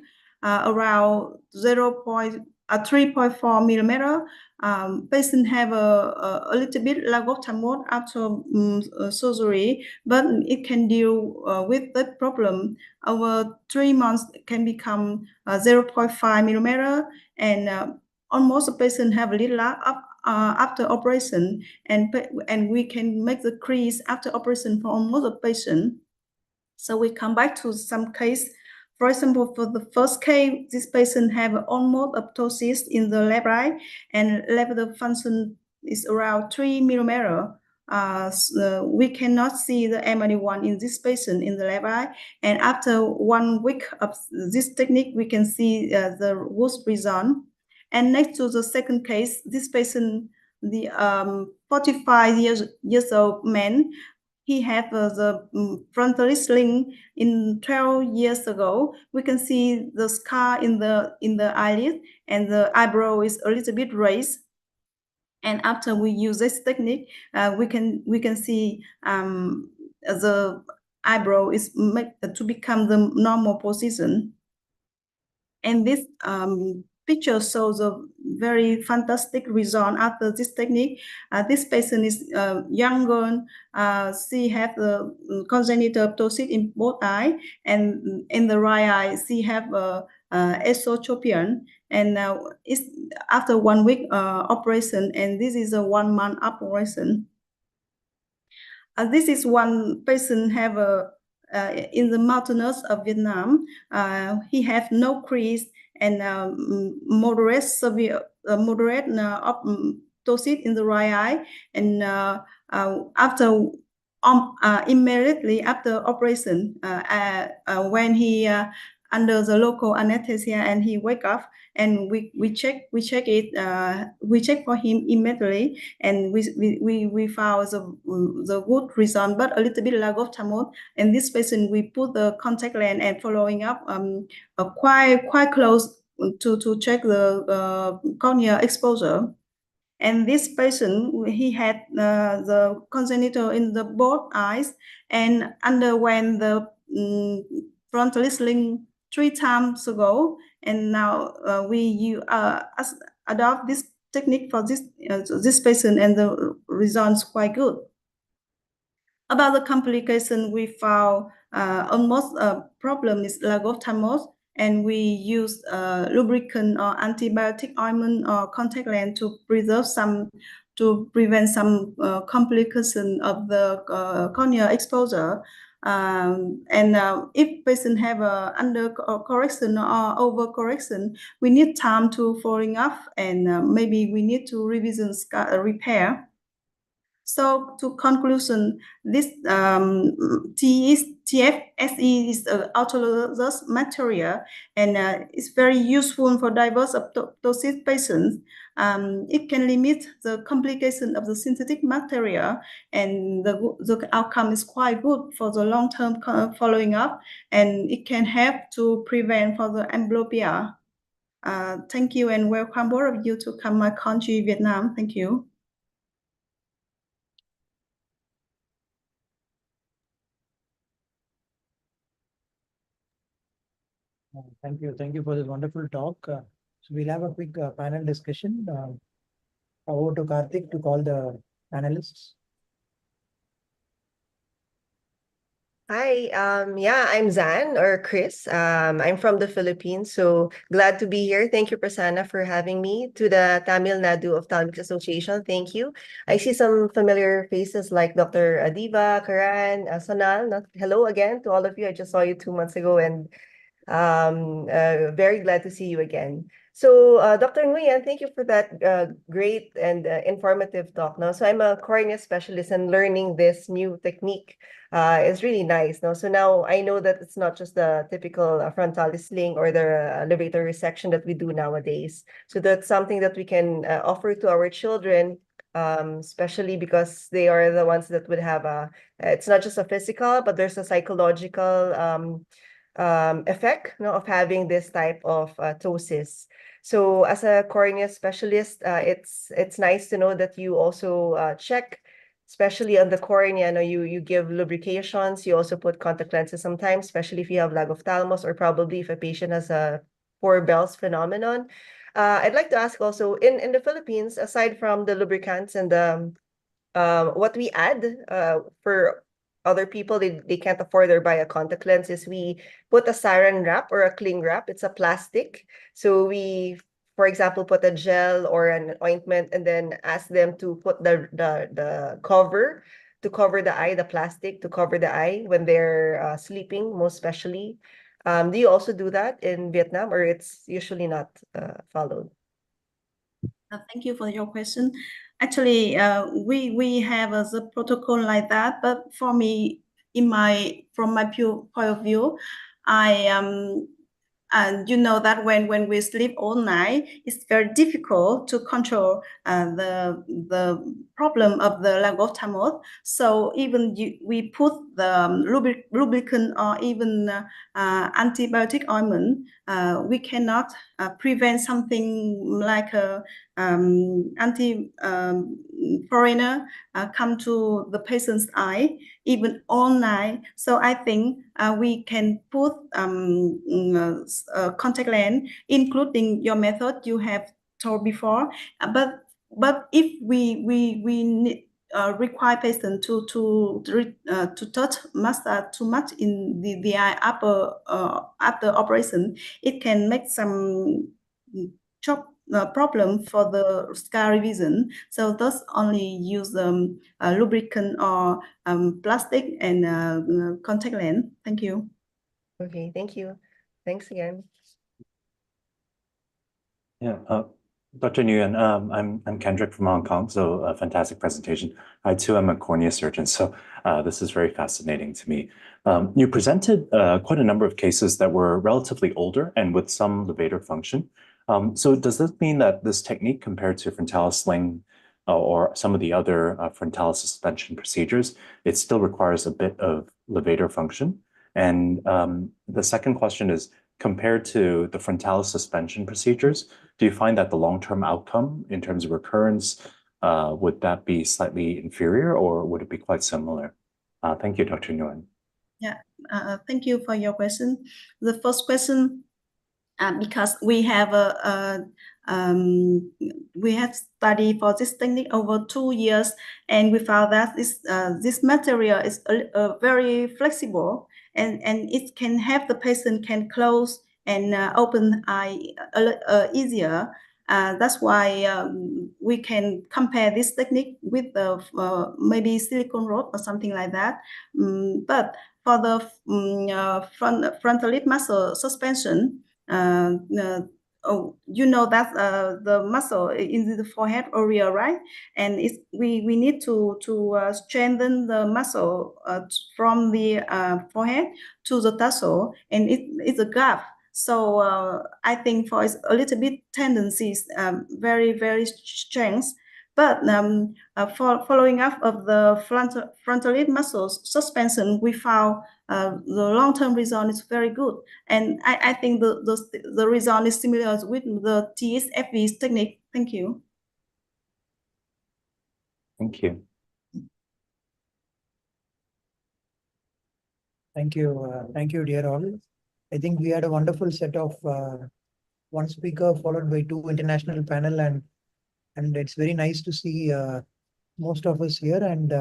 W: around 3.4 millimeter. Patient have a little bit lack of time after surgery, but it can deal with that problem. Over 3 months can become 0.5 millimeter, and almost a patient have a little up after operation, and we can make the crease after operation for almost a patient. So we come back to some case. For example, for the first case, this patient have almost a ptosis in the left eye, and level of function is around 3 millimeter. We cannot see the M91 in this patient in the left eye, and after 1 week of this technique, we can see the worst result. And next to the second case, this patient, the 45 years old man, he had the frontalis sling in 12 years ago. We can see the scar in the eyelid, and the eyebrow is a little bit raised. And after we use this technique, we can see the eyebrow is made to become the normal position. And this picture shows a very fantastic result after this technique. This patient is younger. She has the congenital ptosis in both eyes, and in the right eye, she have esotropia. And it's after 1 week operation, and this is a 1 month operation. This is one patient have a in the mountainous of Vietnam. He have no crease and moderate severe moderate ptosis in the right eye, and after immediately after operation, when he under the local anesthesia and he wake up, and we check it, we check for him immediately, and we found the good result, but a little bit lack of time. And this patient, we put the contact lens and following up quite close to check the cornea exposure. And this patient, he had the congenital in the both eyes and underwent the frontal sling 3 times ago, and now we adopt this technique for this patient, and the results quite good. About the complication, we found almost a problem is lack of time, and we use lubricant or antibiotic ointment or contact lens to prevent some complication of the cornea exposure. If patient have a under correction or over correction, we need time to following up, and maybe we need to revision repair. So to conclusion, this TFSE is an autologous material, and it's very useful for diverse ptosis patients. It can limit the complication of the synthetic material, and the outcome is quite good for the long-term following up, and it can help to prevent for the amblyopia. Thank you, and welcome both of you to come my country, Vietnam. Thank you.
D: Thank you for this wonderful talk. So we'll have a quick panel discussion. Over to Karthik to call the panelists.
N: Hi, yeah, I'm Zan or Chris. I'm from the Philippines, so glad to be here. Thank you, Prasanna, for having me to the Tamil Nadu Ophthalmics Association. Thank you. I see some familiar faces like Dr. Adiva, Karan, Sonal. Hello again to all of you. I just saw you 2 months ago, and very glad to see you again. So, Dr. Nguyen, thank you for that great and informative talk. Now, so I'm a cornea specialist, and learning this new technique is really nice. Now, so now I know that it's not just the typical frontalis sling or the elevator resection that we do nowadays. So that's something that we can offer to our children, especially because they are the ones that would have it's not just a physical, but there's a psychological effect, of having this type of ptosis. So as a cornea specialist, it's nice to know that you also check especially on the cornea. You give lubrications. You also put contact lenses sometimes, especially if you have lagophthalmos or probably if a patient has a poor Bell's phenomenon. I'd like to ask also, in the Philippines, aside from the lubricants and what we add for other people, they can't afford or buy a contact lens, is we put a saran wrap or a cling wrap. It's a plastic. So we, for example, put a gel or an ointment and then ask them to put the cover to cover the eye, the plastic to cover the eye when they're sleeping, most especially. Do you also do that in Vietnam, or it's usually not followed?
W: Thank you for your question. Actually, we have the protocol like that, but for me, from my point of view, and you know that when we sleep all night, it's very difficult to control the problem of the lagophthalmos. So even we put the lubricant or even antibiotic ointment, we cannot prevent something like a foreigner come to the patient's eye even all night. So I think we can put contact lens, including your method you have told before. But if we need require patient to touch massage too much in the eye after operation, it can make some problem for the scar revision. So thus only use lubricant or plastic and contact lens. Thank you.
N: Okay, thank you. Thanks again.
P: Yeah, Dr. Nguyen, I'm Kendrick from Hong Kong, so a fantastic presentation. I too am a cornea surgeon, so this is very fascinating to me. You presented quite a number of cases that were relatively older and with some levator function. So does this mean that this technique compared to frontalis sling or some of the other frontalis suspension procedures, it still requires a bit of levator function? And the second question is, compared to the frontalis suspension procedures, do you find that the long-term outcome in terms of recurrence, would that be slightly inferior or would it be quite similar? Thank you, Dr. Nguyen.
W: Yeah, thank you for your question. The first question, because we have studied for this technique over 2 years, and we found that this material is very flexible, and it can help the patient can close and open eye easier. That's why we can compare this technique with maybe silicone rod or something like that. But for the frontal lip muscle suspension, you know that the muscle in the forehead area, right? And we need to strengthen the muscle from the forehead to the tarsal, and it's a gap. So I think for a little bit tendencies, very strength. But following up of the frontal lip muscles suspension, we found the long-term result is very good. And I think the result is similar with the TSFV technique. Thank you.
P: Thank you.
D: Thank you, dear all. I think we had a wonderful set of one speaker followed by 2 international panel, and it's very nice to see most of us here. And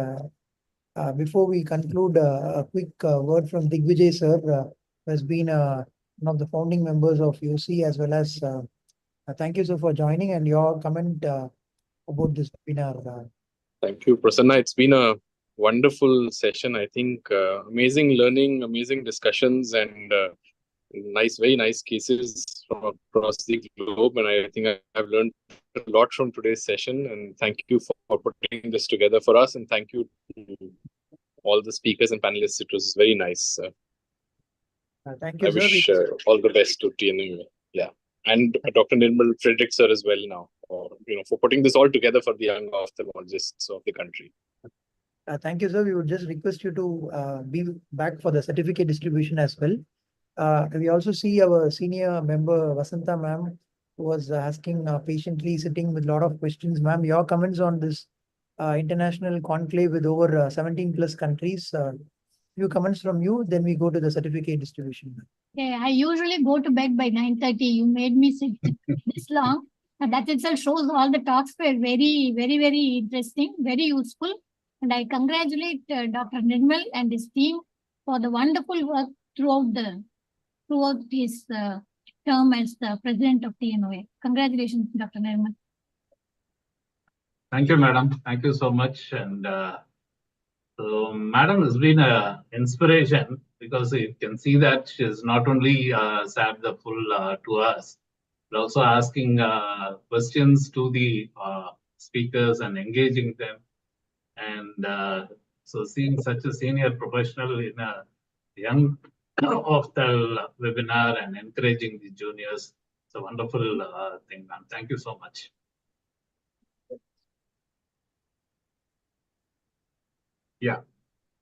D: before we conclude, a quick word from Digvijay sir, who has been one of the founding members of UC, as well as thank you, sir, for joining and your comment about this webinar.
Q: Thank you, Prasanna. It's been a wonderful session. I think amazing learning, amazing discussions, and very nice cases from across the globe. And I think I've learned a lot from today's session. And thank you for putting this together for us. And thank you to all the speakers and panelists. It was very nice.
D: Thank you,
Q: I
D: sir.
Q: wish all the best to TNOA. Yeah, and Dr. Nirmal Frederick sir as well now, for putting this all together for the young ophthalmologists of the country.
D: Thank you, sir. We would just request you to be back for the certificate distribution as well. We also see our senior member, Vasanta ma'am, who was asking patiently, sitting with a lot of questions. Ma'am, your comments on this international conclave with over 17 plus countries. Few comments from you, then we go to the certificate distribution.
R: Yeah, I usually go to bed by 9:30. You made me sit this long. And that itself shows all the talks were very, very, very interesting, very useful. And I congratulate Dr. Nirmal and his team for the wonderful work throughout his term as the president of TNOA. Congratulations, Dr. Nirmal.
S: Thank you, madam. Thank you so much. And so madam has been an inspiration because you can see that she has not only sat the full 2 hours, but also asking questions to the speakers and engaging them. And so seeing such a senior professional in a young ophthalmic webinar and encouraging the juniors, it's a wonderful thing, ma'am. Thank you so much. Yeah.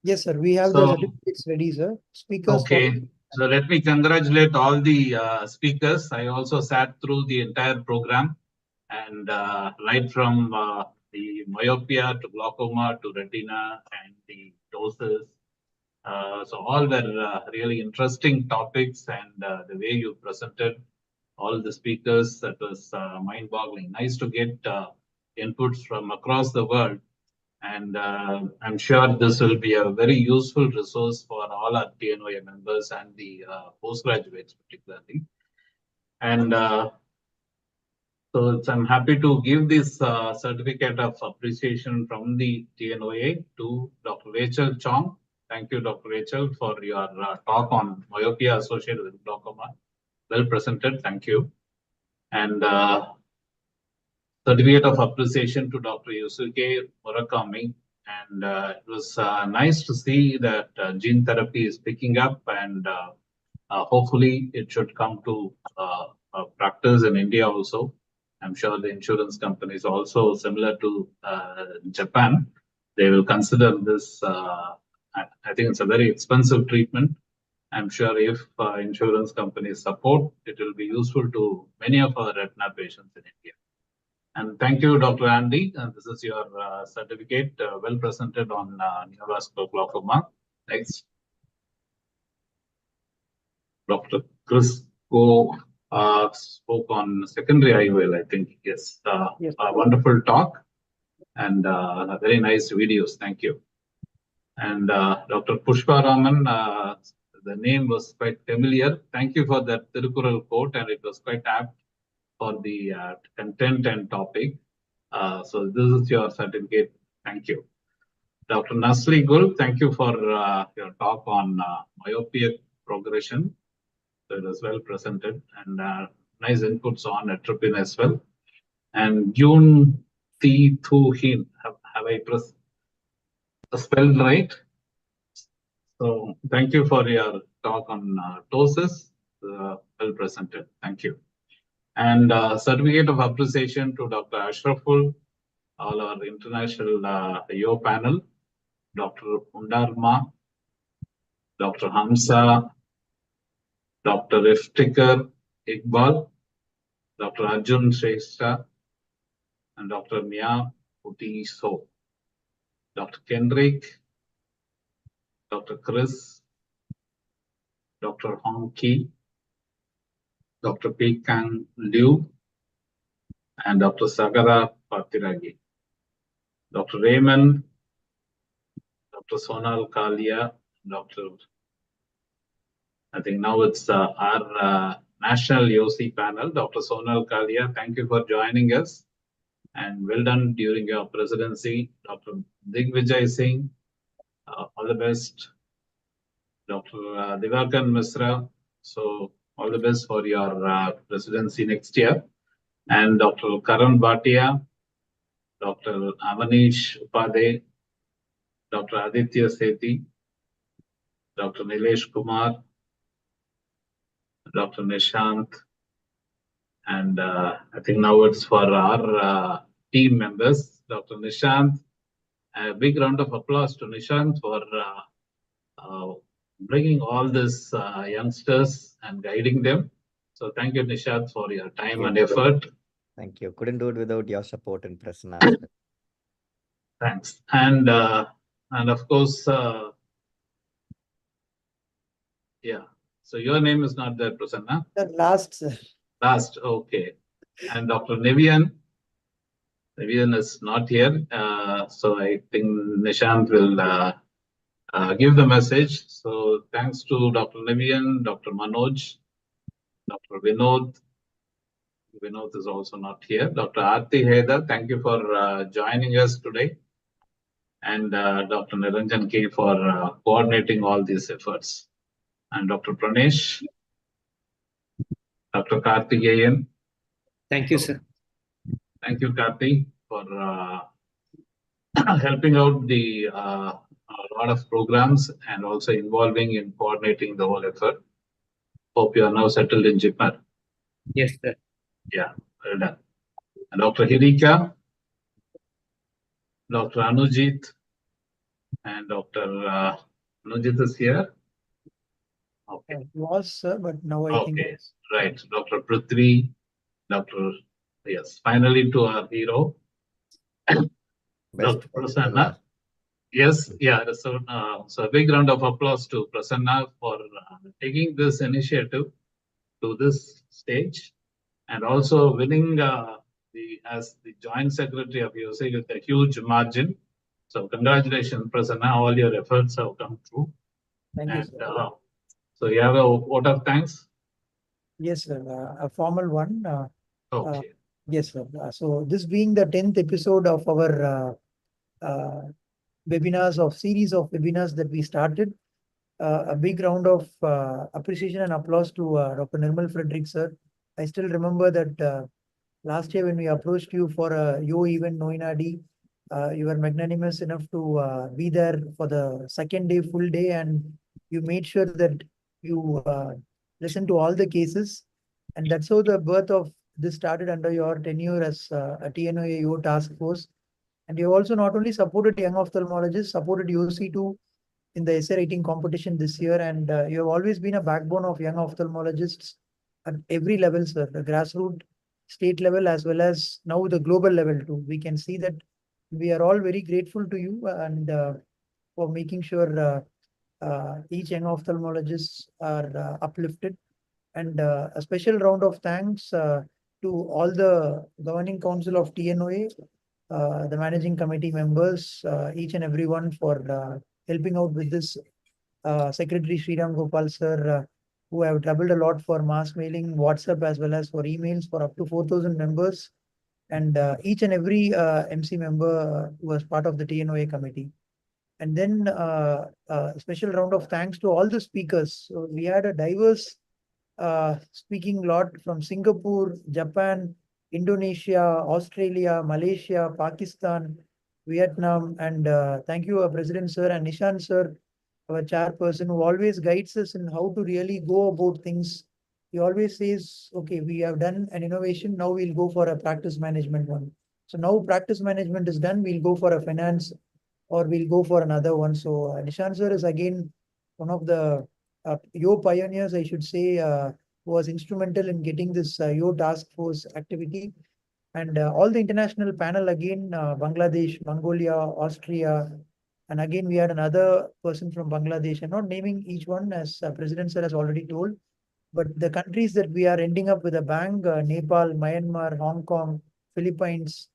D: Yes, sir. We have the certificates ready, sir. Speakers.
S: Okay. So let me congratulate all the speakers. I also sat through the entire program, and right from the myopia to glaucoma to retina and the Ptosis. So all were really interesting topics, and the way you presented all the speakers, that was mind-boggling. Nice to get inputs from across the world. And I'm sure this will be a very useful resource for all our TNOA members and the postgraduates particularly. And so I'm happy to give this certificate of appreciation from the TNOA to Dr. Rachel Chong. Thank you, Dr. Rachel, for your talk on myopia associated with glaucoma. Well presented. Thank you. And certificate of appreciation to Dr. Yusuke Murakami. And it was nice to see that gene therapy is picking up, and hopefully it should come to practice in India also. I'm sure the insurance companies also, similar to Japan, they will consider this. I think it's a very expensive treatment. I'm sure if insurance companies support, it will be useful to many of our retina patients in India. And thank you, Dr. Andy. And this is your certificate, well presented on neovascular glaucoma. Next. Dr. Chris Go spoke on secondary IOL, I think. Yes.
D: Yes.
S: A wonderful talk and very nice videos. Thank you. And Dr. Pushpa Raman, the name was quite familiar. Thank you for that Tirukural quote, and it was quite apt for the content and topic. So this is your certificate. Thank you. Dr. Nasli Gul, thank you for your talk on myopia progression. So it was well presented, and nice inputs on atropine as well. And June T. Thu Hin, have I spelled right? So thank you for your talk on Ptosis. Well presented. Thank you. And certificate of appreciation to Dr. Ashraful, all our international YO panel, Dr. Undarma, Dr. Hamza, Dr. Iftikhar Iqbal, Dr. Arjun Shrestha, and Dr. Mia Puti So, Dr. Kendrick, Dr. Chris, Dr. Hong Ki, Dr. P. Kang Liu, and Dr. Sagara Patiragi, Dr. Raymond, Dr. Sonal Kalia, Dr. I think now it's our national EOC panel, Dr. Sonal Kalia. Thank you for joining us, and well done during your presidency. Dr. Digvijay Singh, all the best. Dr. Diwakar Misra, so all the best for your presidency next year. And Dr. Karan Bhatia, Dr. Avanish Upadhyay, Dr. Aditya Sethi, Dr. Nilesh Kumar, Dr. Nishant, and I think now it's for our team members. Dr. Nishant, a big round of applause to Nishant for bringing all these youngsters and guiding them. So thank you, Nishant, for your time and effort.
C: Thank you. Couldn't do it without your support and Prasanna.
S: Thanks. And of course, yeah. So your name is not there, Prasanna.
D: The last, sir.
S: Last, okay. And Dr. Nevian is not here. So I think Nishant will give the message. So thanks to Dr. Nevian, Dr. Manoj, Dr. Vinod. Vinod is also not here. Dr. Aarti Haidar, thank you for joining us today. And Dr. Niranjan K for coordinating all these efforts. And Dr. Pranesh, Dr. Karthikeyan.
J: Thank you, sir.
S: Thank you, Karthi, for helping out the a lot of programs and also involving in coordinating the whole effort. Hope you are now settled in Jipmer.
J: Yes, sir.
S: Yeah, well done. And Dr. Hirika, Dr. Anujit, and Dr. Anujit is here. Okay.
D: It was, sir, but now I think.
S: Okay, right. Dr. Prithvi, Dr. Yes, finally to our hero, Dr. Prasanna. Yes, yeah. So, so a big round of applause to Prasanna for taking this initiative to this stage and also winning as the joint secretary of UC with a huge margin. So congratulations, Prasanna. All your efforts have come true.
D: Thank you, sir.
S: So you have a vote of thanks?
D: Yes, sir. A formal one.
S: Okay.
D: Yes, sir. So this being the 10th episode of our webinars of series of webinars that we started, a big round of appreciation and applause to Dr. Nirmal Frederick, sir. I still remember that last year when we approached you for a Yo event, Noinadi, you were magnanimous enough to be there for the second day, full day, and you made sure that you listened to all the cases. And that's how the birth of this started under your tenure as a TNOA Yo task force. And you also not only supported young ophthalmologists, supported UC2 in the essay writing competition this year, and you have always been a backbone of young ophthalmologists at every level, sir, the grassroots, state level, as well as now the global level too. We can see that we are all very grateful to you and for making sure each young ophthalmologists are uplifted. And a special round of thanks to all the governing council of TNOA, the managing committee members, each and everyone for helping out with this. Secretary Sriram Gopal sir, who have troubled a lot for mass mailing, WhatsApp, as well as for emails for up to 4,000 members, and each and every MC member who was part of the TNOA committee. And then a special round of thanks to all the speakers. So we had a diverse speaking lot from Singapore, Japan, Indonesia, Australia, Malaysia, Pakistan, Vietnam, and thank you, President sir and Nishant sir, our chairperson, who always guides us in how to really go about things. He always says, okay, we have done an innovation, now we'll go for a practice management one. So now practice management is done, we'll go for a finance or we'll go for another one. So Nishant sir is again one of the Yo pioneers, I should say, was instrumental in getting this Yo task force activity. And all the international panel again, Bangladesh, Mongolia, Austria, and again we had another person from Bangladesh. I'm not naming each one as President sir has already told, but the countries that we are ending up with a bang, Nepal, Myanmar, Hong Kong, Philippines,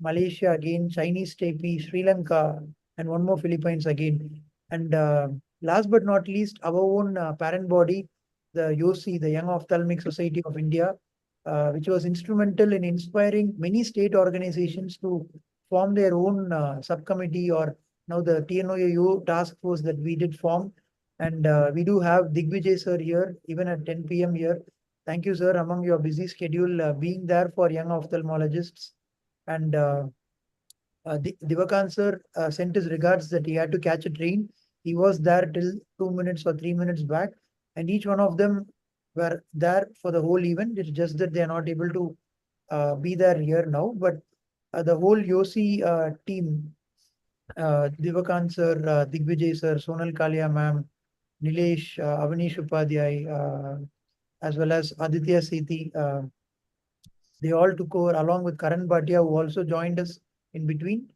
D: Malaysia again, Chinese Taipei, Sri Lanka, and one more Philippines again. And last but not least, our own parent body, the YOSI, the Young Ophthalmic Society of India, which was instrumental in inspiring many state organizations to form their own subcommittee, or now the TNOA task force that we did form. And we do have Digvijay sir here, even at 10 p.m. here. Thank you, sir, among your busy schedule, being there for young ophthalmologists. And Divakant sir sent his regards that he had to catch a train. He was there till 2 minutes or 3 minutes back, and each one of them were there for the whole event. It's just that they are not able to be there here now. But the whole YOSI team, Divakant sir, Digvijay sir, Sonal Kalia ma'am, Nilesh, Avanish Upadhyay, as well as Aditya Sethi, they all took over along with Karan Bhatia, who also joined us in between.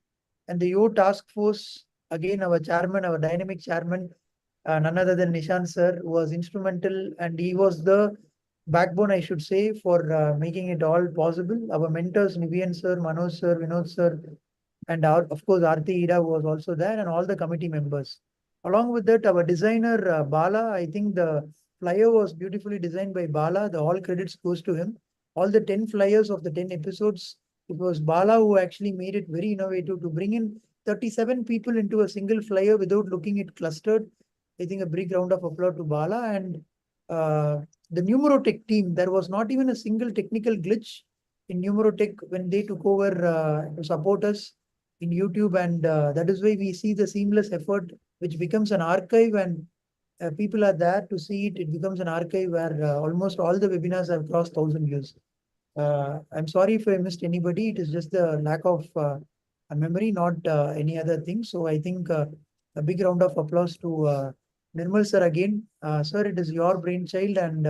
D: And the YO task force, again, our chairman, our dynamic chairman, none other than Nishant sir, was instrumental, and he was the backbone, I should say, for making it all possible. Our mentors, Nivian sir, Manoj sir, Vinod sir, and of course, Aarti Ida was also there, and all the committee members. Along with that, our designer, Bala, I think the flyer was beautifully designed by Bala. The all credits goes to him. All the 10 flyers of the 10 episodes, it was Bala who actually made it very innovative to bring in 37 people into a single flyer without looking it clustered. I think a big round of applause to Bala. And the Numerotech team, there was not even a single technical glitch in Numerotech when they took over to support us in YouTube. And that is why we see the seamless effort, which becomes an archive, and people are there to see it. It becomes an archive where almost all the webinars have crossed 1,000 views. I'm sorry if I missed anybody. It is just the lack of a memory, not any other thing. So I think a big round of applause to Nirmal sir again. Sir, it is your brainchild, and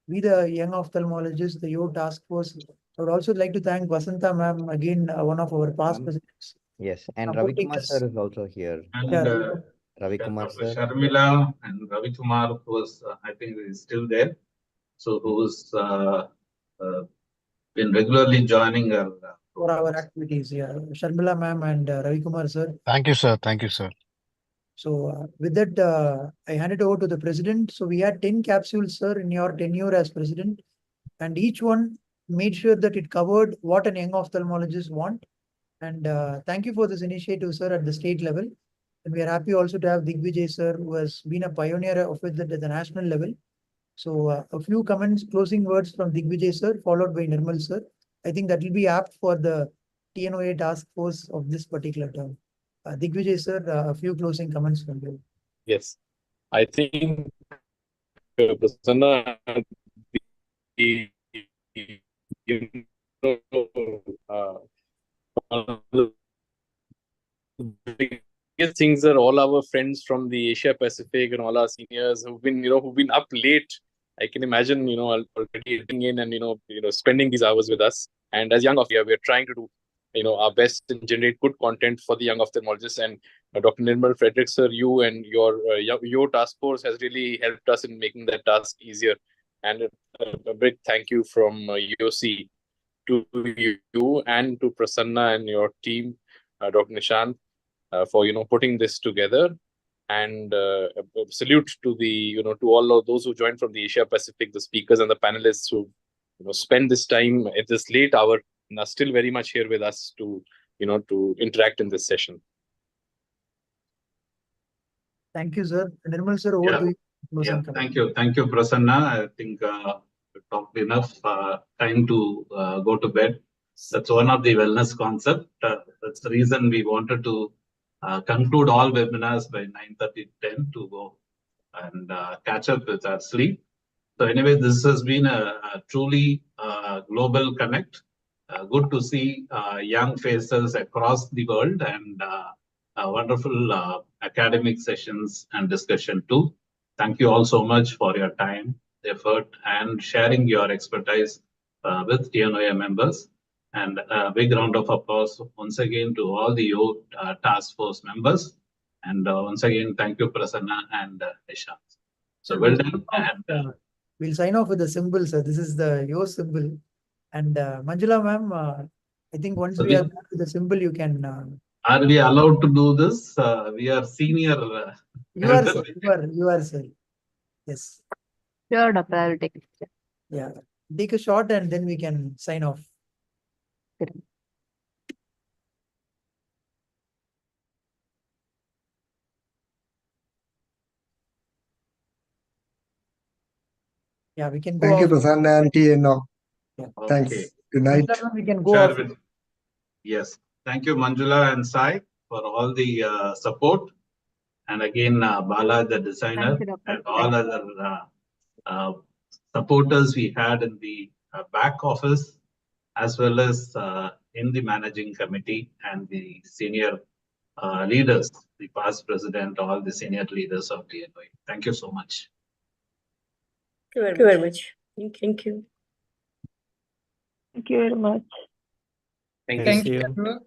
D: we, the young ophthalmologists, the YO task force. I would also like to thank Vasanta ma'am, again, one of our past presidents.
C: Yes, and Ravi
D: supporting
C: Kumar
D: us.
C: sir is also here.
S: And
D: Yeah,
C: Ravi Kumar
S: Dr.
C: sir.
S: Sharmila and Ravi Kumar, who was, I think, is still there. So, who's been regularly joining our
D: for our activities. Yeah, Sharmila ma'am and Ravi Kumar sir.
K: Thank you, sir. Thank you, sir.
D: So with that, I hand it over to the president. So we had 10 capsules, sir, in your tenure as president, and each one made sure that it covered what an young ophthalmologist want. And thank you for this initiative, sir, at the state level. And we are happy also to have Digvijay, sir, who has been a pioneer of it at the national level. So a few comments, closing words from Digvijay, sir, followed by Nirmal, sir. I think that will be apt for the TNOA task force of this particular term. Digvijay, sir, a few closing comments from you.
Q: Yes, I think Prasanna, you know, one of the biggest things are all our friends from the Asia Pacific and all our seniors who've been up late. I can imagine, already getting in and, spending these hours with us. And as young ophthalmologists, we're trying to do, our best and generate good content for the young ophthalmologists. And Dr. Nirmal Frederick, sir, you and your task force has really helped us in making that task easier. And a big thank you from UOC to you and to Prasanna and your team, Dr. Nishant, for putting this together. And a salute to to all of those who joined from the Asia Pacific, the speakers and the panelists who spend this time at this late hour and are still very much here with us to interact in this session.
D: Thank you, sir. Nirmal, sir, over to you.
S: Thank you. Thank you, Prasanna. I think we talked enough. Time to go to bed. That's one of the wellness concept. That's the reason we wanted to conclude all webinars by 9:30, 10 to go and catch up with our sleep. So anyway, this has been a truly global connect. Good to see young faces across the world, and wonderful academic sessions and discussion too. Thank you all so much for your time, effort, and sharing your expertise with TNOA members. And a big round of applause once again to all the YO task force members. And once again, thank you, Prasanna and Isha. So well done. And
D: we'll sign off with the symbol, sir. This is the YO symbol. And Manjula ma'am, I think once we are done with the symbol, you can.
S: Are we allowed to do this? We are senior.
D: You are, sir. You are, sir. Yes.
T: Sure, doctor. I will take it.
D: Yeah. Take a shot and then we can sign off. Yeah, we can go.
U: Thank you, Prasanna and TNOA.
D: Yeah.
U: Thanks.
S: Okay.
U: Good night.
D: We can go off.
S: Yes. Thank you, Manjula and Sai, for all the support. And again, Bala, the designer, and all other supporters we had in the back office, as well as in the managing committee and the senior leaders, the past president, all the senior leaders of TNOA. Thank you so much.
H: Thank you very much. Thank you.
I: Thank you very much.
S: Thank
B: Thank
S: you.
B: you.